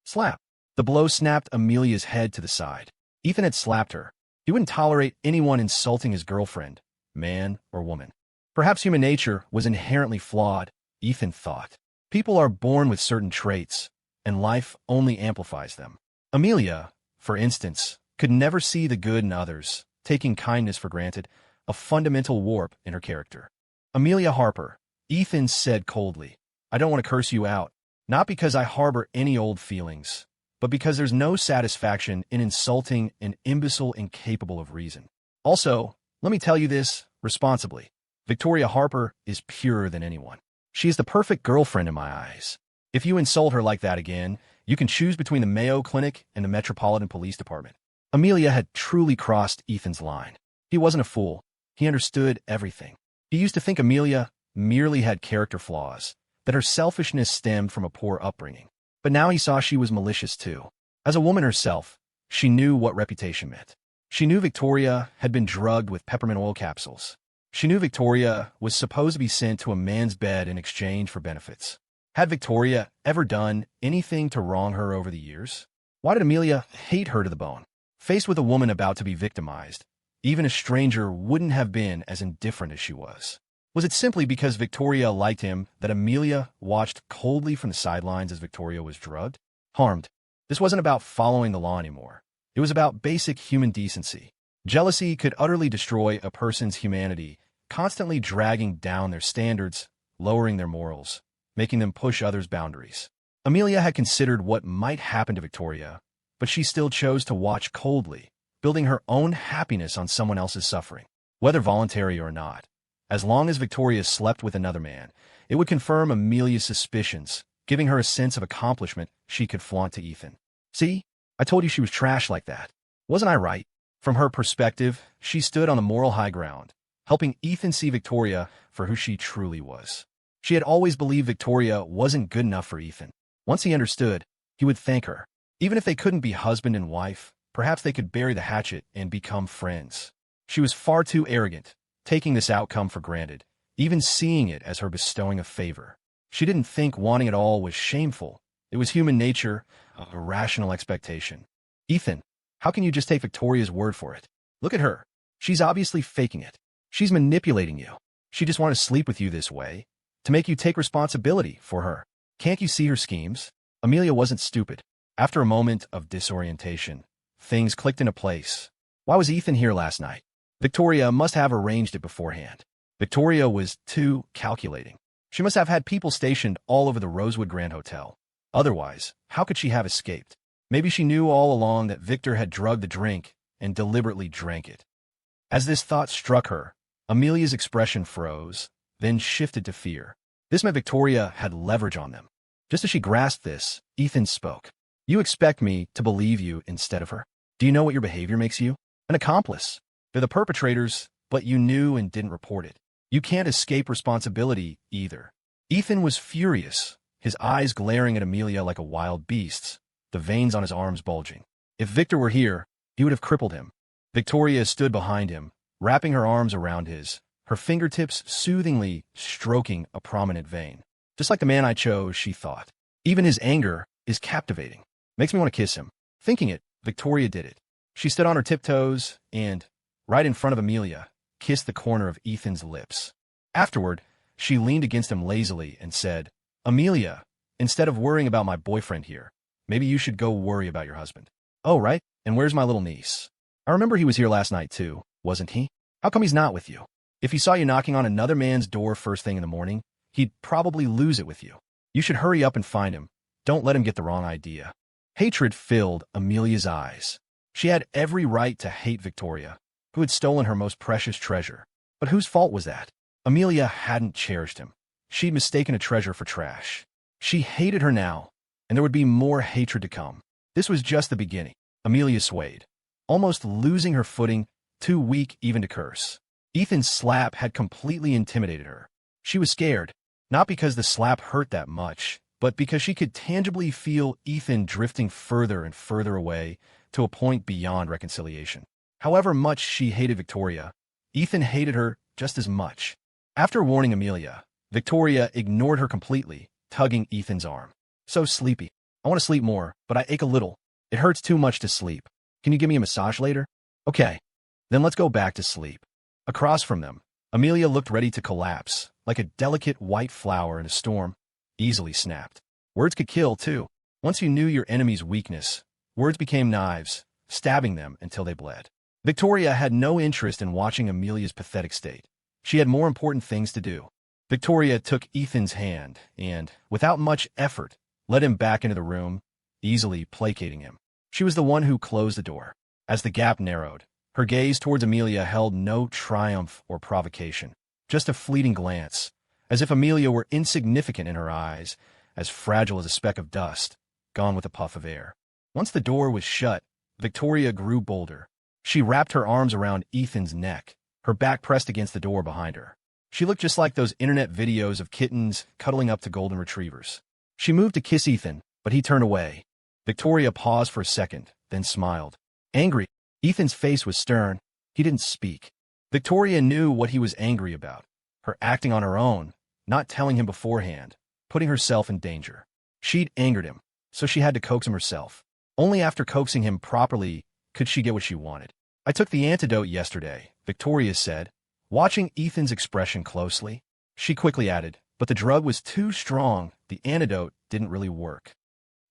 Slap. The blow snapped Amelia's head to the side. Ethan had slapped her. He wouldn't tolerate anyone insulting his girlfriend, man or woman. Perhaps human nature was inherently flawed, Ethan thought. People are born with certain traits, and life only amplifies them. Amelia, for instance, could never see the good in others, taking kindness for granted, a fundamental warp in her character. Amelia Harper, Ethan said coldly, I don't want to curse you out, not because I harbor any old feelings, but because there's no satisfaction in insulting an imbecile incapable of reason. Also, let me tell you this responsibly. Victoria Harper is purer than anyone. She is the perfect girlfriend in my eyes. If you insult her like that again, you can choose between the Mayo Clinic and the Metropolitan Police Department. Amelia had truly crossed Ethan's line. He wasn't a fool. He understood everything. He used to think Amelia merely had character flaws, that her selfishness stemmed from a poor upbringing. But now he saw she was malicious too. As a woman herself, she knew what reputation meant. She knew Victoria had been drugged with peppermint oil capsules. She knew Victoria was supposed to be sent to a man's bed in exchange for benefits. Had Victoria ever done anything to wrong her over the years? Why did Amelia hate her to the bone? Faced with a woman about to be victimized, even a stranger wouldn't have been as indifferent as she was. Was it simply because Victoria liked him that Amelia watched coldly from the sidelines as Victoria was drugged? Harmed. This wasn't about following the law anymore. It was about basic human decency. Jealousy could utterly destroy a person's humanity, constantly dragging down their standards, lowering their morals, making them push others' boundaries. Amelia had considered what might happen to Victoria, but she still chose to watch coldly, building her own happiness on someone else's suffering, whether voluntary or not. As long as Victoria slept with another man, it would confirm Amelia's suspicions, giving her a sense of accomplishment she could flaunt to Ethan. See, I told you she was trash like that. Wasn't I right? From her perspective, she stood on the moral high ground, helping Ethan see Victoria for who she truly was. She had always believed Victoria wasn't good enough for Ethan. Once he understood, he would thank her. Even if they couldn't be husband and wife, perhaps they could bury the hatchet and become friends. She was far too arrogant, taking this outcome for granted, even seeing it as her bestowing a favor. She didn't think wanting it all was shameful. It was human nature, a rational expectation. Ethan, how can you just take Victoria's word for it? Look at her. She's obviously faking it. She's manipulating you. She just wants to sleep with you this way, to make you take responsibility for her. Can't you see her schemes? Amelia wasn't stupid. After a moment of disorientation, things clicked into place. Why was Ethan here last night? Victoria must have arranged it beforehand. Victoria was too calculating. She must have had people stationed all over the Rosewood Grand Hotel. Otherwise, how could she have escaped? Maybe she knew all along that Victor had drugged the drink and deliberately drank it. As this thought struck her, Amelia's expression froze, then shifted to fear. This meant Victoria had leverage on them. Just as she grasped this, Ethan spoke. You expect me to believe you instead of her? Do you know what your behavior makes you? An accomplice. They're the perpetrators, but you knew and didn't report it. You can't escape responsibility either. Ethan was furious, his eyes glaring at Amelia like a wild beast's, the veins on his arms bulging. If Victor were here, he would have crippled him. Victoria stood behind him, wrapping her arms around his, her fingertips soothingly stroking a prominent vein. Just like the man I chose, she thought. Even his anger is captivating. Makes me want to kiss him. Thinking it, Victoria did it. She stood on her tiptoes and, right in front of Amelia, kissed the corner of Ethan's lips. Afterward, she leaned against him lazily and said, Amelia, instead of worrying about my boyfriend here, maybe you should go worry about your husband. Oh, right? And where's my little niece? I remember he was here last night too, wasn't he? How come he's not with you? If he saw you knocking on another man's door first thing in the morning, he'd probably lose it with you. You should hurry up and find him. Don't let him get the wrong idea. Hatred filled Amelia's eyes. She had every right to hate Victoria, who had stolen her most precious treasure. But whose fault was that? Amelia hadn't cherished him. She'd mistaken a treasure for trash. She hated her now, and there would be more hatred to come. This was just the beginning. Amelia swayed, almost losing her footing, too weak even to curse. Ethan's slap had completely intimidated her. She was scared, not because the slap hurt that much, but because she could tangibly feel Ethan drifting further and further away to a point beyond reconciliation. However much she hated Victoria, Ethan hated her just as much. After warning Amelia, Victoria ignored her completely, tugging Ethan's arm. So sleepy. I want to sleep more, but I ache a little. It hurts too much to sleep. Can you give me a massage later? Okay. Then let's go back to sleep. Across from them, Amelia looked ready to collapse, like a delicate white flower in a storm, easily snapped. Words could kill, too. Once you knew your enemy's weakness, words became knives, stabbing them until they bled. Victoria had no interest in watching Amelia's pathetic state. She had more important things to do. Victoria took Ethan's hand and, without much effort, led him back into the room, easily placating him. She was the one who closed the door. As the gap narrowed, her gaze towards Amelia held no triumph or provocation, just a fleeting glance, as if Amelia were insignificant in her eyes, as fragile as a speck of dust, gone with a puff of air. Once the door was shut, Victoria grew bolder. She wrapped her arms around Ethan's neck, her back pressed against the door behind her. She looked just like those internet videos of kittens cuddling up to golden retrievers. She moved to kiss Ethan, but he turned away. Victoria paused for a second, then smiled. Angry. Ethan's face was stern. He didn't speak. Victoria knew what he was angry about. Her acting on her own, not telling him beforehand, putting herself in danger. She'd angered him, so she had to coax him herself. Only after coaxing him properly could she get what she wanted. I took the antidote yesterday, Victoria said, watching Ethan's expression closely. She quickly added, but the drug was too strong. The antidote didn't really work.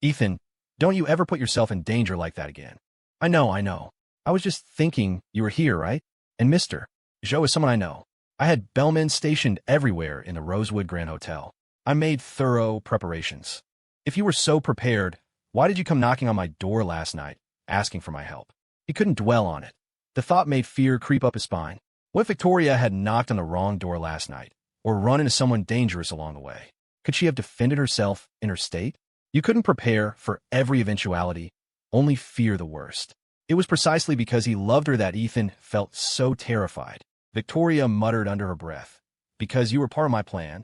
Ethan, don't you ever put yourself in danger like that again. I know. I was just thinking you were here, right? And Mr. Joe is someone I know. I had bellmen stationed everywhere in the Rosewood Grand Hotel. I made thorough preparations. If you were so prepared, why did you come knocking on my door last night, asking for my help? He couldn't dwell on it. The thought made fear creep up his spine. What if Victoria had knocked on the wrong door last night, or run into someone dangerous along the way? Could she have defended herself in her state? You couldn't prepare for every eventuality, only fear the worst. It was precisely because he loved her that Ethan felt so terrified. Victoria muttered under her breath, because you were part of my plan.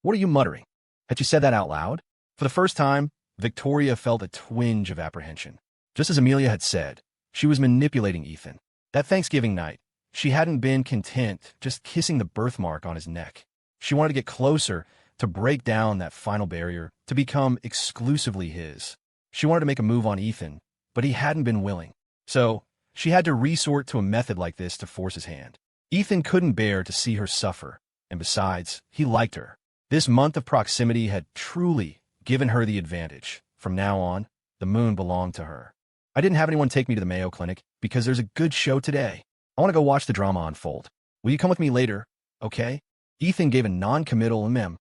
What are you muttering? Had she said that out loud? For the first time, Victoria felt a twinge of apprehension. Just as Amelia had said, she was manipulating Ethan. That Thanksgiving night, she hadn't been content just kissing the birthmark on his neck. She wanted to get closer, to break down that final barrier, to become exclusively his. She wanted to make a move on Ethan, but he hadn't been willing. So, she had to resort to a method like this to force his hand. Ethan couldn't bear to see her suffer, and besides, he liked her. This month of proximity had truly given her the advantage. From now on, the moon belonged to her. I didn't have anyone take me to the Mayo Clinic because there's a good show today. I want to go watch the drama unfold. Will you come with me later, okay? Ethan gave a non-committal mem.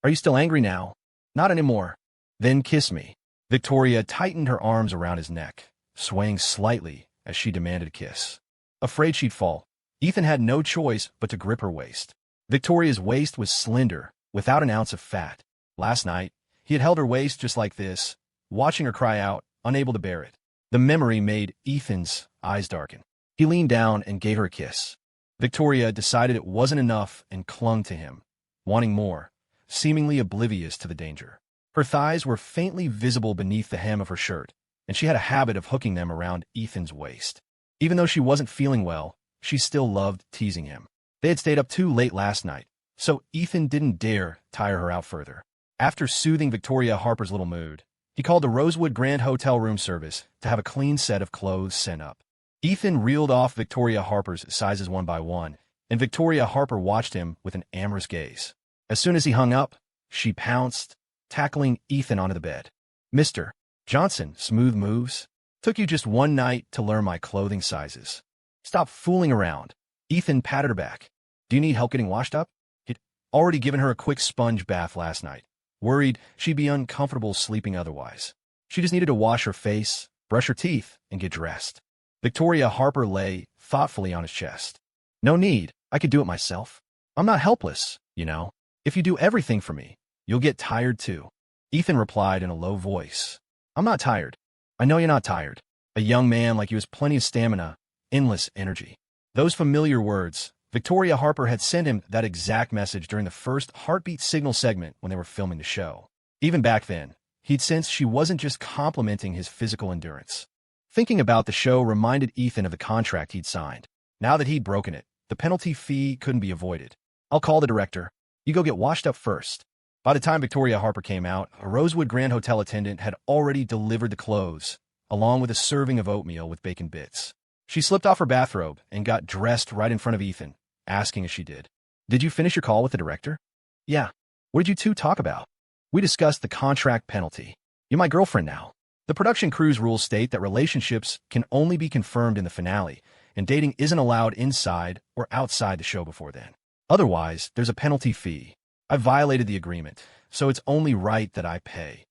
Are you still angry now? Not anymore. Then kiss me. Victoria tightened her arms around his neck, swaying slightly as she demanded a kiss. Afraid she'd fall, Ethan had no choice but to grip her waist. Victoria's waist was slender, without an ounce of fat. Last night, he had held her waist just like this, watching her cry out, unable to bear it. The memory made Ethan's eyes darken. He leaned down and gave her a kiss. Victoria decided it wasn't enough and clung to him, wanting more, seemingly oblivious to the danger. Her thighs were faintly visible beneath the hem of her shirt, and she had a habit of hooking them around Ethan's waist. Even though she wasn't feeling well, she still loved teasing him. They had stayed up too late last night, so Ethan didn't dare tire her out further. After soothing Victoria Harper's little mood, he called the Rosewood Grand Hotel room service to have a clean set of clothes sent up. Ethan reeled off Victoria Harper's sizes one by one, and Victoria Harper watched him with an amorous gaze. As soon as he hung up, she pounced, tackling Ethan onto the bed. "Mr. Johnson, smooth moves. Took you just one night to learn my clothing sizes. Stop fooling around." Ethan patted her back. "Do you need help getting washed up?" He'd already given her a quick sponge bath last night, worried she'd be uncomfortable sleeping otherwise. She just needed to wash her face, brush her teeth, and get dressed. Victoria Harper lay thoughtfully on his chest. "No need. I could do it myself. I'm not helpless, you know. If you do everything for me, you'll get tired too." Ethan replied in a low voice. "I'm not tired. I know you're not tired. A young man like you has plenty of stamina, endless energy." Those familiar words, Victoria Harper had sent him that exact message during the first heartbeat signal segment when they were filming the show. Even back then, he'd sensed she wasn't just complimenting his physical endurance. Thinking about the show reminded Ethan of the contract he'd signed. Now that he'd broken it, the penalty fee couldn't be avoided. "I'll call the director. You go get washed up first." By the time Victoria Harper came out, a Rosewood Grand Hotel attendant had already delivered the clothes, along with a serving of oatmeal with bacon bits. She slipped off her bathrobe and got dressed right in front of Ethan, asking as she did, "Did you finish your call with the director?" "Yeah." "What did you two talk about?" "We discussed the contract penalty. You're my girlfriend now. The production crew's rules state that relationships can only be confirmed in the finale, and dating isn't allowed inside or outside the show before then. Otherwise, there's a penalty fee. I violated the agreement, so it's only right that I pay."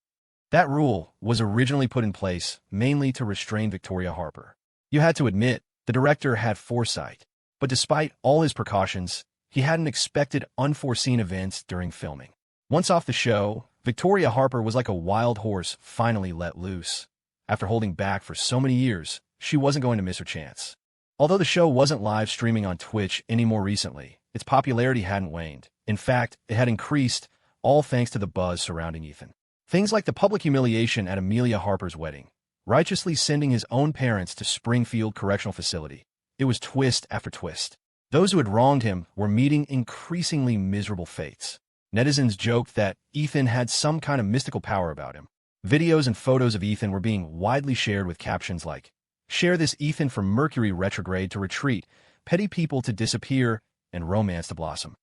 That rule was originally put in place mainly to restrain Victoria Harper. You had to admit, the director had foresight, but despite all his precautions, he hadn't expected unforeseen events during filming. Once off the show, Victoria Harper was like a wild horse finally let loose. After holding back for so many years, she wasn't going to miss her chance. Although the show wasn't live streaming on Twitch any more recently, its popularity hadn't waned. In fact, it had increased, all thanks to the buzz surrounding Ethan. Things like the public humiliation at Amelia Harper's wedding, righteously sending his own parents to Springfield Correctional Facility. It was twist after twist. Those who had wronged him were meeting increasingly miserable fates. Netizens joked that Ethan had some kind of mystical power about him. Videos and photos of Ethan were being widely shared with captions like, "Share this Ethan from Mercury retrograde to retreat, petty people to disappear, and romance to blossom."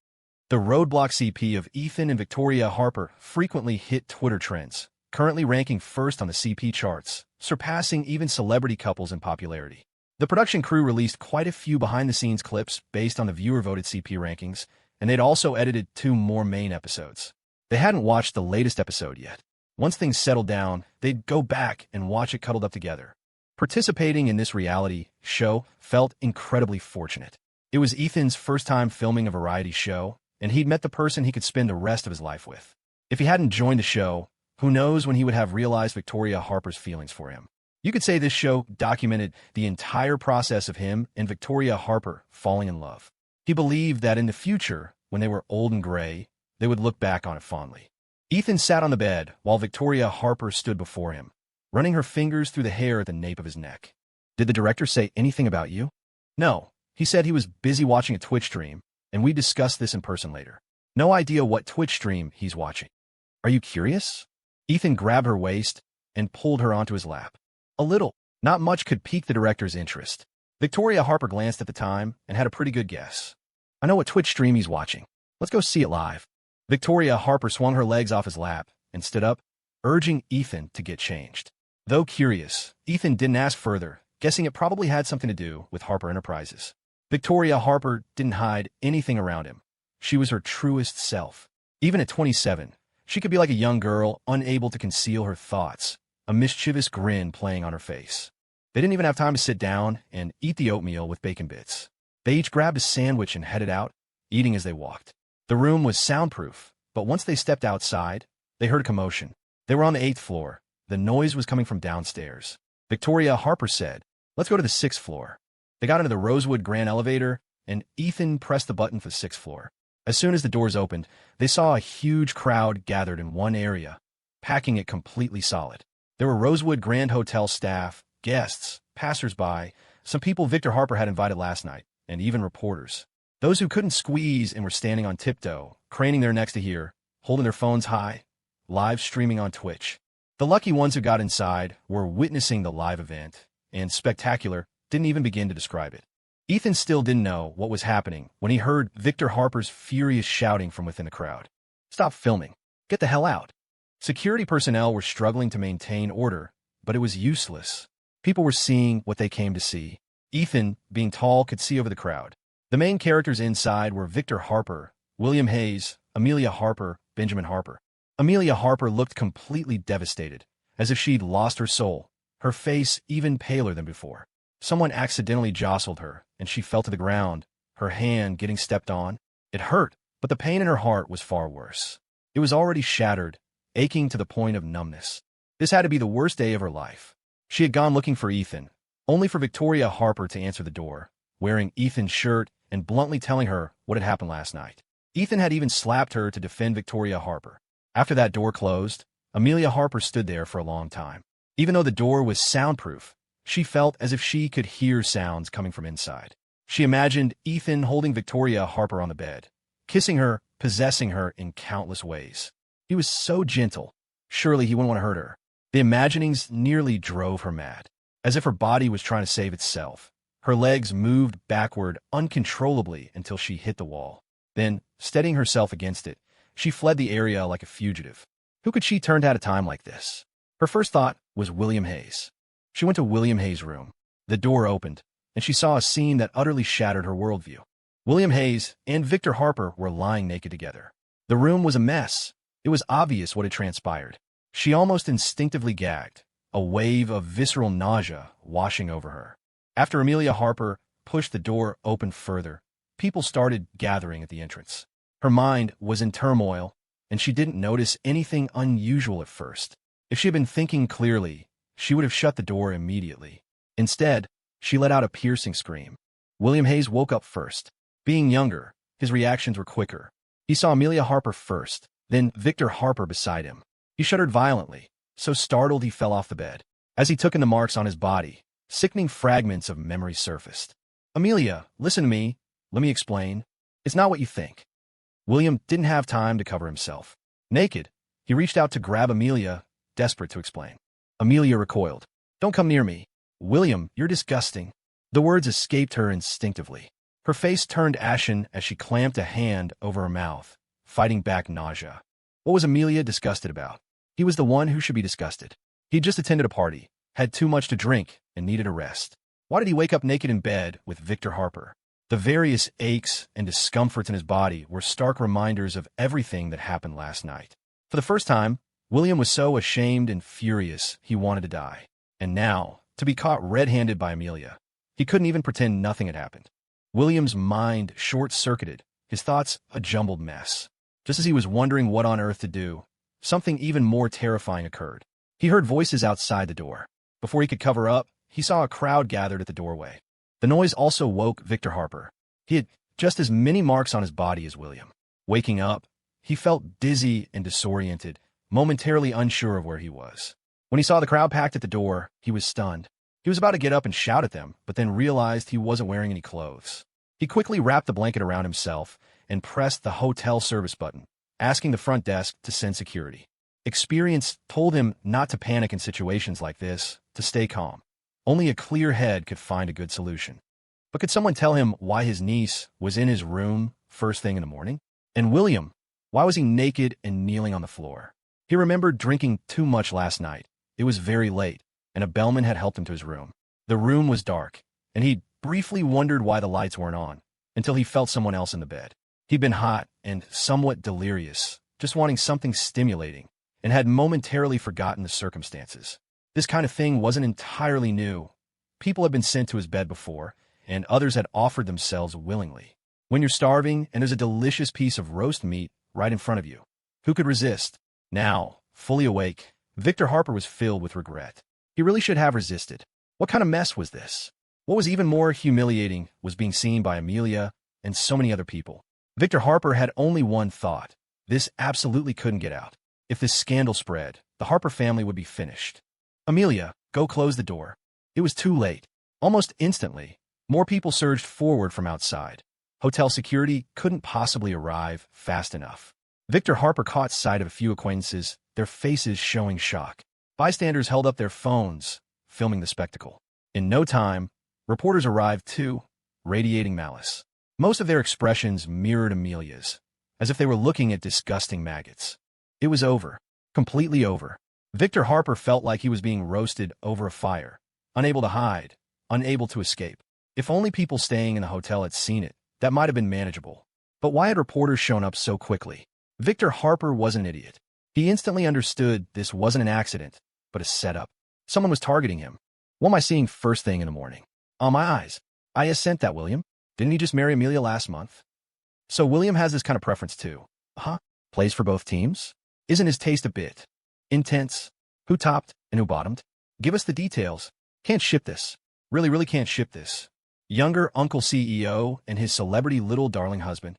The roadblock CP of Ethan and Victoria Harper frequently hit Twitter trends, currently ranking first on the CP charts, surpassing even celebrity couples in popularity. The production crew released quite a few behind-the-scenes clips based on the viewer-voted CP rankings, and they'd also edited 2 more main episodes. They hadn't watched the latest episode yet. Once things settled down, they'd go back and watch it cuddled up together. Participating in this reality show felt incredibly fortunate. It was Ethan's first time filming a variety show, and he'd met the person he could spend the rest of his life with. If he hadn't joined the show, who knows when he would have realized Victoria Harper's feelings for him. You could say this show documented the entire process of him and Victoria Harper falling in love. He believed that in the future, when they were old and gray, they would look back on it fondly. Ethan sat on the bed while Victoria Harper stood before him, running her fingers through the hair at the nape of his neck. "Did the director say anything about you?" "No. He said he was busy watching a Twitch stream, and we discussed this in person later." "No idea what Twitch stream he's watching." "Are you curious?" Ethan grabbed her waist and pulled her onto his lap. "A little." Not much could pique the director's interest. Victoria Harper glanced at the time and had a pretty good guess. "I know what Twitch stream he's watching. Let's go see it live." Victoria Harper swung her legs off his lap and stood up, urging Ethan to get changed. Though curious, Ethan didn't ask further, guessing it probably had something to do with Harper Enterprises. Victoria Harper didn't hide anything around him. She was her truest self. Even at 27, she could be like a young girl, unable to conceal her thoughts, a mischievous grin playing on her face. They didn't even have time to sit down and eat the oatmeal with bacon bits. They each grabbed a sandwich and headed out, eating as they walked. The room was soundproof, but once they stepped outside, they heard a commotion. They were on the 8th floor. The noise was coming from downstairs. Victoria Harper said, "Let's go to the 6th floor." They got into the Rosewood Grand Elevator, and Ethan pressed the button for the 6th floor. As soon as the doors opened, they saw a huge crowd gathered in one area, packing it completely solid. There were Rosewood Grand Hotel staff, guests, passers-by, some people Victor Harper had invited last night, and even reporters. Those who couldn't squeeze and were standing on tiptoe, craning their necks to hear, holding their phones high, live streaming on Twitch. The lucky ones who got inside were witnessing the live event, and spectacular didn't even begin to describe it. Ethan still didn't know what was happening when he heard Victor Harper's furious shouting from within the crowd. "Stop filming. Get the hell out." Security personnel were struggling to maintain order, but it was useless. People were seeing what they came to see. Ethan, being tall, could see over the crowd. The main characters inside were Victor Harper, William Hayes, Amelia Harper, Benjamin Harper. Amelia Harper looked completely devastated, as if she'd lost her soul, her face even paler than before. Someone accidentally jostled her, and she fell to the ground, her hand getting stepped on. It hurt, but the pain in her heart was far worse. It was already shattered, aching to the point of numbness. This had to be the worst day of her life. She had gone looking for Ethan, only for Victoria Harper to answer the door, wearing Ethan's shirt and bluntly telling her what had happened last night. Ethan had even slapped her to defend Victoria Harper. After that door closed, Amelia Harper stood there for a long time. Even though the door was soundproof, she felt as if she could hear sounds coming from inside. She imagined Ethan holding Victoria Harper on the bed, kissing her, possessing her in countless ways. He was so gentle. Surely he wouldn't want to hurt her. The imaginings nearly drove her mad, as if her body was trying to save itself. Her legs moved backward uncontrollably until she hit the wall. Then, steadying herself against it, she fled the area like a fugitive. Who could she turn to at a time like this? Her first thought was William Hayes. She went to William Hayes' room. The door opened, and she saw a scene that utterly shattered her worldview. William Hayes and Victor Harper were lying naked together. The room was a mess. It was obvious what had transpired. She almost instinctively gagged, a wave of visceral nausea washing over her. After Amelia Harper pushed the door open further, people started gathering at the entrance. Her mind was in turmoil, and she didn't notice anything unusual at first. If she had been thinking clearly, she would have shut the door immediately. Instead, she let out a piercing scream. William Hayes woke up first. Being younger, his reactions were quicker. He saw Amelia Harper first, then Victor Harper beside him. He shuddered violently, so startled he fell off the bed. As he took in the marks on his body, sickening fragments of memory surfaced. "Amelia, listen to me. Let me explain. It's not what you think." William didn't have time to cover himself. Naked, he reached out to grab Amelia, desperate to explain. Amelia recoiled. "Don't come near me. William, you're disgusting." The words escaped her instinctively. Her face turned ashen as she clamped a hand over her mouth, fighting back nausea. What was Amelia disgusted about? He was the one who should be disgusted. He'd just attended a party, had too much to drink, and needed a rest. Why did he wake up naked in bed with Victor Harper? The various aches and discomforts in his body were stark reminders of everything that happened last night. For the first time, William was so ashamed and furious he wanted to die. And now, to be caught red-handed by Amelia, he couldn't even pretend nothing had happened. William's mind short-circuited, his thoughts a jumbled mess. Just as he was wondering what on earth to do, something even more terrifying occurred. He heard voices outside the door. Before he could cover up, he saw a crowd gathered at the doorway. The noise also woke Victor Harper. He had just as many marks on his body as William. Waking up, he felt dizzy and disoriented, momentarily unsure of where he was. When he saw the crowd packed at the door, he was stunned. He was about to get up and shout at them, but then realized he wasn't wearing any clothes. He quickly wrapped the blanket around himself and pressed the hotel service button, asking the front desk to send security. Experience told him not to panic in situations like this, to stay calm. Only a clear head could find a good solution. But could someone tell him why his niece was in his room first thing in the morning? And William, why was he naked and kneeling on the floor? He remembered drinking too much last night. It was very late, and a bellman had helped him to his room. The room was dark, and he briefly wondered why the lights weren't on, until he felt someone else in the bed. He'd been hot and somewhat delirious, just wanting something stimulating, and had momentarily forgotten the circumstances. This kind of thing wasn't entirely new. People had been sent to his bed before, and others had offered themselves willingly. When you're starving and there's a delicious piece of roast meat right in front of you, who could resist? Now, fully awake, Victor Harper was filled with regret. He really should have resisted. What kind of mess was this? What was even more humiliating was being seen by Amelia and so many other people. Victor Harper had only one thought. This absolutely couldn't get out. If this scandal spread, the Harper family would be finished. Amelia, go close the door. It was too late. Almost instantly, more people surged forward from outside. Hotel security couldn't possibly arrive fast enough. Victor Harper caught sight of a few acquaintances, their faces showing shock. Bystanders held up their phones, filming the spectacle. In no time, reporters arrived too, radiating malice. Most of their expressions mirrored Amelia's, as if they were looking at disgusting maggots. It was over. Completely over. Victor Harper felt like he was being roasted over a fire, unable to hide, unable to escape. If only people staying in the hotel had seen it, that might have been manageable. But why had reporters shown up so quickly? Victor Harper was an idiot. He instantly understood this wasn't an accident, but a setup. Someone was targeting him. What am I seeing first thing in the morning? On my eyes. I sent that, William. Didn't he just marry Amelia last month? So William has this kind of preference too. Huh? Plays for both teams? Isn't his taste a bit intense? Who topped and who bottomed? Give us the details. Can't ship this. Really can't ship this. Younger Uncle CEO and his celebrity little darling husband.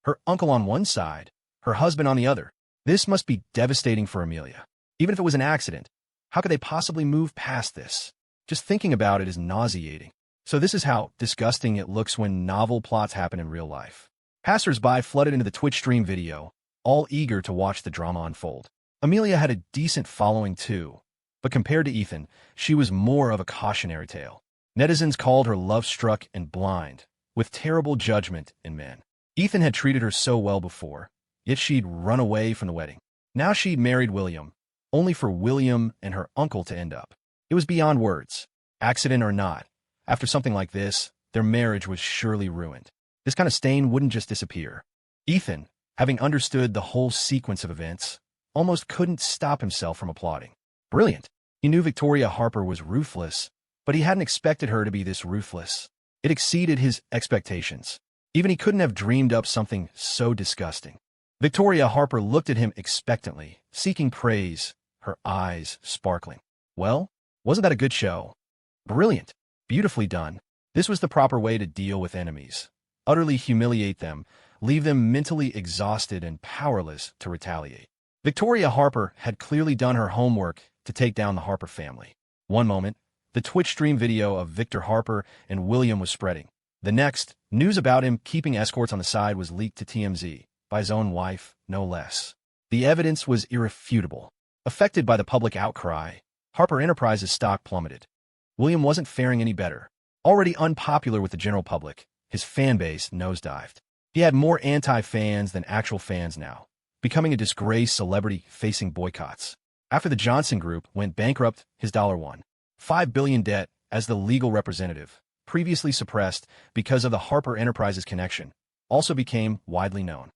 Her uncle on one side, her husband on the other. This must be devastating for Amelia. Even if it was an accident, how could they possibly move past this? Just thinking about it is nauseating. So this is how disgusting it looks when novel plots happen in real life. Passers-by flooded into the Twitch stream video, all eager to watch the drama unfold. Amelia had a decent following too, but compared to Ethan, she was more of a cautionary tale. Netizens called her love-struck and blind, with terrible judgment in men. Ethan had treated her so well before, yet she'd run away from the wedding. Now she'd married William, only for William and her uncle to end up. It was beyond words. Accident or not, after something like this, their marriage was surely ruined. This kind of stain wouldn't just disappear. Ethan, having understood the whole sequence of events, almost couldn't stop himself from applauding. Brilliant. He knew Victoria Harper was ruthless, but he hadn't expected her to be this ruthless. It exceeded his expectations. Even he couldn't have dreamed up something so disgusting. Victoria Harper looked at him expectantly, seeking praise, her eyes sparkling. Well, wasn't that a good show? Brilliant. Beautifully done. This was the proper way to deal with enemies. Utterly humiliate them, leave them mentally exhausted and powerless to retaliate. Victoria Harper had clearly done her homework to take down the Harper family. One moment, the Twitch stream video of Victor Harper and William was spreading. The next, news about him keeping escorts on the side was leaked to TMZ, by his own wife, no less. The evidence was irrefutable. Affected by the public outcry, Harper Enterprises stock plummeted. William wasn't faring any better. Already unpopular with the general public, his fan base nosedived. He had more anti-fans than actual fans now, becoming a disgraced celebrity facing boycotts. After the Johnson Group went bankrupt, his $1.5 billion debt as the legal representative, previously suppressed because of the Harper Enterprises connection, also became widely known.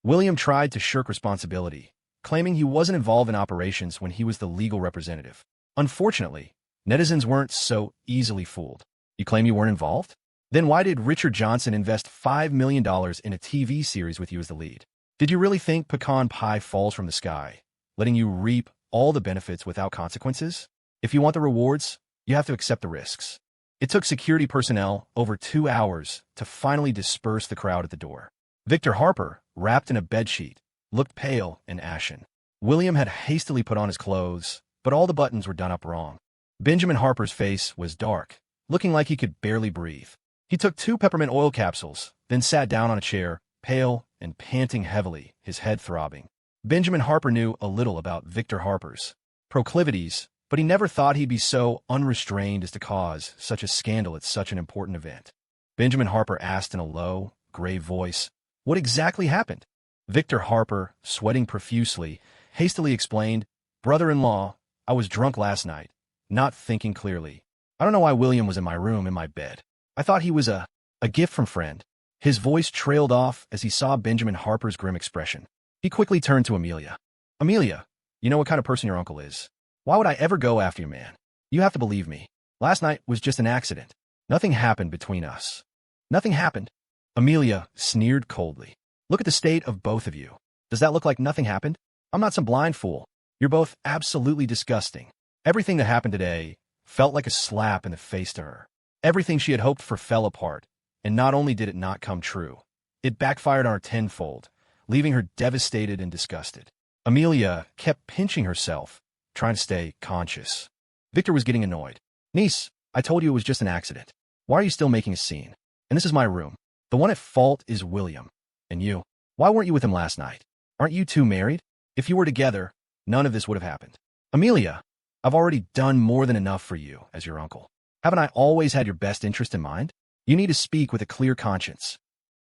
William tried to shirk responsibility, claiming he wasn't involved in operations when he was the legal representative. Unfortunately, netizens weren't so easily fooled. You claim you weren't involved? Then why did Richard Johnson invest $5 million in a TV series with you as the lead? Did you really think pecan pie falls from the sky, letting you reap all the benefits without consequences? If you want the rewards, you have to accept the risks. It took security personnel over 2 hours to finally disperse the crowd at the door. Victor Harper, wrapped in a bedsheet, looked pale and ashen. William had hastily put on his clothes, but all the buttons were done up wrong. Benjamin Harper's face was dark, looking like he could barely breathe. He took 2 peppermint oil capsules, then sat down on a chair, pale and panting heavily, his head throbbing. Benjamin Harper knew a little about Victor Harper's proclivities, but he never thought he'd be so unrestrained as to cause such a scandal at such an important event. Benjamin Harper asked in a low, grave voice, "What exactly happened?" Victor Harper, sweating profusely, hastily explained, "Brother-in-law, I was drunk last night, not thinking clearly. I don't know why William was in my room in my bed. I thought he was a gift from friend." His voice trailed off as he saw Benjamin Harper's grim expression. He quickly turned to Amelia. "Amelia, you know what kind of person your uncle is. Why would I ever go after you, man? You have to believe me. Last night was just an accident. Nothing happened between us. Nothing happened. Amelia sneered coldly. Look at the state of both of you. Does that look like nothing happened? I'm not some blind fool. You're both absolutely disgusting. Everything that happened today felt like a slap in the face to her. Everything she had hoped for fell apart, and not only did it not come true, it backfired on her tenfold, leaving her devastated and disgusted. Amelia kept pinching herself, trying to stay conscious. Victor was getting annoyed. Niece, I told you it was just an accident. Why are you still making a scene? And this is my room. The one at fault is William. And you? Why weren't you with him last night? Aren't you two married? If you were together, none of this would have happened. Amelia, I've already done more than enough for you as your uncle. Haven't I always had your best interest in mind? You need to speak with a clear conscience.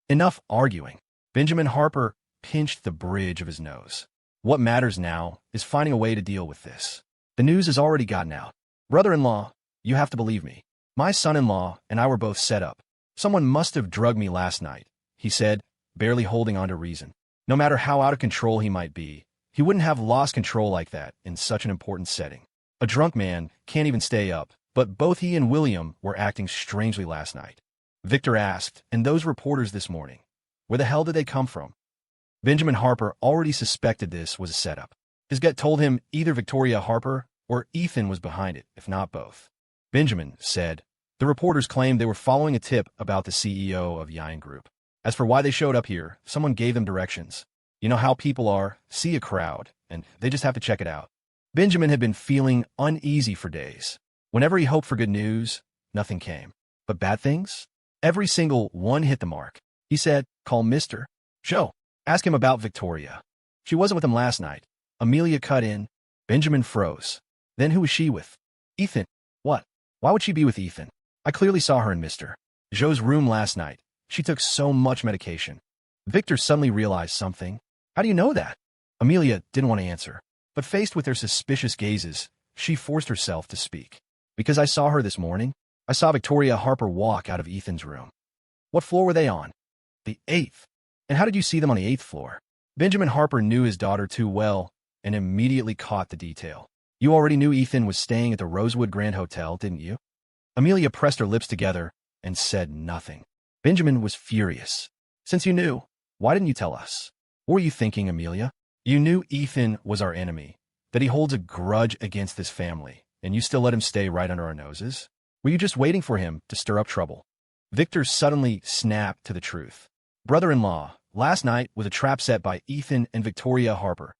Enough arguing. Benjamin Harper pinched the bridge of his nose. What matters now is finding a way to deal with this. The news has already gotten out. Brother-in-law, you have to believe me. My son-in-law and I were both set up. Someone must have drugged me last night, he said, barely holding on to reason. No matter how out of control he might be, he wouldn't have lost control like that in such an important setting. A drunk man can't even stay up, but both he and William were acting strangely last night. Victor asked, and those reporters this morning, where the hell did they come from? Benjamin Harper already suspected this was a setup. His gut told him either Victoria Harper or Ethan was behind it, if not both. Benjamin said, the reporters claimed they were following a tip about the CEO of Yian Group. As for why they showed up here, someone gave them directions. You know how people are, see a crowd, and they just have to check it out. Benjamin had been feeling uneasy for days. Whenever he hoped for good news, nothing came. But bad things? Every single one hit the mark. He said, call Mr. Joe. Ask him about Victoria. She wasn't with him last night. Amelia cut in. Benjamin froze. Then who was she with? Ethan. What? Why would she be with Ethan? I clearly saw her in Mr. Joe's room last night. She took so much medication. Victor suddenly realized something. How do you know that? Amelia didn't want to answer, but faced with their suspicious gazes, she forced herself to speak. Because I saw her this morning. I saw Victoria Harper walk out of Ethan's room. What floor were they on? The 8th. And how did you see them on the 8th floor? Benjamin Harper knew his daughter too well and immediately caught the detail. You already knew Ethan was staying at the Rosewood Grand Hotel, didn't you? Amelia pressed her lips together and said nothing. Benjamin was furious. Since you knew, why didn't you tell us? What were you thinking, Amelia? You knew Ethan was our enemy, that he holds a grudge against this family, and you still let him stay right under our noses? Were you just waiting for him to stir up trouble? Victor suddenly snapped to the truth. Brother-in-law, last night was a trap set by Ethan and Victoria Harper.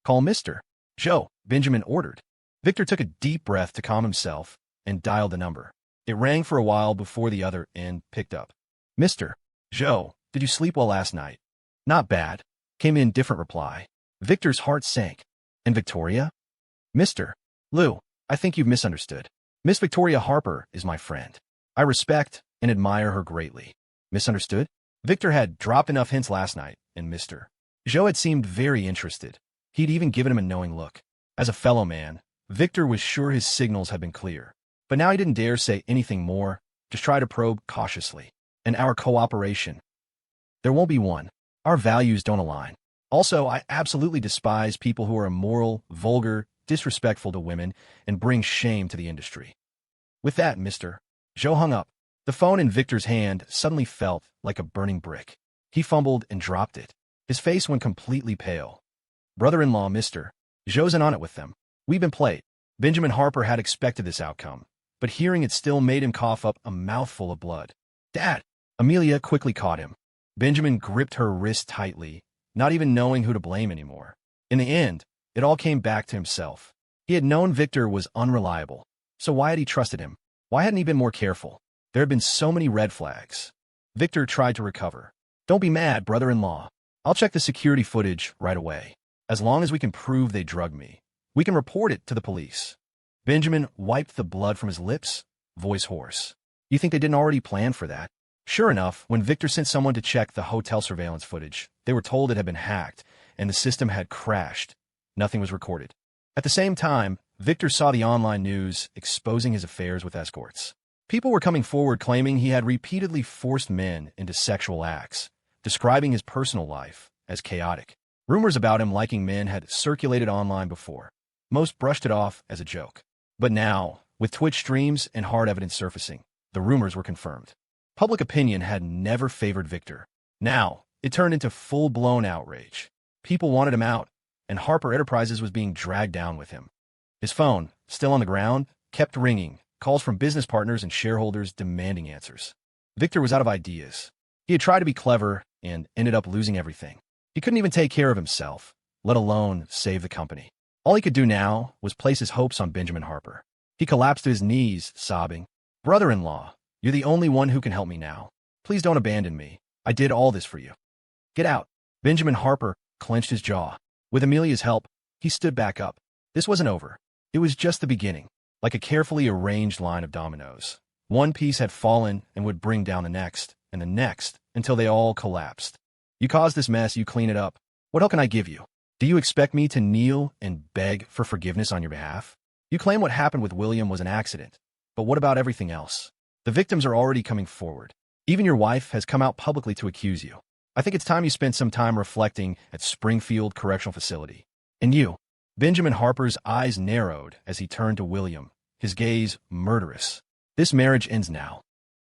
Call Mr. Joe, Benjamin ordered. Victor took a deep breath to calm himself and dialed the number. It rang for a while before the other end picked up. Mr. Joe, did you sleep well last night? Not bad. Came in different reply. Victor's heart sank. And Victoria? Mr. Lou, I think you've misunderstood. Miss Victoria Harper is my friend. I respect and admire her greatly. Misunderstood? Victor had dropped enough hints last night, and Mr. Joe had seemed very interested. He'd even given him a knowing look. As a fellow man, Victor was sure his signals had been clear. But now he didn't dare say anything more, just try to probe cautiously. And our cooperation. There won't be one. Our values don't align. Also, I absolutely despise people who are immoral, vulgar, disrespectful to women, and bring shame to the industry. With that, Mr. Joe hung up. The phone in Victor's hand suddenly felt like a burning brick. He fumbled and dropped it. His face went completely pale. Brother-in-law, Mr. Joe's in on it with them. We've been played. Benjamin Harper had expected this outcome, but hearing it still made him cough up a mouthful of blood. Dad! Amelia quickly caught him. Benjamin gripped her wrist tightly, not even knowing who to blame anymore. In the end, it all came back to himself. He had known Victor was unreliable, so why had he trusted him? Why hadn't he been more careful? There had been so many red flags. Victor tried to recover. Don't be mad, brother-in-law. I'll check the security footage right away. As long as we can prove they drugged me, we can report it to the police. Benjamin wiped the blood from his lips, voice hoarse. You think they didn't already plan for that? Sure enough, when Victor sent someone to check the hotel surveillance footage, they were told it had been hacked, and the system had crashed. Nothing was recorded. At the same time, Victor saw the online news exposing his affairs with escorts. People were coming forward claiming he had repeatedly forced men into sexual acts, describing his personal life as chaotic. Rumors about him liking men had circulated online before. Most brushed it off as a joke. But now, with Twitch streams and hard evidence surfacing, the rumors were confirmed. Public opinion had never favored Victor. Now, it turned into full-blown outrage. People wanted him out, and Harper Enterprises was being dragged down with him. His phone, still on the ground, kept ringing, calls from business partners and shareholders demanding answers. Victor was out of ideas. He had tried to be clever and ended up losing everything. He couldn't even take care of himself, let alone save the company. All he could do now was place his hopes on Benjamin Harper. He collapsed to his knees, sobbing, "Brother-in-law, you're the only one who can help me now. Please don't abandon me. I did all this for you. Get out." Benjamin Harper clenched his jaw. With Amelia's help, he stood back up. This wasn't over. It was just the beginning, like a carefully arranged line of dominoes. One piece had fallen and would bring down the next, and the next, until they all collapsed. "You caused this mess, you clean it up. What help can I give you? Do you expect me to kneel and beg for forgiveness on your behalf? You claim what happened with William was an accident, but what about everything else? The victims are already coming forward. Even your wife has come out publicly to accuse you. I think it's time you spent some time reflecting at Springfield Correctional Facility. And you." Benjamin Harper's eyes narrowed as he turned to William, his gaze murderous. "This marriage ends now."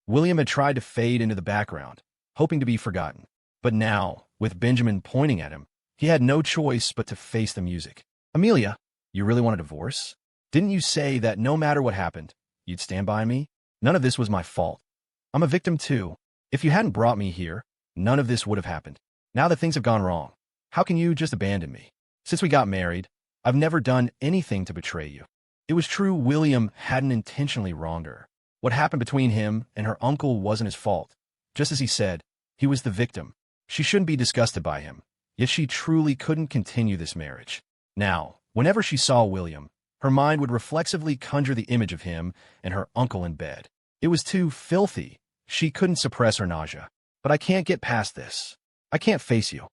William had tried to fade into the background, hoping to be forgotten. But now, with Benjamin pointing at him, he had no choice but to face the music. "Amelia, you really want a divorce? Didn't you say that no matter what happened, you'd stand by me? None of this was my fault. I'm a victim too. If you hadn't brought me here, none of this would have happened. Now that things have gone wrong, how can you just abandon me? Since we got married, I've never done anything to betray you." It was true William hadn't intentionally wronged her. What happened between him and her uncle wasn't his fault. Just as he said, he was the victim. She shouldn't be disgusted by him, yet she truly couldn't continue this marriage. Now, whenever she saw William, her mind would reflexively conjure the image of him and her uncle in bed. It was too filthy. She couldn't suppress her nausea. "But I can't get past this. I can't face you."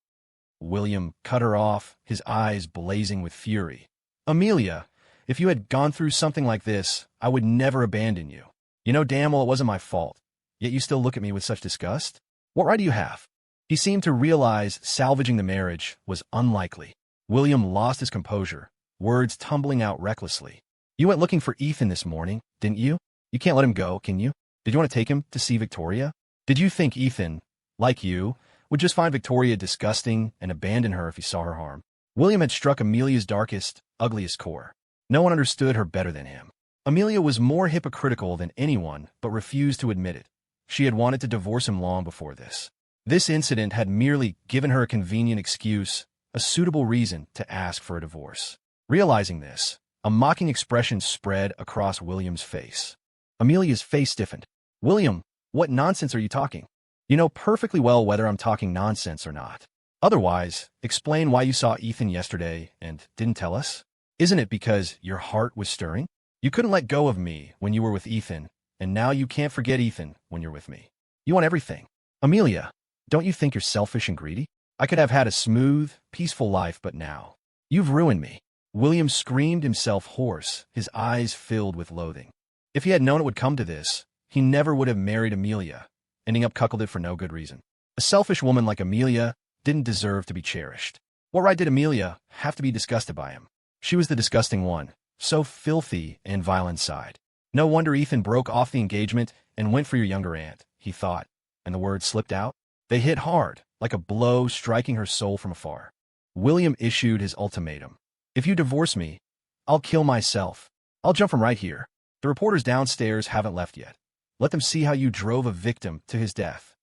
William cut her off, his eyes blazing with fury. "Amelia, if you had gone through something like this, I would never abandon you. You know damn well it wasn't my fault, yet you still look at me with such disgust? What right do you have?" He seemed to realize salvaging the marriage was unlikely. William lost his composure, words tumbling out recklessly. "You went looking for Ethan this morning, didn't you? You can't let him go, can you? Did you want to take him to see Victoria? Did you think Ethan, like you, would just find Victoria disgusting and abandon her if he saw her harm?" William had struck Amelia's darkest, ugliest core. No one understood her better than him. Amelia was more hypocritical than anyone, but refused to admit it. She had wanted to divorce him long before this. This incident had merely given her a convenient excuse, a suitable reason to ask for a divorce. Realizing this, a mocking expression spread across William's face. Amelia's face stiffened. "William, what nonsense are you talking? You know perfectly well whether I'm talking nonsense or not. Otherwise, explain why you saw Ethan yesterday and didn't tell us. Isn't it because your heart was stirring? You couldn't let go of me when you were with Ethan, and now you can't forget Ethan when you're with me. You want everything. Amelia, don't you think you're selfish and greedy? I could have had a smooth, peaceful life, but now you've ruined me." William screamed himself hoarse, his eyes filled with loathing. If he had known it would come to this, he never would have married Amelia, ending up cuckolded for no good reason. A selfish woman like Amelia didn't deserve to be cherished. What right did Amelia have to be disgusted by him? She was the disgusting one, so filthy and vile inside. No wonder Ethan broke off the engagement and went for your younger aunt, he thought, and the words slipped out. They hit hard, like a blow striking her soul from afar. William issued his ultimatum. "If you divorce me, I'll kill myself. I'll jump from right here. The reporters downstairs haven't left yet. Let them see how you drove a victim to his death."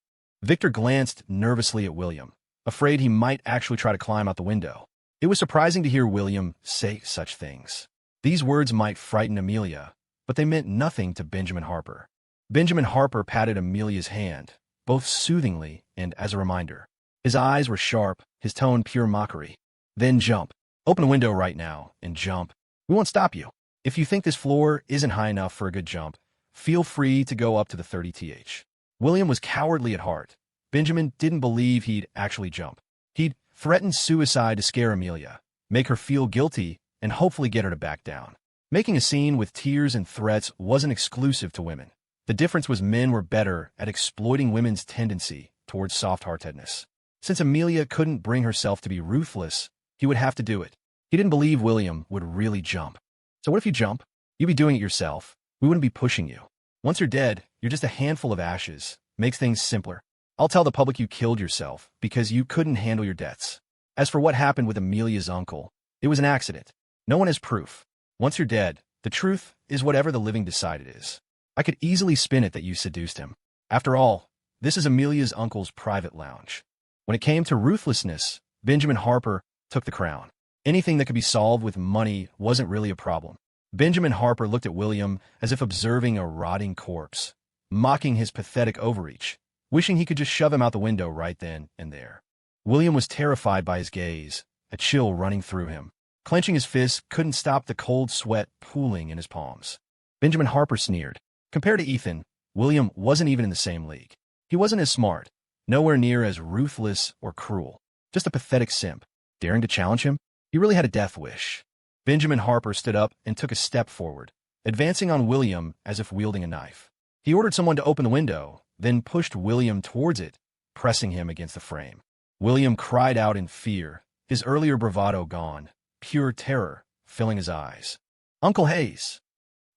Victor glanced nervously at William, afraid he might actually try to climb out the window. It was surprising to hear William say such things. These words might frighten Amelia, but they meant nothing to Benjamin Harper. Benjamin Harper patted Amelia's hand, both soothingly and as a reminder. His eyes were sharp, his tone pure mockery. "Then jump. Open a window right now and jump. We won't stop you. If you think this floor isn't high enough for a good jump, feel free to go up to the 30th. William was cowardly at heart. Benjamin didn't believe he'd actually jump. He'd threatened suicide to scare Amelia, make her feel guilty, and hopefully get her to back down. Making a scene with tears and threats wasn't exclusive to women. The difference was men were better at exploiting women's tendency towards soft-heartedness. Since Amelia couldn't bring herself to be ruthless, he would have to do it. He didn't believe William would really jump. So what if you jump? You'd be doing it yourself. We wouldn't be pushing you. Once you're dead, you're just a handful of ashes. Makes things simpler. I'll tell the public you killed yourself because you couldn't handle your debts. As for what happened with Amelia's uncle, it was an accident. No one has proof. Once you're dead, the truth is whatever the living decide it is. I could easily spin it that you seduced him. After all, this is Amelia's uncle's private lounge. When it came to ruthlessness, Benjamin Harper took the crown. Anything that could be solved with money wasn't really a problem. Benjamin Harper looked at William as if observing a rotting corpse, mocking his pathetic overreach, wishing he could just shove him out the window right then and there. William was terrified by his gaze, a chill running through him. Clenching his fists couldn't stop the cold sweat pooling in his palms. Benjamin Harper sneered. Compared to Ethan, William wasn't even in the same league. He wasn't as smart, nowhere near as ruthless or cruel, just a pathetic simp. Daring to challenge him? He really had a death wish. Benjamin Harper stood up and took a step forward, advancing on William as if wielding a knife. He ordered someone to open the window, then pushed William towards it, pressing him against the frame. William cried out in fear, his earlier bravado gone, pure terror filling his eyes. "Uncle Hayes!"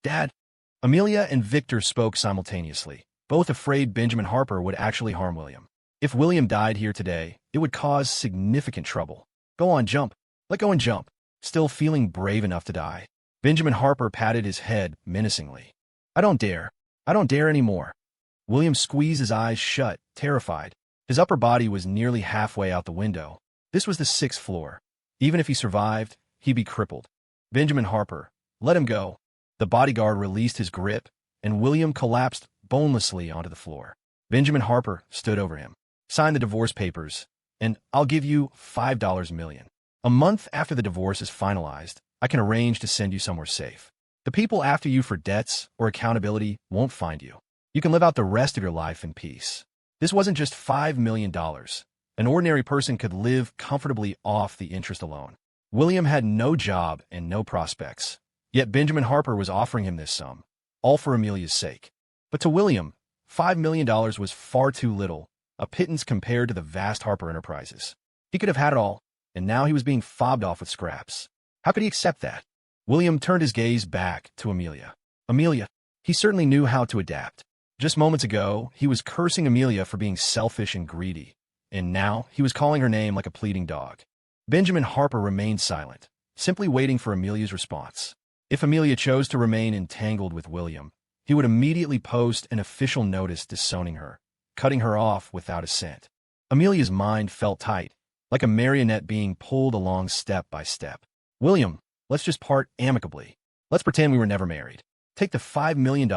"Dad!" Amelia and Victor spoke simultaneously, both afraid Benjamin Harper would actually harm William. If William died here today, it would cause significant trouble. "Go on, jump. Let go and jump." Still feeling brave enough to die, Benjamin Harper patted his head menacingly. "I don't dare. I don't dare anymore." William squeezed his eyes shut, terrified. His upper body was nearly halfway out the window. This was the 6th floor. Even if he survived, he'd be crippled. "Benjamin Harper, let him go." The bodyguard released his grip, and William collapsed bonelessly onto the floor. Benjamin Harper stood over him. "Sign the divorce papers, and I'll give you $5 million. A month after the divorce is finalized, I can arrange to send you somewhere safe. The people after you for debts or accountability won't find you. You can live out the rest of your life in peace." This wasn't just $5 million. An ordinary person could live comfortably off the interest alone. William had no job and no prospects, yet Benjamin Harper was offering him this sum, all for Amelia's sake. But to William, $5 million was far too little, a pittance compared to the vast Harper enterprises. He could have had it all, and now he was being fobbed off with scraps. How could he accept that? William turned his gaze back to Amelia. Amelia. He certainly knew how to adapt. Just moments ago, he was cursing Amelia for being selfish and greedy, and now he was calling her name like a pleading dog. Benjamin Harper remained silent, simply waiting for Amelia's response. If Amelia chose to remain entangled with William, he would immediately post an official notice disowning her, cutting her off without assent. Amelia's mind felt tight, like a marionette being pulled along step by step. "William, let's just part amicably. Let's pretend we were never married. Take the $5 million.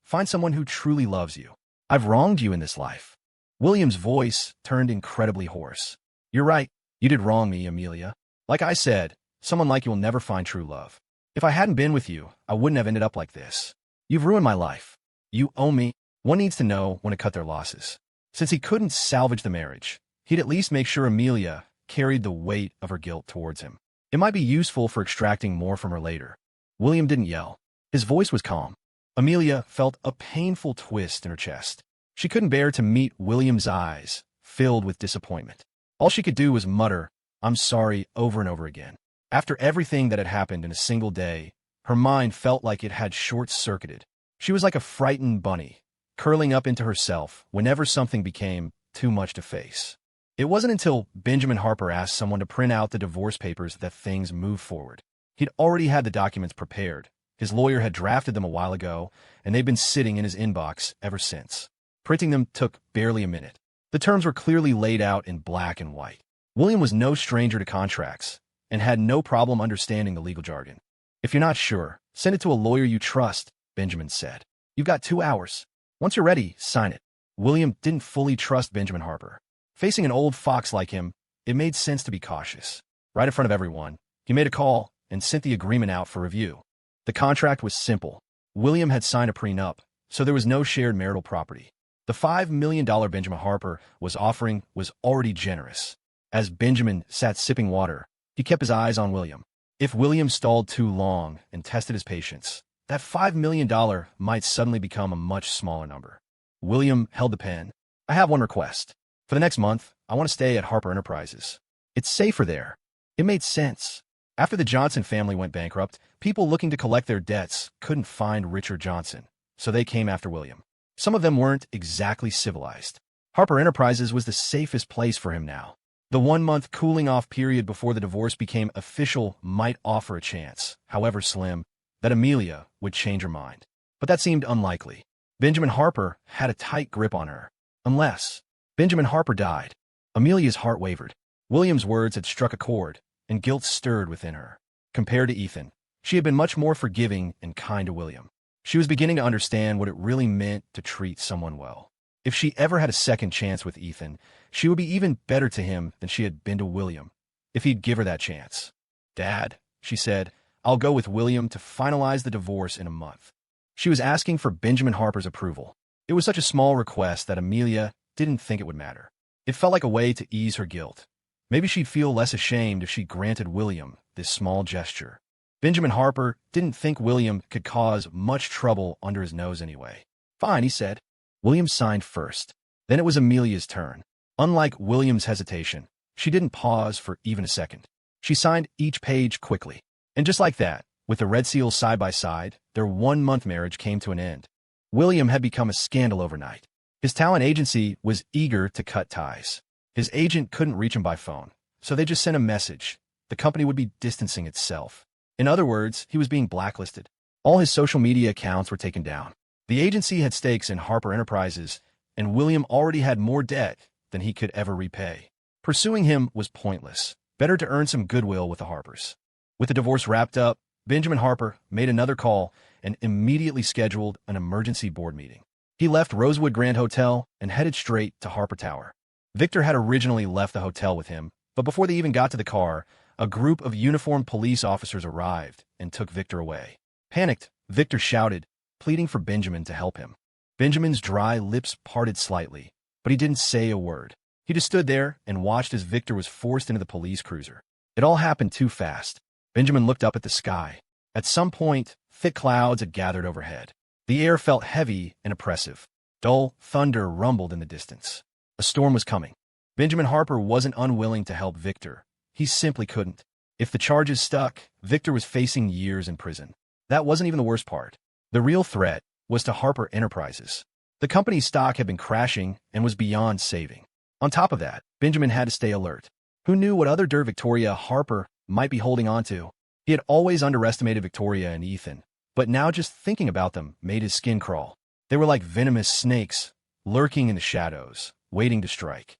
Find someone who truly loves you. I've wronged you in this life." William's voice turned incredibly hoarse. "You're right. You did wrong me, Amelia. Like I said, someone like you will never find true love. If I hadn't been with you, I wouldn't have ended up like this. You've ruined my life. You owe me." One needs to know when to cut their losses. Since he couldn't salvage the marriage, he'd at least make sure Amelia carried the weight of her guilt towards him. It might be useful for extracting more from her later. William didn't yell. His voice was calm. Amelia felt a painful twist in her chest. She couldn't bear to meet William's eyes, filled with disappointment. All she could do was mutter, "I'm sorry," over and over again. After everything that had happened in a single day, her mind felt like it had short-circuited. She was like a frightened bunny, curling up into herself whenever something became too much to face. It wasn't until Benjamin Harper asked someone to print out the divorce papers that things moved forward. He'd already had the documents prepared. His lawyer had drafted them a while ago, and they'd been sitting in his inbox ever since. Printing them took barely a minute. The terms were clearly laid out in black and white. William was no stranger to contracts, and had no problem understanding the legal jargon. "If you're not sure, send it to a lawyer you trust," Benjamin said. "You've got 2 hours. Once you're ready, sign it." William didn't fully trust Benjamin Harper. Facing an old fox like him, it made sense to be cautious. Right in front of everyone, he made a call and sent the agreement out for review. The contract was simple. William had signed a prenup, so there was no shared marital property. The $5 million Benjamin Harper was offering was already generous. As Benjamin sat sipping water, he kept his eyes on William. If William stalled too long and tested his patience, that $5 million might suddenly become a much smaller number. William held the pen. "I have one request. For the next month, I want to stay at Harper Enterprises. It's safer there." It made sense. After the Johnson family went bankrupt, people looking to collect their debts couldn't find Richard Johnson. so they came after William. Some of them weren't exactly civilized. Harper Enterprises was the safest place for him now. The 1-month cooling-off period before the divorce became official might offer a chance, however slim, that Amelia would change her mind. But that seemed unlikely. Benjamin Harper had a tight grip on her. Unless Benjamin Harper died. Amelia's heart wavered. William's words had struck a chord, and guilt stirred within her. Compared to Ethan, she had been much more forgiving and kind to William. She was beginning to understand what it really meant to treat someone well. If she ever had a second chance with Ethan, she would be even better to him than she had been to William, if he'd give her that chance. "Dad," she said, "I'll go with William to finalize the divorce in a month." She was asking for Benjamin Harper's approval. It was such a small request that Amelia didn't think it would matter. It felt like a way to ease her guilt. Maybe she'd feel less ashamed if she granted William this small gesture. Benjamin Harper didn't think William could cause much trouble under his nose anyway. "Fine," he said. William signed first. Then it was Amelia's turn. Unlike William's hesitation, she didn't pause for even a second. She signed each page quickly. And just like that, with the red seals side by side, their 1-month marriage came to an end. William had become a scandal overnight. His talent agency was eager to cut ties. His agent couldn't reach him by phone, so they just sent a message. The company would be distancing itself. In other words, he was being blacklisted. All his social media accounts were taken down. The agency had stakes in Harper Enterprises, and William already had more debt than he could ever repay. Pursuing him was pointless. Better to earn some goodwill with the Harpers. With the divorce wrapped up, Benjamin Harper made another call and immediately scheduled an emergency board meeting. He left Rosewood Grand Hotel and headed straight to Harper Tower. Victor had originally left the hotel with him, but before they even got to the car, a group of uniformed police officers arrived and took Victor away. Panicked, Victor shouted, pleading for Benjamin to help him. Benjamin's dry lips parted slightly, but he didn't say a word. He just stood there and watched as Victor was forced into the police cruiser. It all happened too fast. Benjamin looked up at the sky. At some point, thick clouds had gathered overhead. The air felt heavy and oppressive. Dull thunder rumbled in the distance. A storm was coming. Benjamin Harper wasn't unwilling to help Victor. He simply couldn't. If the charges stuck, Victor was facing years in prison. That wasn't even the worst part. The real threat was to Harper Enterprises. The company's stock had been crashing and was beyond saving. On top of that, Benjamin had to stay alert. Who knew what other dirt Victoria Harper might be holding on to? He had always underestimated Victoria and Ethan, but now just thinking about them made his skin crawl. They were like venomous snakes, lurking in the shadows, waiting to strike.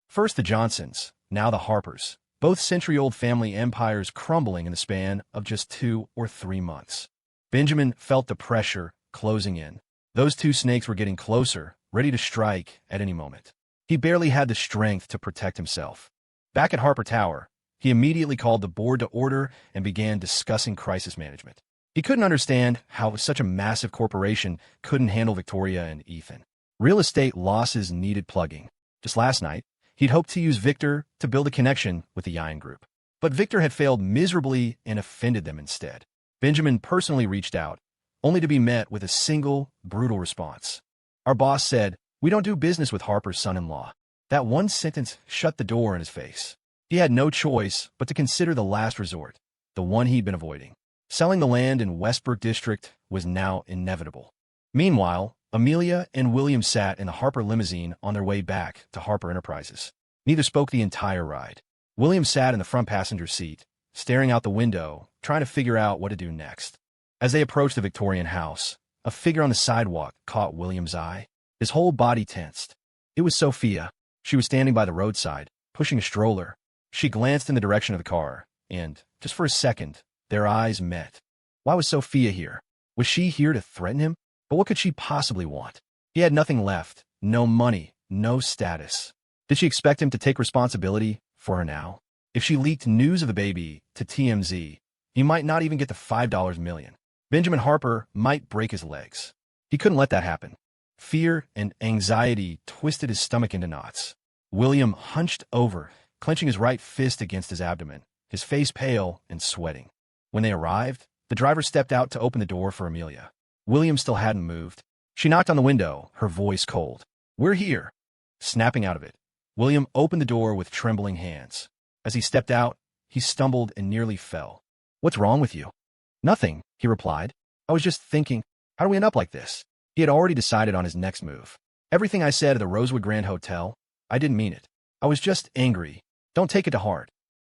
First the Johnsons, now the Harpers, both century-old family empires crumbling in the span of just 2 or 3 months. Benjamin felt the pressure closing in. Those two snakes were getting closer, ready to strike at any moment. He barely had the strength to protect himself. Back at Harper Tower, he immediately called the board to order and began discussing crisis management. He couldn't understand how such a massive corporation couldn't handle Victoria and Ethan. Real estate losses needed plugging. Just last night, he'd hoped to use Victor to build a connection with the Yan Group. But Victor had failed miserably and offended them instead. Benjamin personally reached out, only to be met with a single, brutal response. Our boss said, "We don't do business with Harper's son-in-law." That one sentence shut the door in his face. He had no choice but to consider the last resort, the one he'd been avoiding. Selling the land in Westbrook District was now inevitable. Meanwhile, Amelia and William sat in the Harper limousine on their way back to Harper Enterprises. Neither spoke the entire ride. William sat in the front passenger seat, staring out the window, trying to figure out what to do next. As they approached the Victorian house, a figure on the sidewalk caught William's eye. His whole body tensed. It was Sophia. She was standing by the roadside, pushing a stroller. She glanced in the direction of the car, and, just for a second, their eyes met. Why was Sophia here? Was she here to threaten him? But what could she possibly want? He had nothing left, no money, no status. Did she expect him to take responsibility for her now? If she leaked news of the baby to TMZ, he might not even get the $5 million. Benjamin Harper might break his legs. He couldn't let that happen. Fear and anxiety twisted his stomach into knots. William hunched over, clenching his right fist against his abdomen, his face pale and sweating. When they arrived, the driver stepped out to open the door for Amelia. William still hadn't moved. She knocked on the window, her voice cold. "We're here." Snapping out of it, William opened the door with trembling hands. As he stepped out, he stumbled and nearly fell. "What's wrong with you?" "Nothing," he replied. "I was just thinking, how do we end up like this?" He had already decided on his next move. Everything I said at the Rosewood Grand Hotel, I didn't mean it. I was just angry. Don't take it to heart.